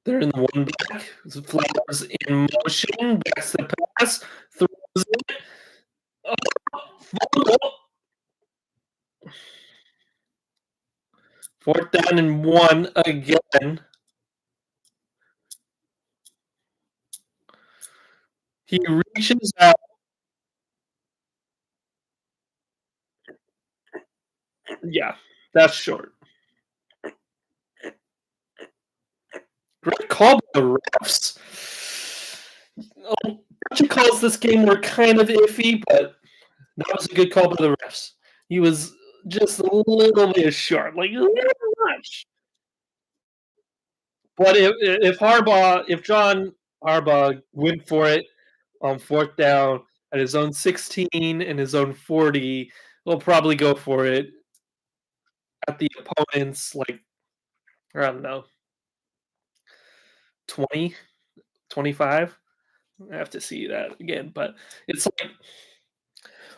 They're in the one back. Flowers in motion, backs the pass, throws it. Oh, 4th down and 1 again. He reaches out. Yeah, that's short. Great call by the refs. Bunch of calls this game were kind of iffy, but that was a good call by the refs. He was just a little bit short, like a little much. But if John Harbaugh went for it on 4th down at his own 16 and his own 40, he'll probably go for it at the opponent's, like, I don't know, 20, 25. I have to see that again, but it's like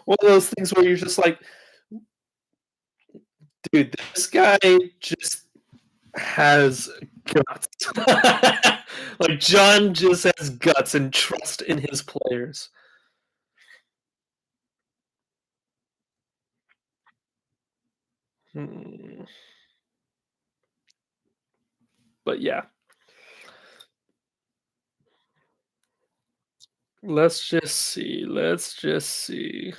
one of those things where you're just like, dude, this guy just has guts. Like John just has guts and trust in his players. But yeah, let's just see. Let's just see.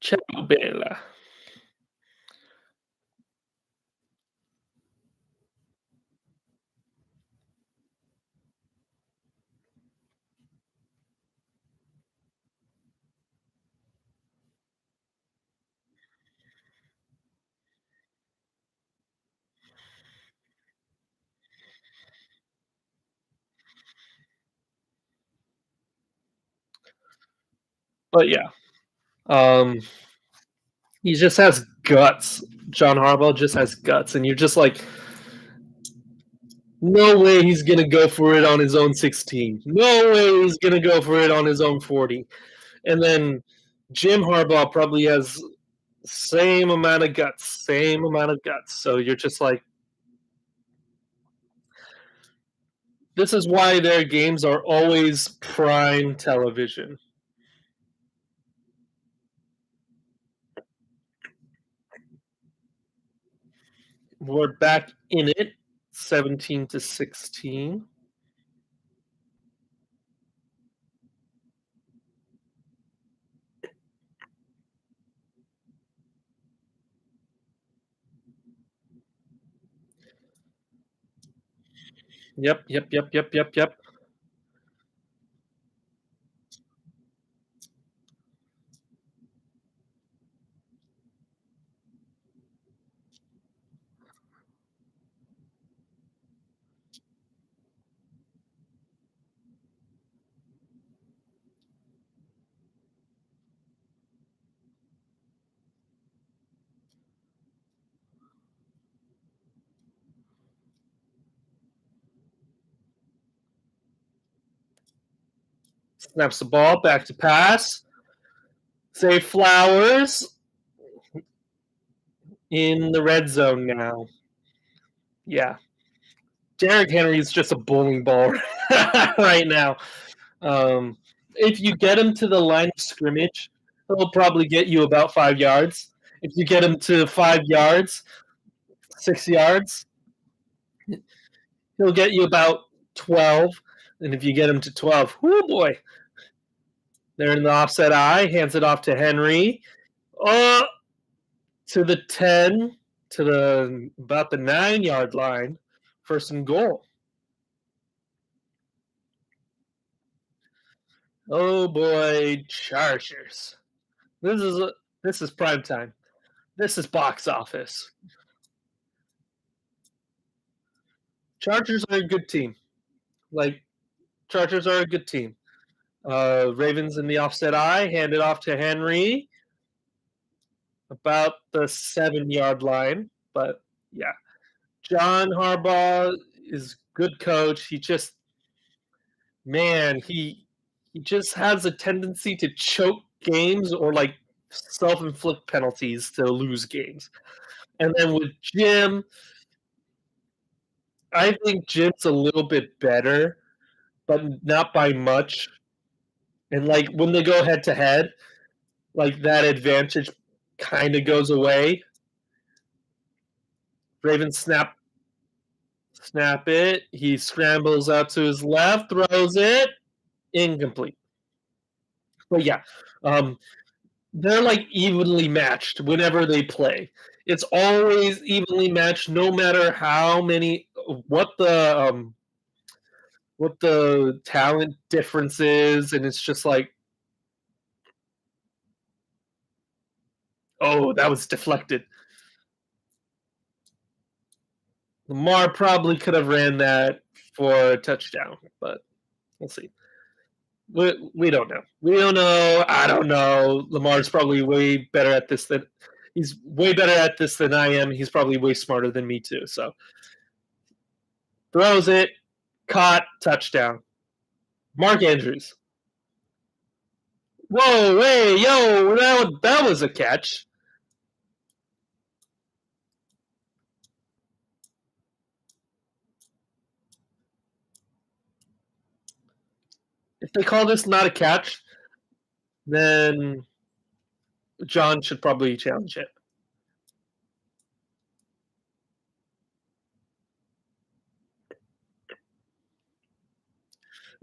Ciao bella. But yeah, um, he just has guts. John Harbaugh just has guts, and you're just like, no way he's gonna go for it on his own 16. No way he's gonna go for it on his own 40. And then Jim Harbaugh probably has same amount of guts, same amount of guts. So you're just like, this is why their games are always prime television. We're back in it, 17-16. Yep. Snaps the ball back to pass. Zay Flowers in the red zone now. Yeah. Derrick Henry is just a bowling ball right now. If you get him to the line of scrimmage, he'll probably get you about 5 yards. If you get him to 5 yards, 6 yards, he'll get you about 12. And if you get him to 12, oh boy, they're in the offset eye, hands it off to Henry. Oh, to the 10, to the about the 9 yard line, first and goal. Oh boy, Chargers. This is prime time. This is box office. Chargers are a good team. Like Chargers are a good team. Ravens in the offset eye, hand it off to Henry, about the 7 yard line. But yeah, John Harbaugh is good coach. He just man, he just has a tendency to choke games or like self-inflict penalties to lose games. And then with Jim, I think Jim's a little bit better, but not by much. And like when they go head to head, like that advantage kind of goes away. Ravens snap it. He scrambles out to his left, throws it, incomplete. But yeah, um, they're like evenly matched whenever they play. It's always evenly matched, no matter how many what the talent difference is, and it's just like, oh, that was deflected. Lamar probably could have ran that for a touchdown, but we'll see. We don't know. We don't know. I don't know. Lamar's probably way better at this than he's way better at this than I am. He's probably way smarter than me too. So throws it, caught, touchdown. Mark Andrews. Whoa, hey, yo, that was a catch. If they call this not a catch, then John should probably challenge it.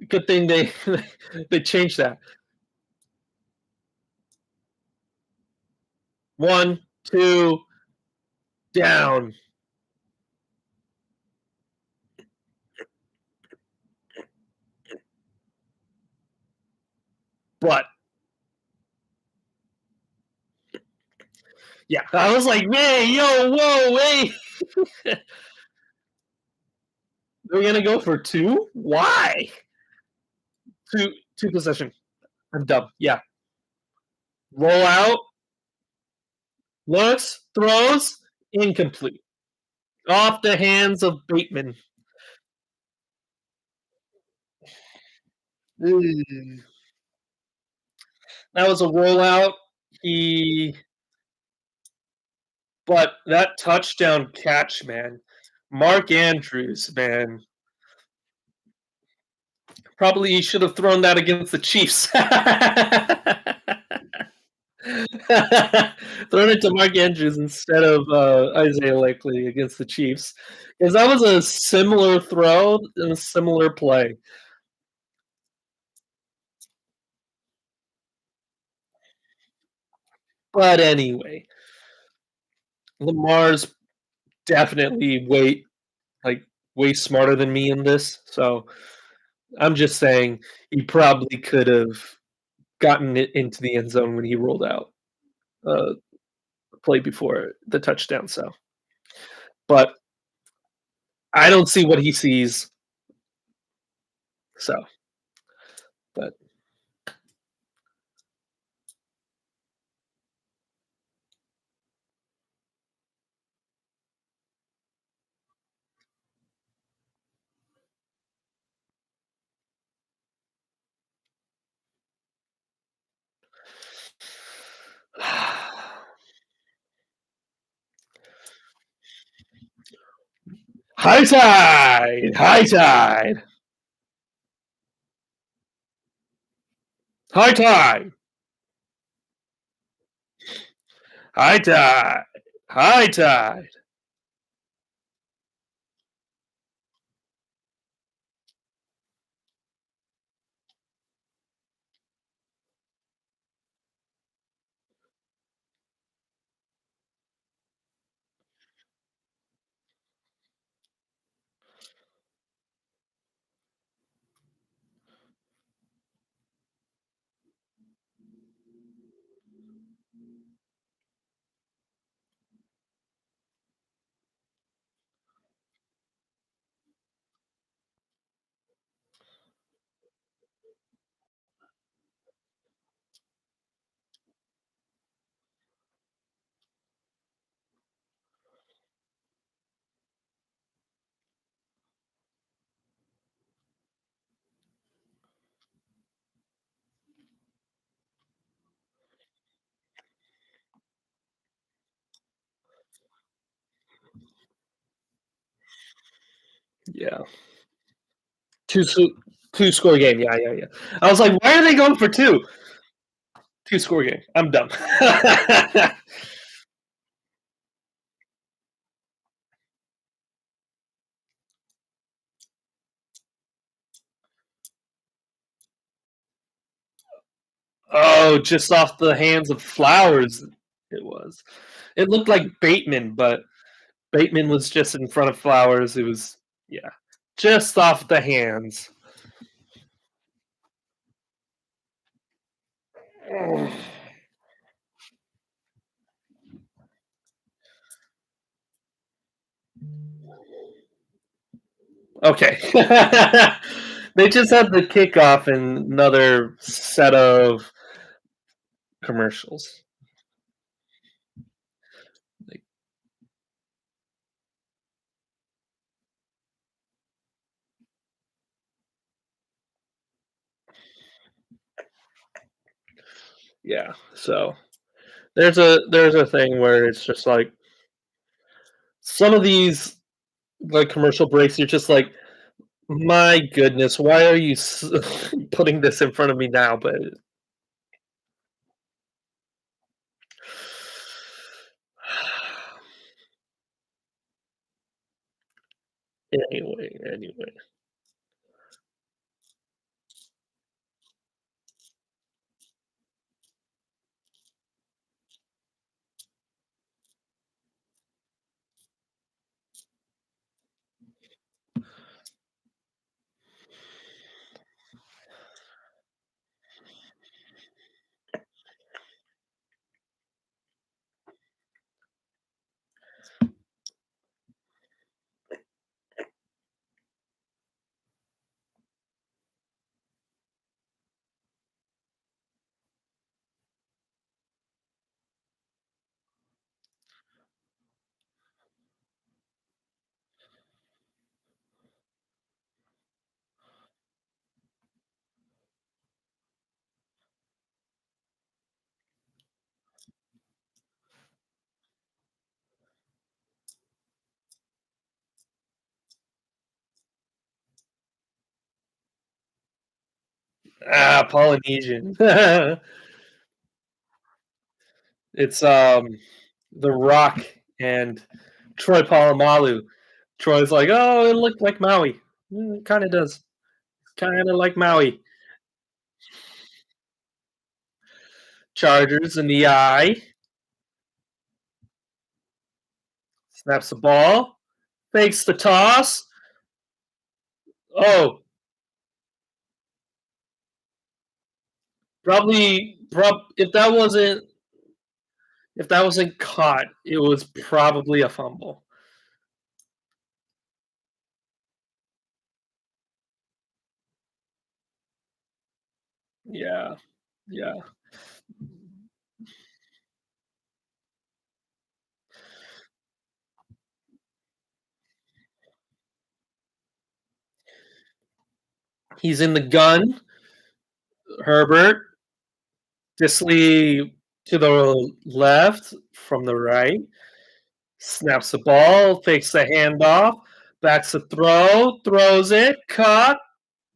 Good thing they changed that. One, two, down. But yeah, I was like, man, yo, whoa, wait. We're gonna go for two? Why? Two possession. I'm dumb. Yeah. Roll out, looks, throws, incomplete. Off the hands of Bateman. Ooh. That was a rollout. He But that touchdown catch, man. Mark Andrews, man. Probably he should have thrown that against the Chiefs. Thrown it to Mark Andrews instead of Isaiah Likely against the Chiefs. Because that was a similar throw and a similar play. But anyway, Lamar's definitely like way smarter than me in this. So I'm just saying he probably could have gotten it into the end zone when he rolled out play before the touchdown. So, but I don't see what he sees. So, but high tide, high tide, high tide, high tide, high tide. Yeah, two two score game. Yeah, yeah, yeah. I was like, why are they going for two? Two score game. I'm dumb. Oh, just off the hands of Flowers. It was. It looked like Bateman, but Bateman was just in front of Flowers. It was, yeah, just off the hands. Okay. They just had the kickoff and another set of commercials. Like, yeah. So there's a thing where it's just like some of these like commercial breaks. You're just like, my goodness, why are you putting this in front of me now? But anyway. Polynesian. It's The Rock and Troy Polamalu. Troy's like, oh, it looked like Maui. It kind of does. Kind of like Maui. Chargers in the eye. Snaps the ball. Fakes the toss. Oh, probably. If that wasn't caught, it was probably a fumble. Yeah, yeah. He's in the gun. Herbert. Disley to the left from the right. Snaps the ball, fakes the handoff, backs the throw, throws it, caught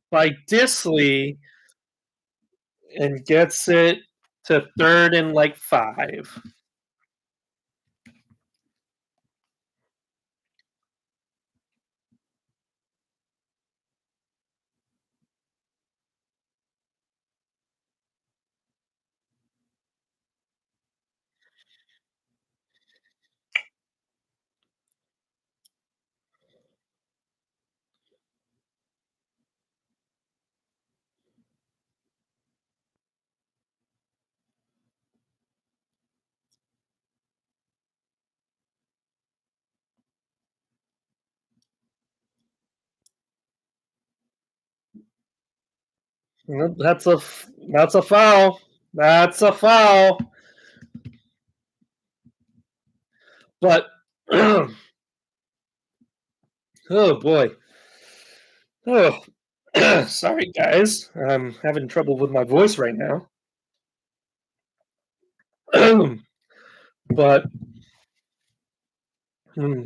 by Disley, and gets it to third and like 5. That's a foul. That's a foul. But oh boy. Oh, sorry guys. I'm having trouble with my voice right now. But hmm,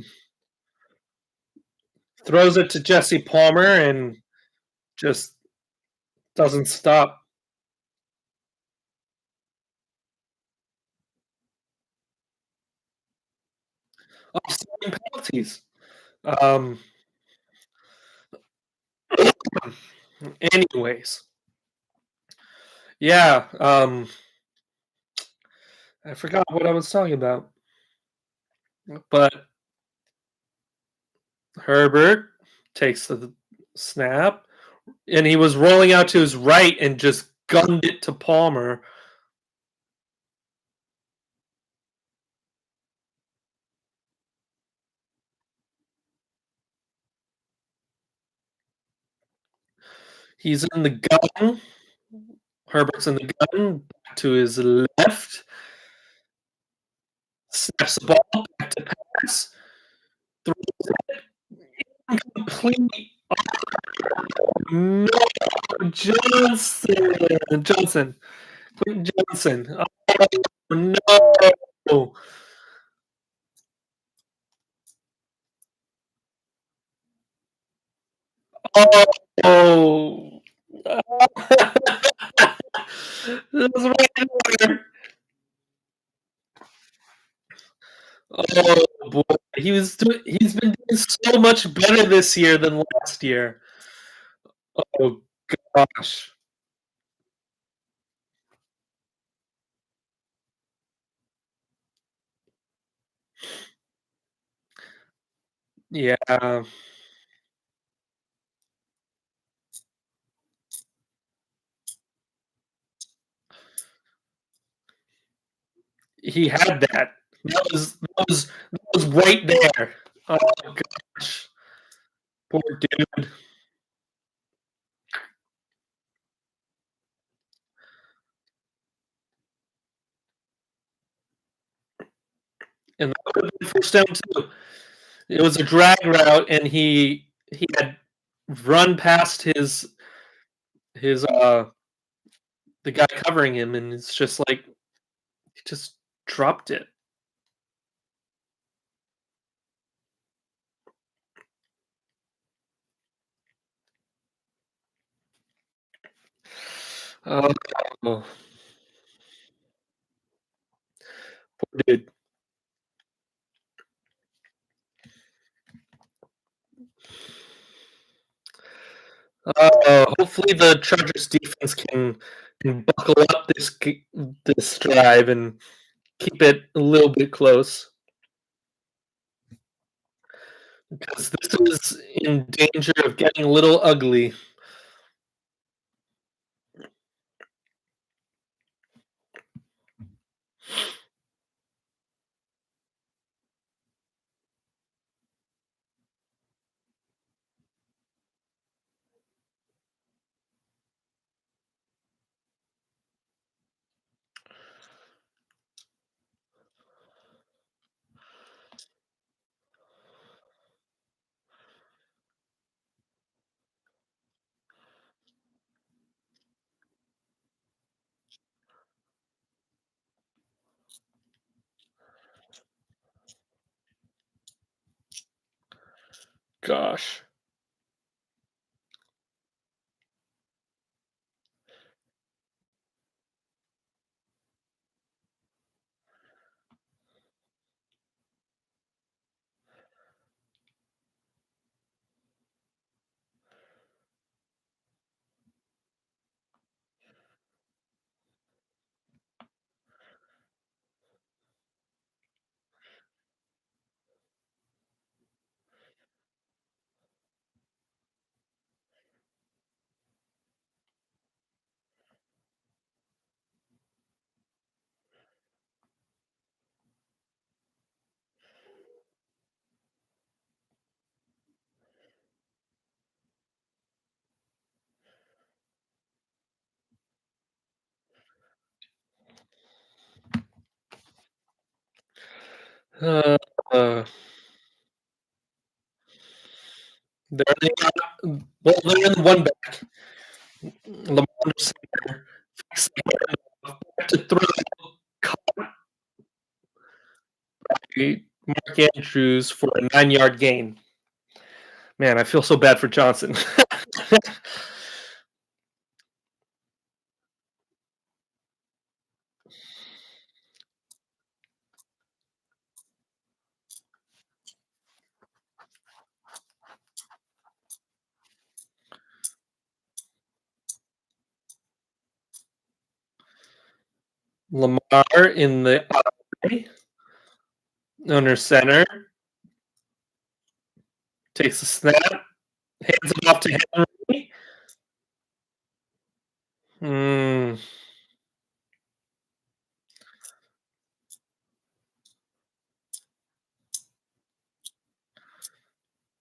throws it to Jesse Palmer and just doesn't stop. Offsetting penalties. Um, anyways, yeah. I forgot what I was talking about, but Herbert takes the snap, and he was rolling out to his right and just gunned it to Palmer. He's in the gun. Herbert's in the gun to his left. Snaps the ball back to pass. Throws it complete. No, Johnson. Quentin Johnson. Oh, no. Oh. That was right there. Oh boy, he's been doing so much better this year than last year. Oh gosh. Yeah, he had that. That was right there. Oh gosh. Poor dude. And that would have been first down too. It was a drag route, and he had run past his the guy covering him, and it's just like he just dropped it. Oh, poor dude. Hopefully the Chargers defense can buckle up this drive and keep it a little bit close because this is in danger of getting a little ugly. Gosh. Uh, uh, they're in they're in one back. Lamar center. Back to throw. Caught by Mark Andrews for a 9-yard gain. Man, I feel so bad for Johnson. Lamar in the eye, under center, takes a snap, hands it off to Henry. Mm,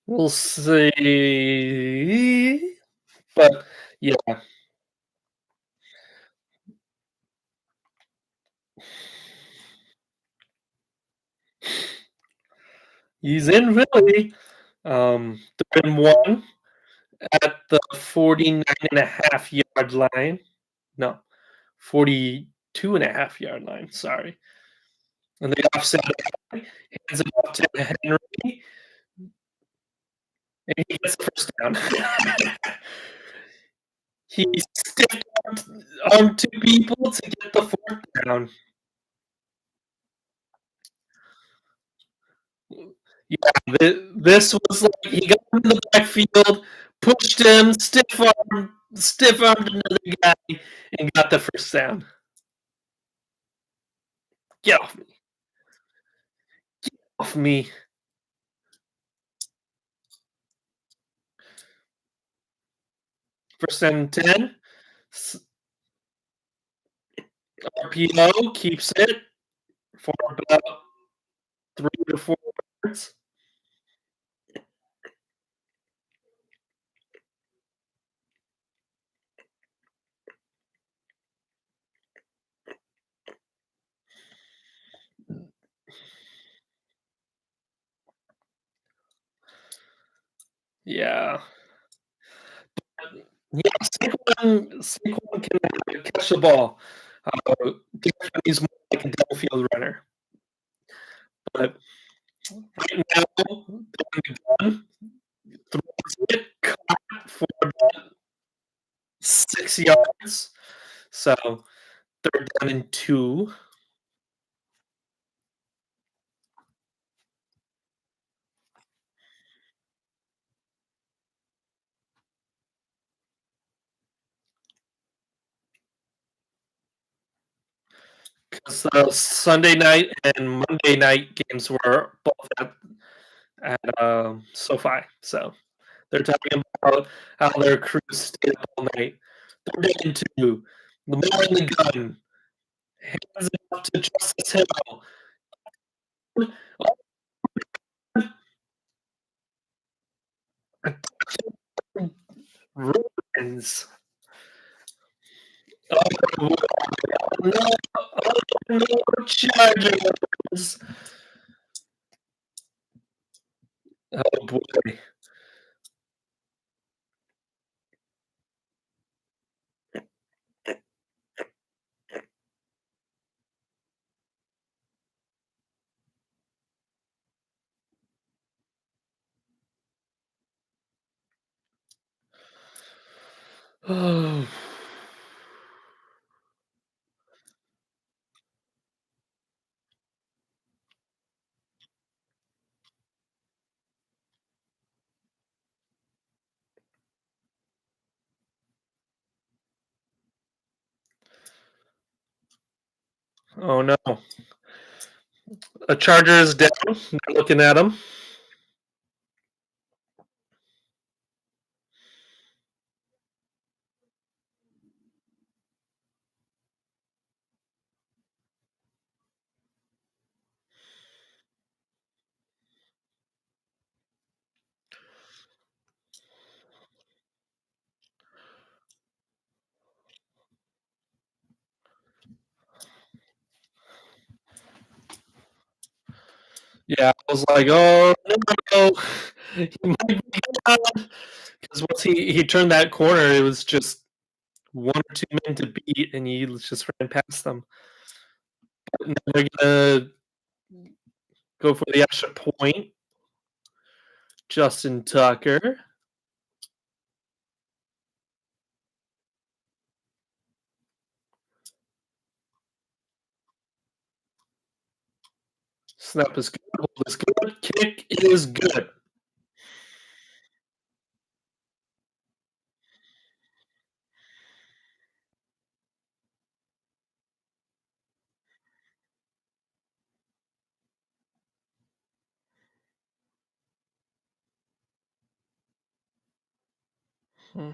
we'll see. But yeah, he's in Philly. Third and one at the 49.5 yard line. No, 42.5 yard line. Sorry. And the offset hands it off to Henry, and he gets the first down. He stiffed on two people to get the fourth down. Yeah, this was like he got in the backfield, pushed him, stiff armed another guy, and got the first down. Get off me! Get off me! First and 10. RPO keeps it for about 3 to 4 yards. Yeah. Yeah, Saquon can catch the ball. He's more like a downfield runner. But right now, gun, throws it, caught for about 6 yards. So they're down in two. 'Cause the Sunday night and Monday night games were both at SoFi, so they're talking about how their crew stayed up all night. They're getting to the man in the gun, hands it off to Justice Hill. Ruins. Oh, no, oh, no, Chargers. Oh, boy. Oh. Oh, no. A Charger is down. They're looking at him. Yeah, I was like, "Oh, no. He might be gone." 'Cause once he turned that corner, it was just 1 or 2 men to beat, and he just ran past them. But now they're gonna go for the extra point. Justin Tucker. Snap is good, hold is good, kick is good. Hmm.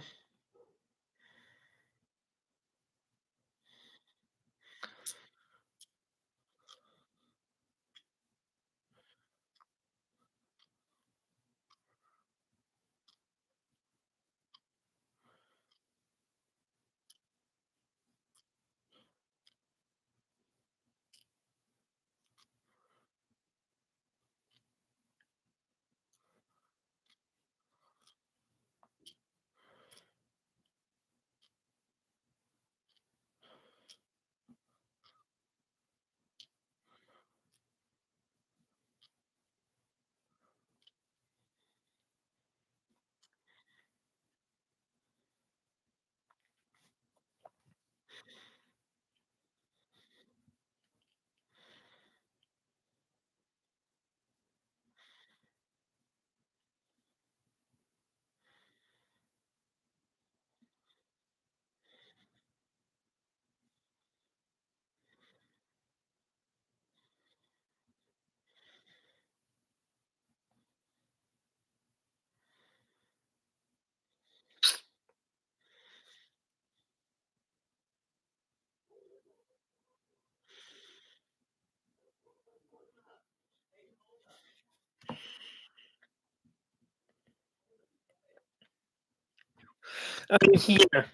I'm here.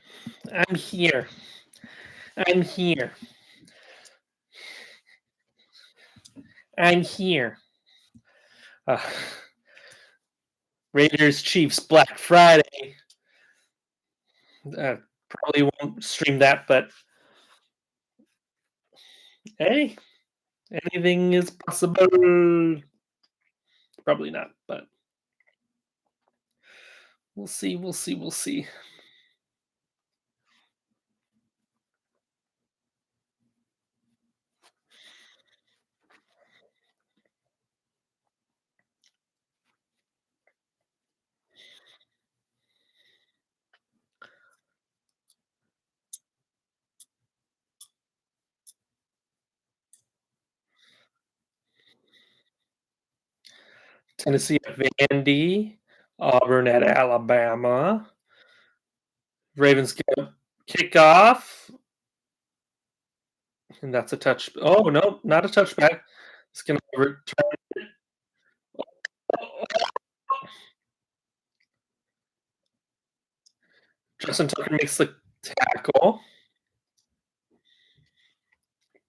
I'm here. I'm here. I'm here. Uh, Raiders Chiefs Black Friday. Probably won't stream that, but hey, anything is possible. Probably not, but we'll see. We'll see. We'll see. Tennessee at Vandy, Auburn at Alabama. Ravens get a kickoff, and that's a touch. Oh no, not a touchback. It's going to return. Justin Tucker makes the tackle,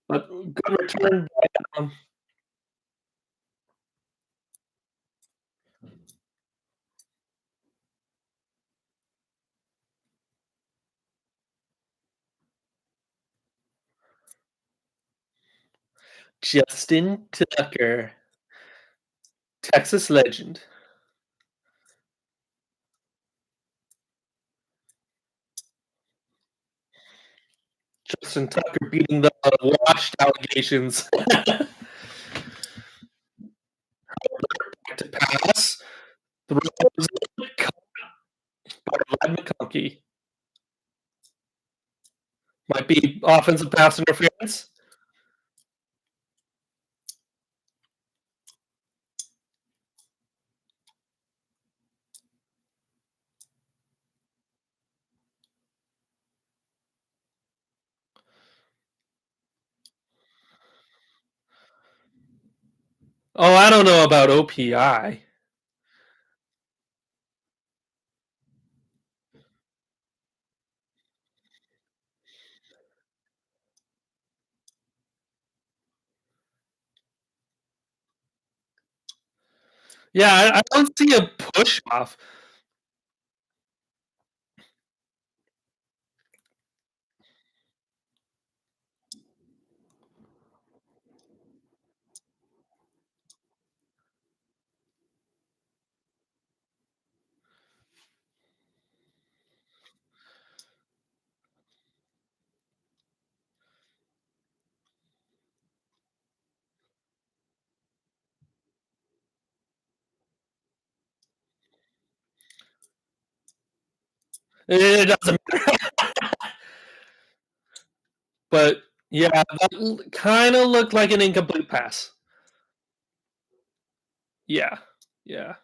but good return. Justin Tucker, Texas legend. Justin Tucker beating the washed allegations. Back to pass. Throws by Vlad McConkey. Might be offensive pass interference. Oh, I don't know about OPI. Yeah, I don't see a push off. It doesn't matter. But yeah, that kind of looked like an incomplete pass. Yeah, yeah.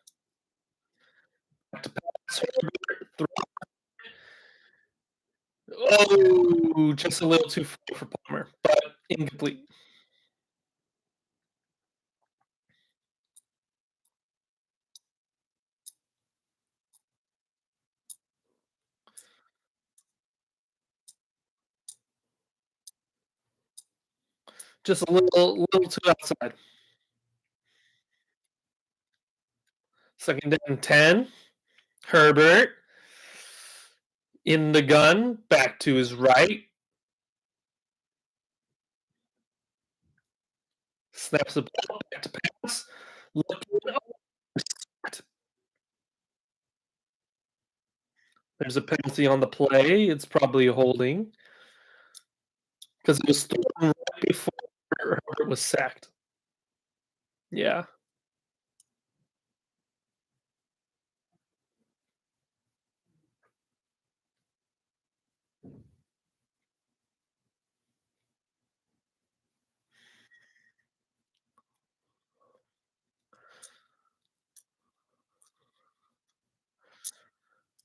Oh, just a little too far for Palmer, but incomplete. Just a little too outside. Second down 10. Herbert in the gun, back to his right. Snaps the ball, back to pass. Looking, there's a penalty on the play. It's probably a holding because it was thrown right before Herbert was sacked. Yeah.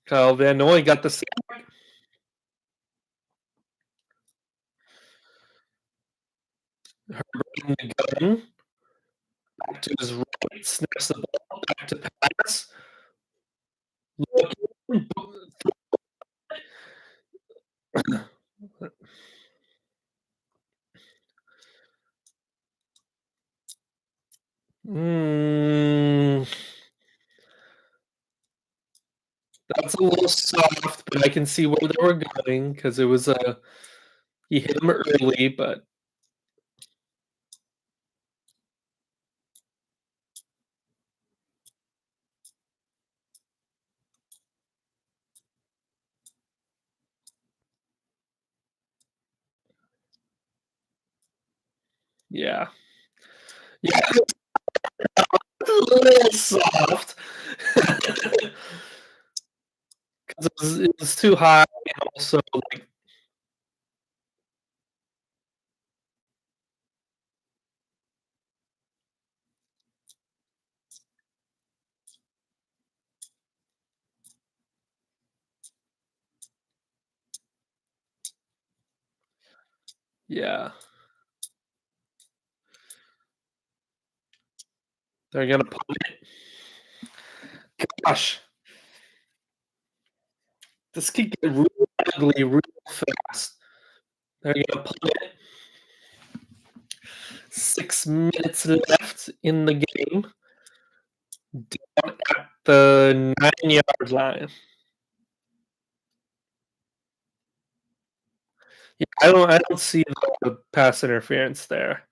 Kyle Van Noy got the sack. Herbert in the gun, back to his right, snaps the ball, back to pass. Looking, mm, that's a little soft, but I can see where they were going because it was a he hit him early, but yeah, yeah, a little soft because it was too high, and also like Yeah. They're gonna punt it. Gosh, this could get real ugly real fast. They're gonna punt it. 6 minutes left in the game. Down at the 9-yard line. Yeah, I don't see the pass interference there.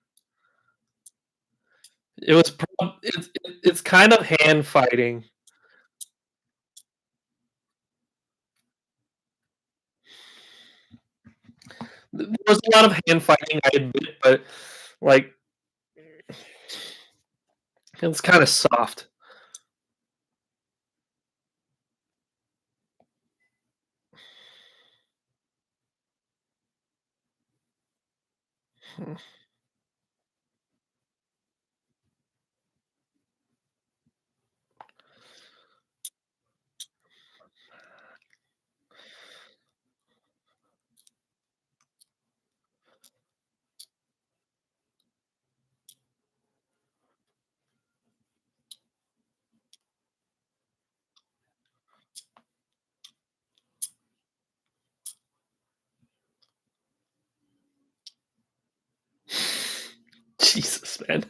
It's kind of hand fighting. There was a lot of hand fighting, I admit, but like it's kind of soft. Jesus, man.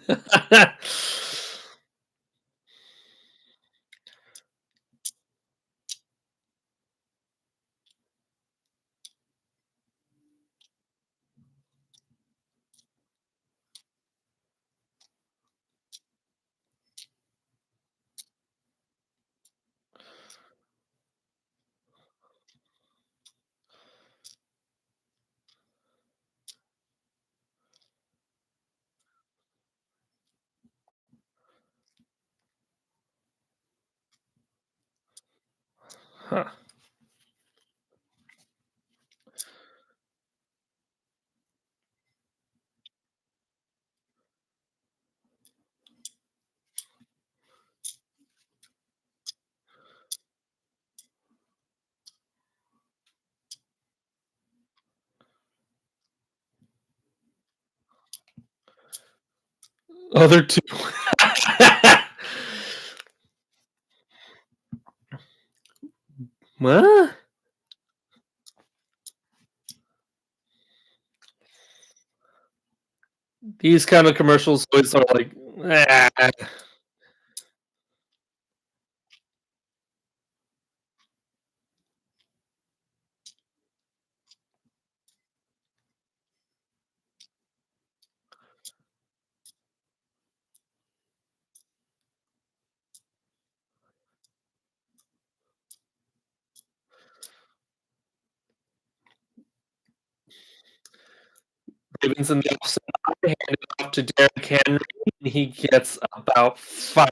Huh. Other two. What? These kind of commercials always are like, ah. Ravens in the offside, handed off to Derrick Henry, and he gets about 5.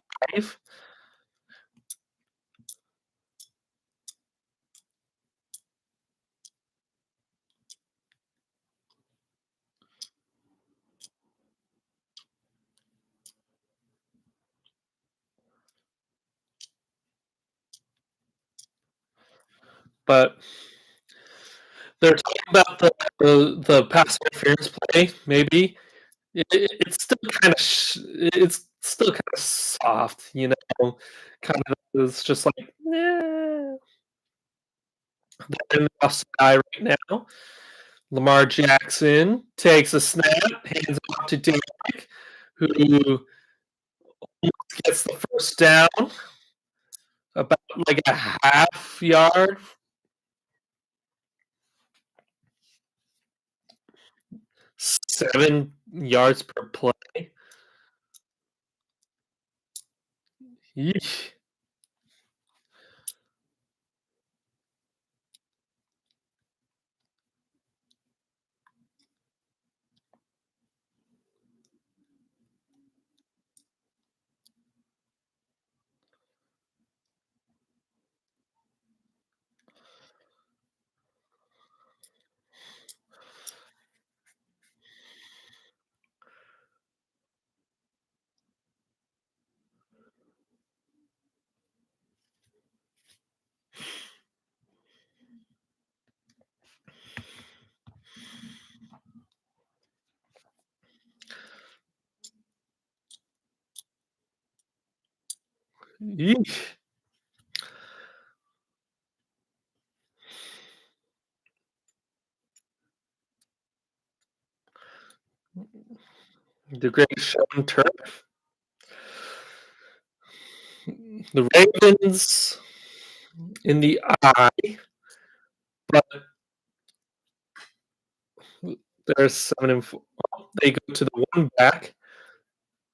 But they're talking about the pass interference play, maybe. It's still kind of it's still kind of soft, kind of it's just like, they're in the offside right now. Lamar Jackson takes a snap, hands it off to Derek, who gets the first down about like a half yard, 7 yards per play. Yeesh. Yeesh. The great Sean Turf. The Ravens in the eye, but they're 7-4. They go to the one back,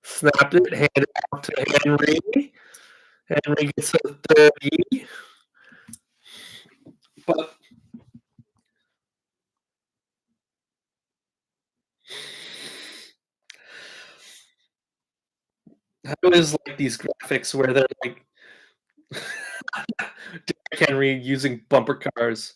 snapped it, handed it off to Henry. Henry gets a 30, but I always like these graphics where they're like Derrick Henry using bumper cars.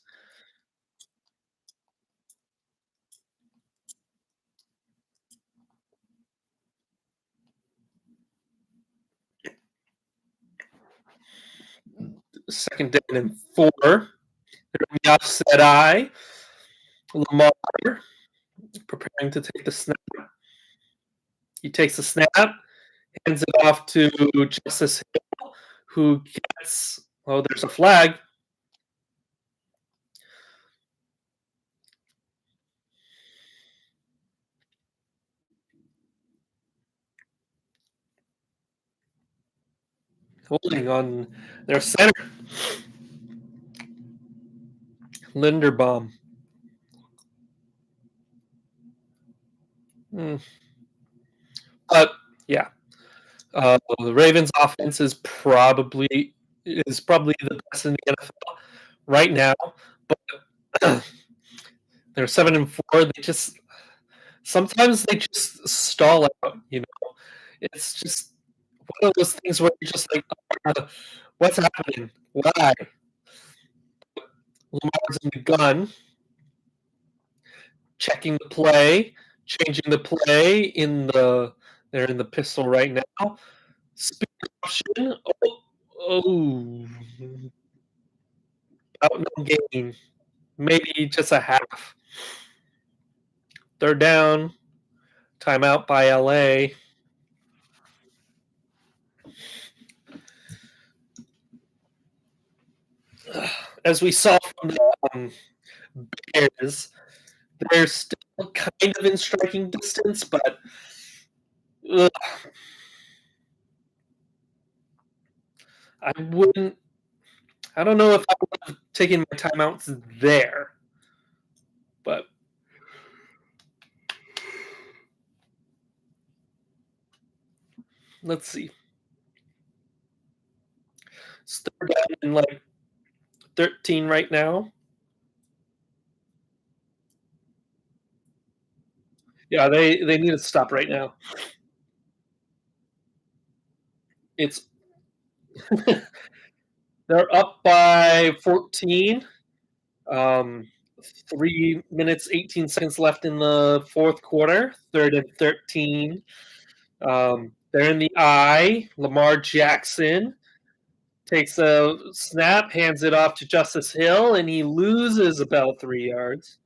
Second down and 4. They're in the offset eye. Lamar preparing to take the snap. He takes the snap, hands it off to Justice Hill, who gets. Oh, there's a flag. Holding on their center, Linderbaum. But yeah, the Ravens' offense is probably the best in the NFL right now. But they're 7-4. They just sometimes they just stall out. It's just one of those things where you're just like, what's happening? Why? Lamar's in the gun, checking the play, changing the play in the. They're in the pistol right now. Speed option. Oh, out no gain. Maybe just a half. Third down. Timeout by LA. As we saw from the Bears, they're still kind of in striking distance, but ugh, I wouldn't. I don't know if I would have taken my timeouts there, but let's see. It's third down and like 13 right now. Yeah, they need to stop right now. It's they're up by 14. Um, 3 minutes 18 seconds left in the fourth quarter. Third and 13. They're in the eye. Lamar Jackson takes a snap, hands it off to Justice Hill, and he loses about 3 yards.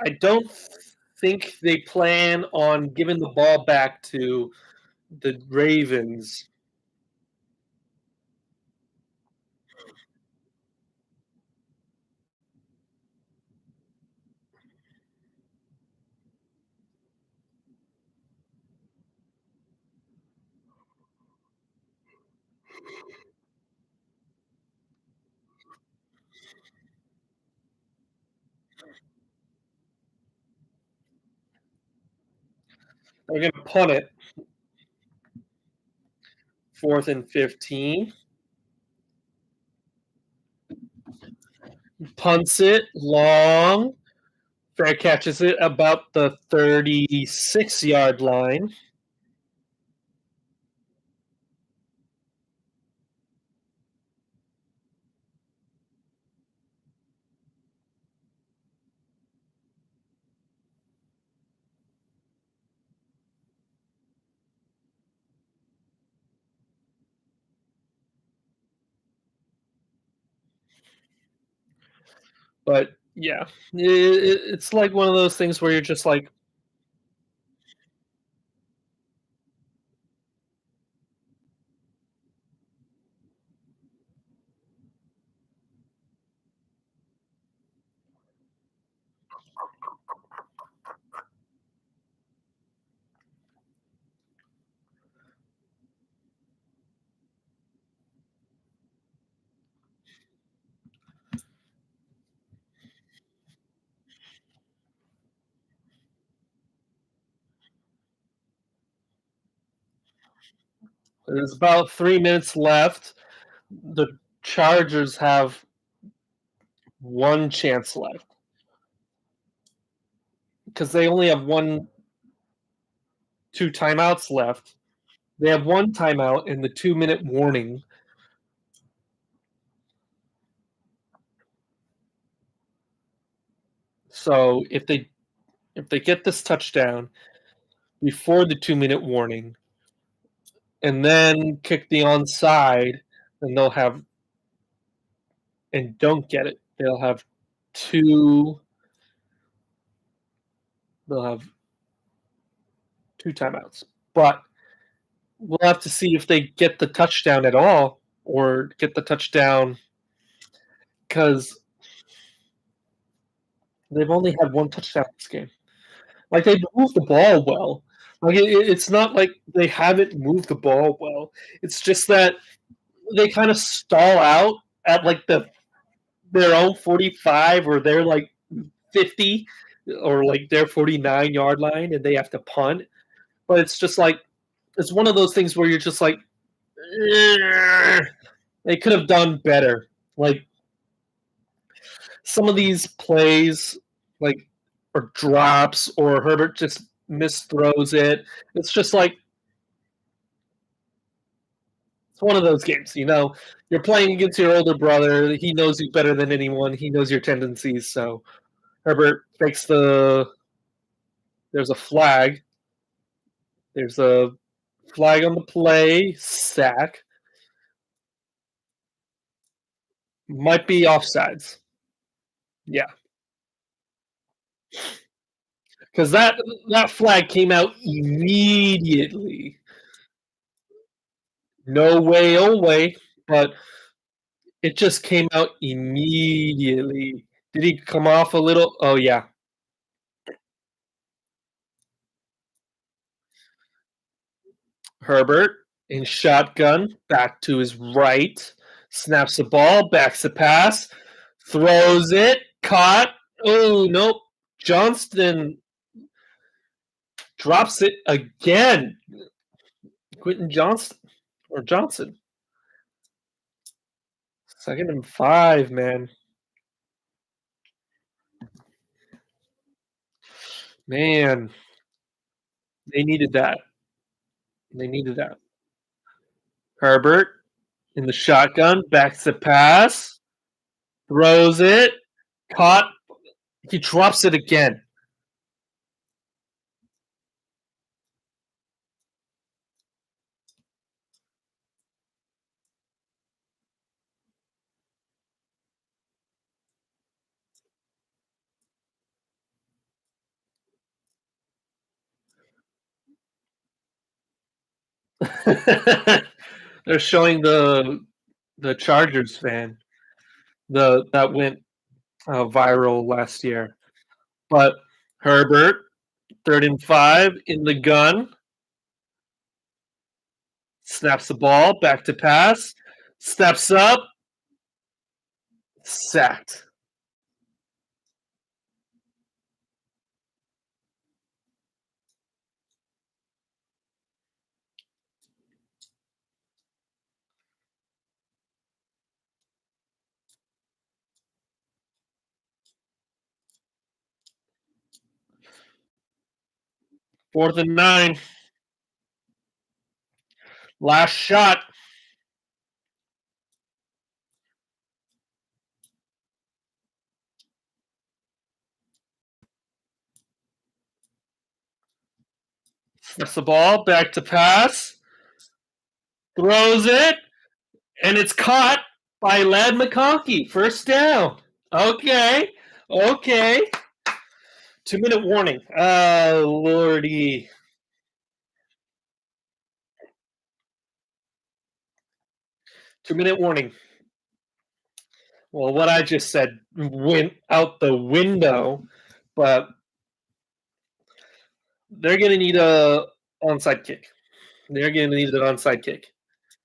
I don't think they plan on giving the ball back to the Ravens. They're going to punt it. 4th and 15. Punts it long. Fair catches it about the 36-yard line. But yeah, it's like one of those things where you're just like, There's about 3 minutes left. The Chargers have one chance left because they only have two timeouts left. They have one timeout in the 2 minute warning. So if they get this touchdown before the 2 minute warning and then kick the onside, then they'll have and don't get it. Two they'll have two timeouts. But we'll have to see if they get the touchdown at all or get the touchdown because they've only had one touchdown this game. Like they moved the ball well. Like it's not like they haven't moved the ball well. It's just that they kind of stall out at like their own 45 or their like 50 or like their 49-yard line and they have to punt. But it's just like it's one of those things where you're just like they could have done better. Like some of these plays, like or drops, or Herbert just misthrows it. It's just like it's one of those games. You're playing against your older brother. He knows you better than anyone. He knows your tendencies. So Herbert takes There's a flag. There's a flag on the play. Sack. Might be offsides. Yeah, because that flag came out immediately. No way, oh way, but it just came out immediately. Did he come off a little? Oh yeah. Herbert in shotgun, back to his right, snaps the ball, backs the pass, throws it, caught. Oh nope. Johnston drops it again. Quentin Johnston or Johnson. 2nd and 5, man. Man, they needed that. They needed that. Herbert in the shotgun, backs the pass, throws it, caught. He drops it again. They're showing the Chargers fan that went viral last year. But Herbert, 3rd and 5 in the gun, snaps the ball, back to pass, steps up, sacked. Fourth and 9. Last shot. Snaps the ball, back to pass, throws it, and it's caught by Ladd McConkey. First down. Okay. Okay. 2 minute warning. Lordy. 2 minute warning. Well, what I just said went out the window, but they're going to need a onside kick. They're going to need an onside kick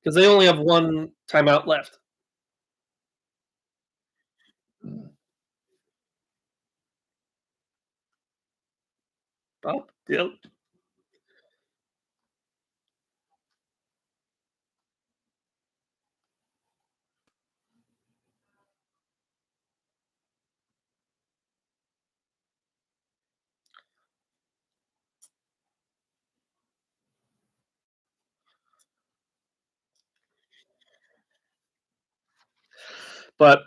because they only have one timeout left. Oh, But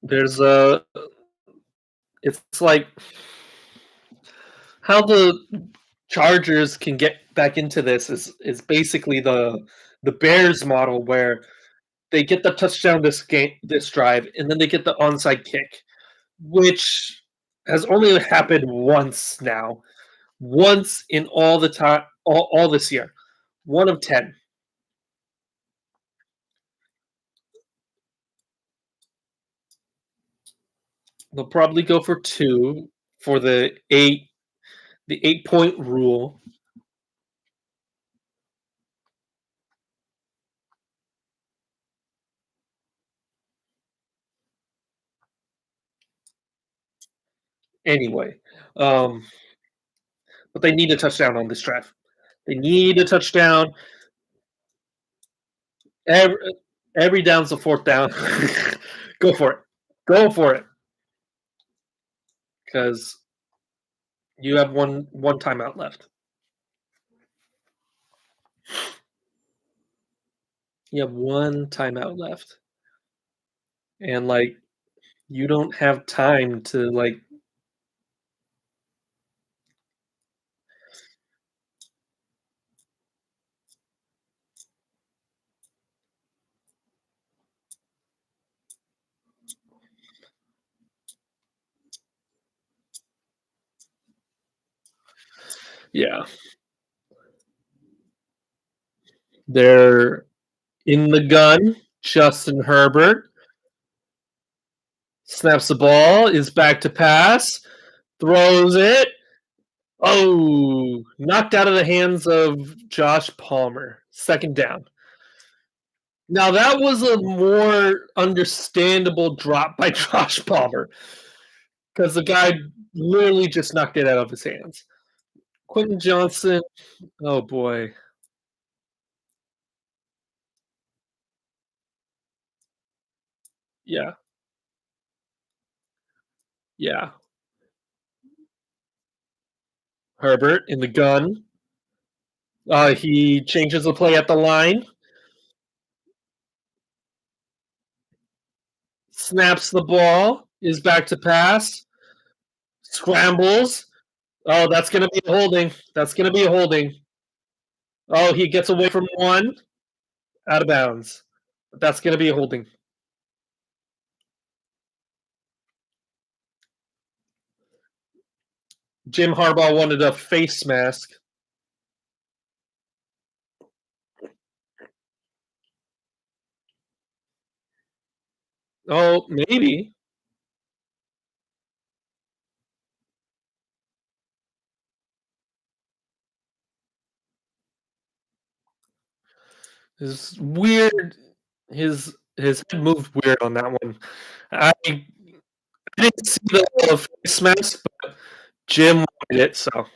there's a it's like how the Chargers can get back into this is basically the Bears model where they get the touchdown this drive and then they get the onside kick, which has only happened once now. Once in all the time all this year. One of 10. They'll probably go for two for the 8 point rule. Anyway, um, but they need a touchdown on this drive. They need a touchdown. Every, every down's a fourth down. Go for it. Go for it. Because you have one timeout left. You have one timeout left. And like you don't have time to like yeah. They're in the gun. Justin Herbert snaps the ball, is back to pass, throws it. Oh, knocked out of the hands of Josh Palmer. Second down. Now that was a more understandable drop by Josh Palmer because the guy literally just knocked it out of his hands. Quentin Johnson, oh boy. Yeah, yeah. Herbert in the gun. He changes the play at the line, snaps the ball, is back to pass, scrambles. Oh, that's going to be a holding. That's going to be a holding. Oh, he gets away from one, out of bounds. That's going to be a holding. Jim Harbaugh wanted a face mask. Oh, maybe. It's weird. His head moved weird on that one. I didn't see the face mask, but Jim wanted it. So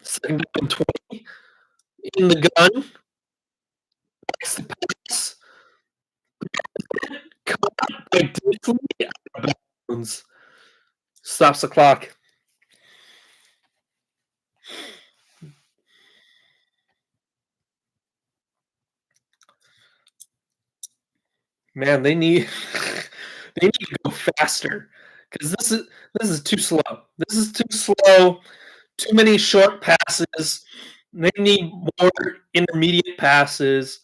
second down 20 in the gun. Likes the pass. Caught by Disley out of bounds. Stops the clock. Man, they need they need to go faster because this is too slow. This is too slow. Too many short passes. They need more intermediate passes.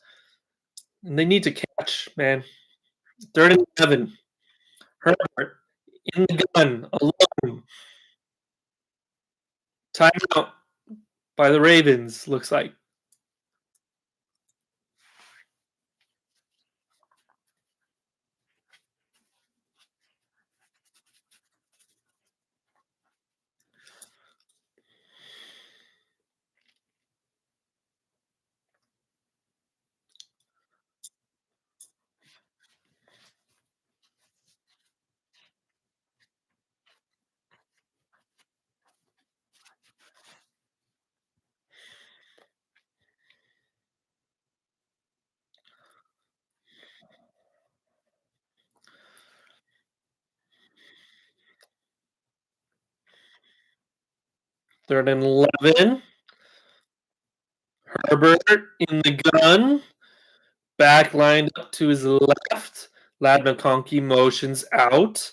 And they need to catch, man. Third and 11. Herbert in the gun alone. Timeout by the Ravens. Looks like 3rd and 11. Herbert in the gun. Back lined up to his left. Ladd McConkey motions out.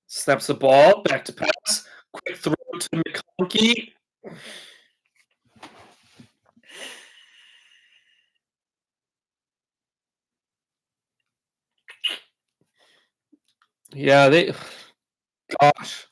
Snaps the ball. Back to pass. Quick throw to McConkey. Yeah, they. Gosh.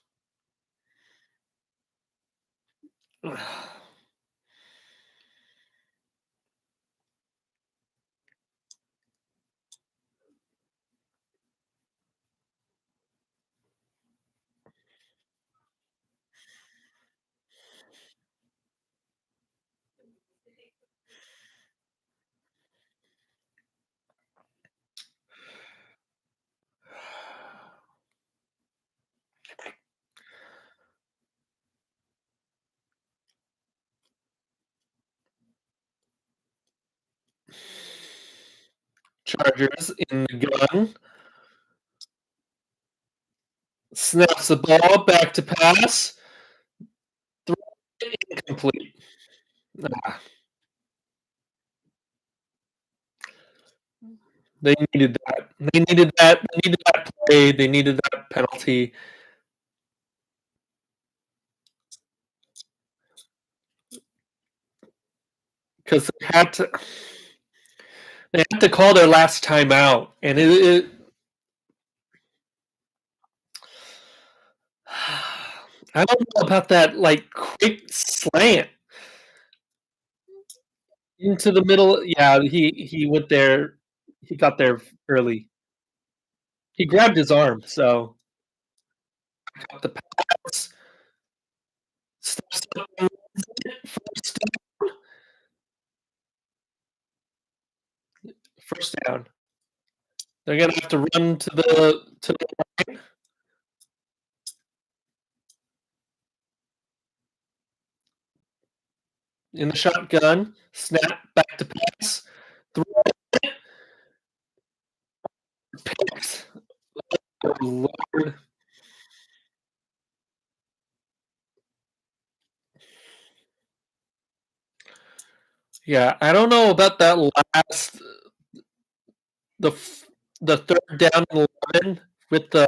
Chargers in the gun. Snaps the ball. Back to pass. Throw incomplete. Ah, they needed that. They needed that. They needed that play. They needed that penalty. Because they had to call their last timeout, and I don't know about that like quick slant into the middle. Yeah, he went there. He got there early. He grabbed his arm, so got the pass. Steps up, first first down. They're gonna have to run to the line in the shotgun. Snap back to pass. Throw picks. Oh, Lord. Yeah, I don't know about that last the the third down and 11 with the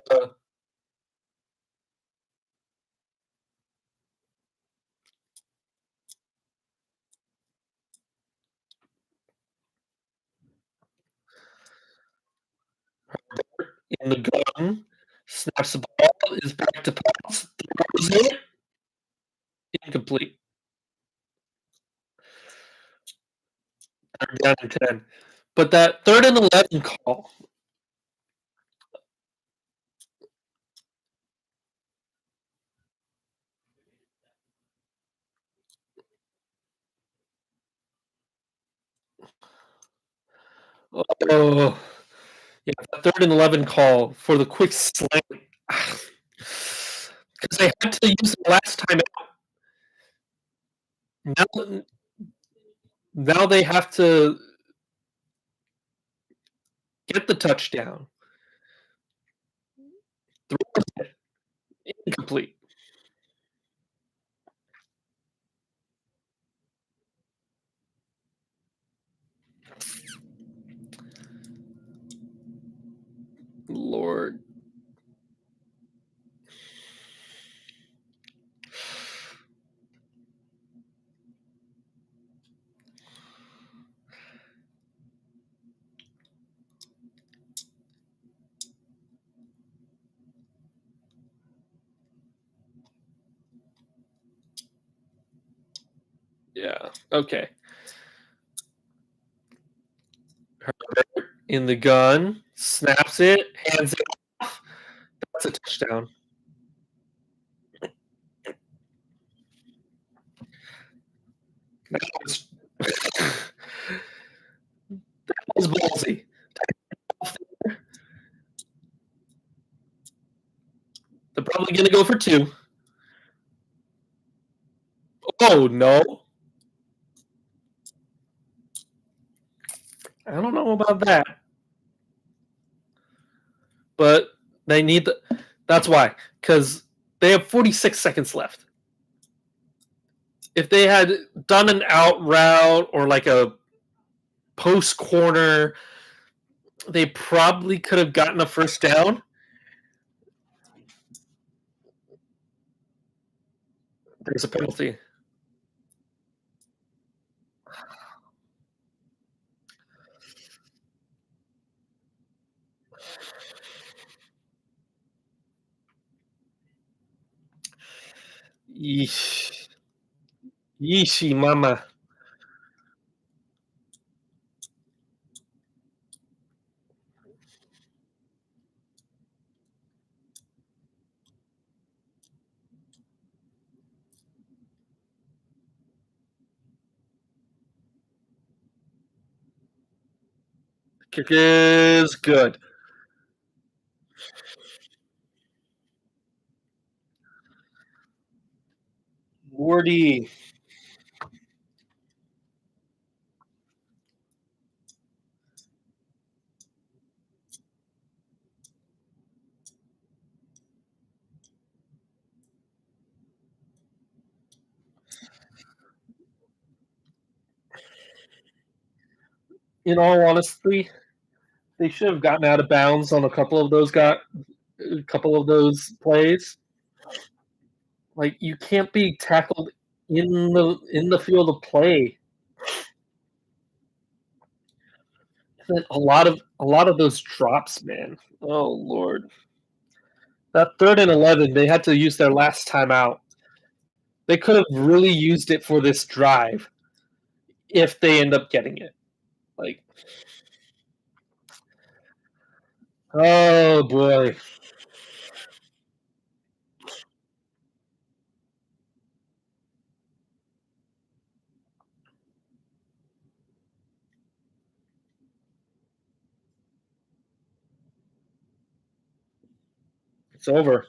in the gun. Snaps the ball, is back to pass, throws it, incomplete. Third down and 10. But that third and 11 call, oh, yeah, that third and 11 call for the quick slant. Because they had to use the last time out. Now they have to get the touchdown. Throws it, incomplete. Lord. Yeah. Okay. Herbert in the gun, snaps it, hands it off. That's a touchdown. That was, that was ballsy. They're probably going to go for two. Oh, no. I don't know about that. But they need the. That's why. Because they have 46 seconds left. if they had done an out route or like a post corner, they probably could have gotten a first down. There's a penalty. Yeesh. Yeeshi mama. Kick is good. Lordy. In all honesty, they should have gotten out of bounds on a couple of those plays. Like you can't be tackled in the field of play. A lot of those drops, man. Oh Lord. That 3rd and 11, they had to use their last timeout. They could have really used it for this drive if they end up getting it. Like, oh boy. It's over.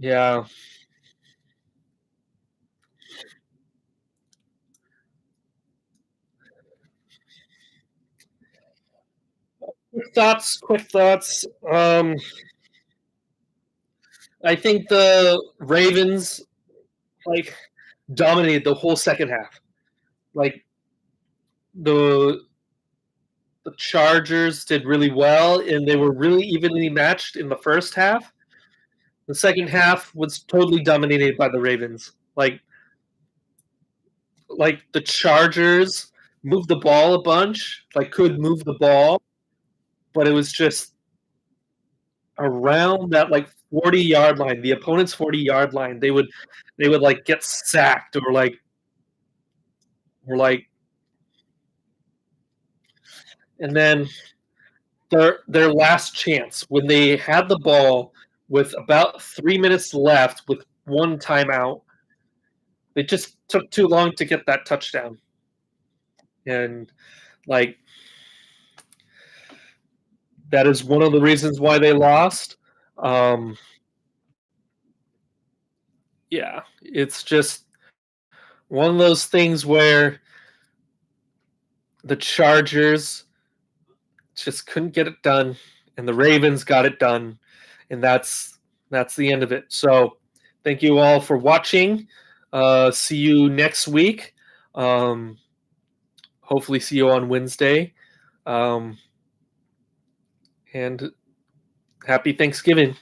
Yeah. Quick thoughts. I think the Ravens like dominated the whole second half. Like the the Chargers did really well, and they were really evenly matched in the first half. The second half was totally dominated by the Ravens. Like the Chargers moved the ball a bunch, like could move the ball, but it was just around that like 40-yard line, the opponent's 40-yard line. They would like get sacked or and then their last chance when they had the ball with about 3 minutes left with one timeout, it just took too long to get that touchdown. And like that is one of the reasons why they lost. Um, yeah, it's just one of those things where the Chargers just couldn't get it done, and the Ravens got it done, and that's the end of it. So, thank you all for watching. See you next week. Um, hopefully see you on Wednesday. Um, and happy Thanksgiving.